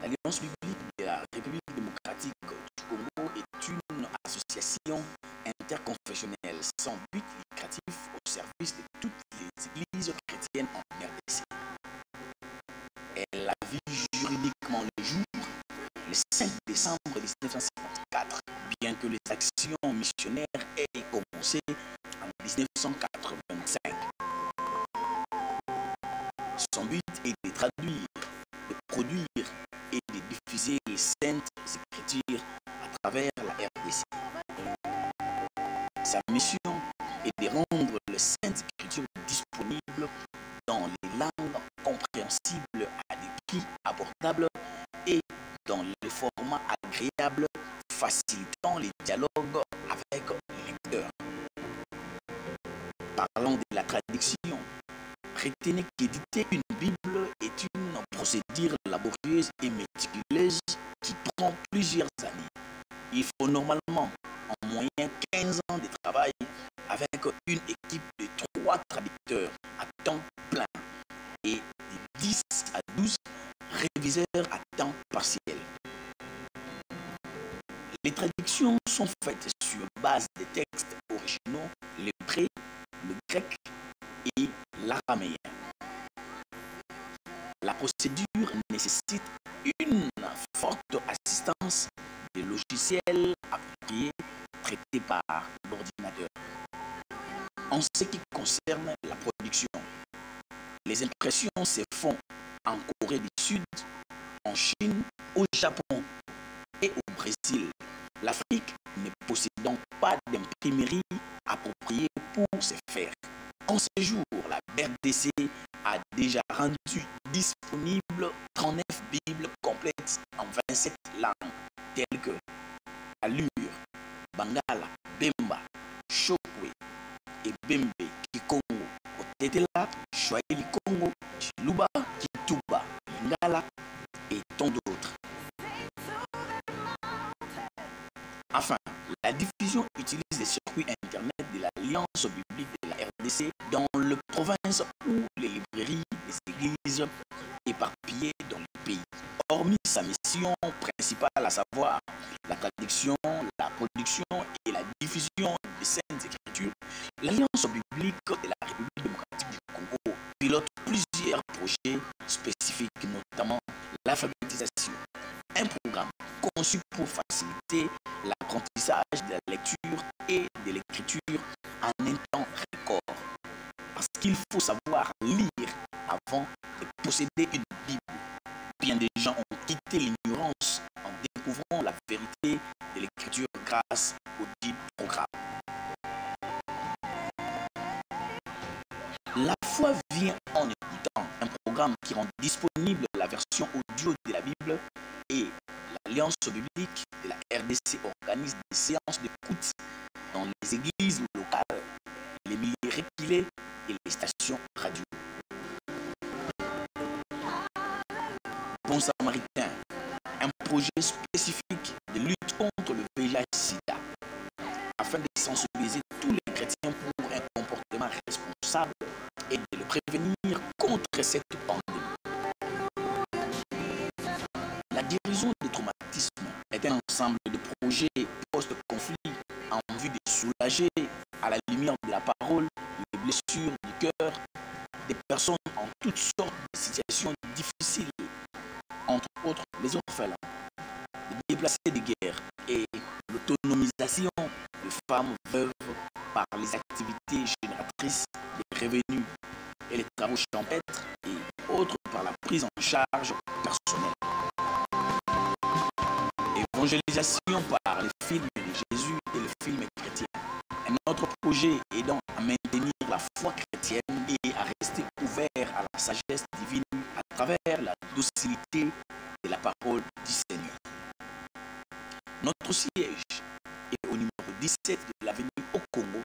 S16: l'Alliance biblique de la République démocratique du Congo est une association interconfessionnelle sans but lucratif au service de toutes les églises chrétiennes en RDC. Elle a vu juridiquement le jour le 5 décembre 1954, bien que les actions missionnaires aient commencé en 1985. Son but est de traduire, de produire et de diffuser les saintes écritures à travers la RDC. Sa mission est de rendre les saintes écritures disponibles dans les langues compréhensibles à des prix abordables et dans les formats agréables, facilitant les dialogues avec les lecteurs. Parlant de la traduction, retenez qu'éditer une Bible est une procédure laborieuse et méticuleuse qui prend plusieurs années. Il faut normalement en moyenne 15 ans de travail avec une équipe de 3 traducteurs à temps plein et de 10 à 12 réviseurs à temps partiel. Les traductions sont faites sur base des textes originaux, l'hébreu, le grec et l'araméen. La procédure nécessite une forte assistance des logiciels appropriés traités par l'ordinateur. En ce qui concerne la production, les impressions se font en Corée du Sud, en Chine, au Japon et au Brésil. L'Afrique ne possède donc pas d'imprimerie appropriée pour ce faire. En ce jour, la RDC a déjà rendu disponible 39 Bibles complètes en 27 langues, telles que Allure, Bangala, Bemba, Chokwe, Ebembe, Kikongo, Otetela, Swahili Congo, Chiluba, Kituba, Lingala et tant d'autres. Enfin, la diffusion utilise les circuits Internet de l'Alliance biblique de la RDC dans les provinces où les librairies des églises éparpillées dans le pays. Hormis sa mission principale, à savoir la traduction, la production et la diffusion des saintes écritures, l'Alliance biblique de la République démocratique du Congo pilote plusieurs projets spécifiques, notamment l'alphabétisation, un programme conçu pour faciliter l'apprentissage de la lecture et de l'écriture en un temps record. Parce qu'il faut savoir lire avant de posséder une Bible. Bien des gens ont quitté l'ignorance en découvrant la vérité de l'écriture grâce au dit programme. La foi vient en écoutant, un programme qui rend disponible la version audio de la Bible, et l'Alliance biblique de la RDC organise des séances d'écoute dans les églises locales, les milieux reculés et les stations radio. Bon Samaritain, un projet spécifique de lutte contre le VIH-Sida, afin de sensibiliser tous les chrétiens pour un comportement responsable et de le prévenir contre cette pandémie. La guérison des traumatismes est un ensemble de projets post-conflit en vue de soulager à la lumière de la parole les blessures du cœur des personnes en toutes sortes de situations difficiles, entre autres les orphelins, les déplacés de guerre et l'autonomisation des femmes veuves par les activités génératrices des revenus et les travaux champêtres et autres par la prise en charge personnelle. Évangélisation par les films de Jésus et les films chrétiens. Un autre projet aidant à maintenir la foi chrétienne et à rester ouvert à la sagesse divine à travers la docilité de la parole du Seigneur. Notre siège est au numéro 17 de l'avenue au Congo,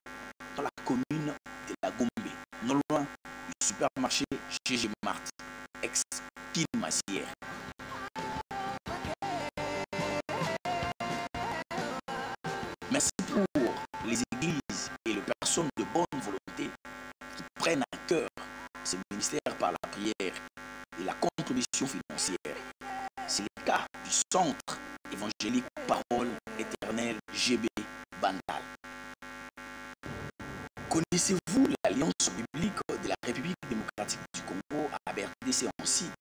S16: dans la commune de la Gombe, non loin du supermarché GG Mart, ex-Kinmassière. Merci pour les églises et les personnes de bonne volonté qui prennent à cœur ce ministère par la prière et la contribution financière. C'est le cas du Centre évangélique Parole éternelle GB Bandal. Connaissez-vous l'Alliance biblique de la République démocratique du Congo à BRDC en sigle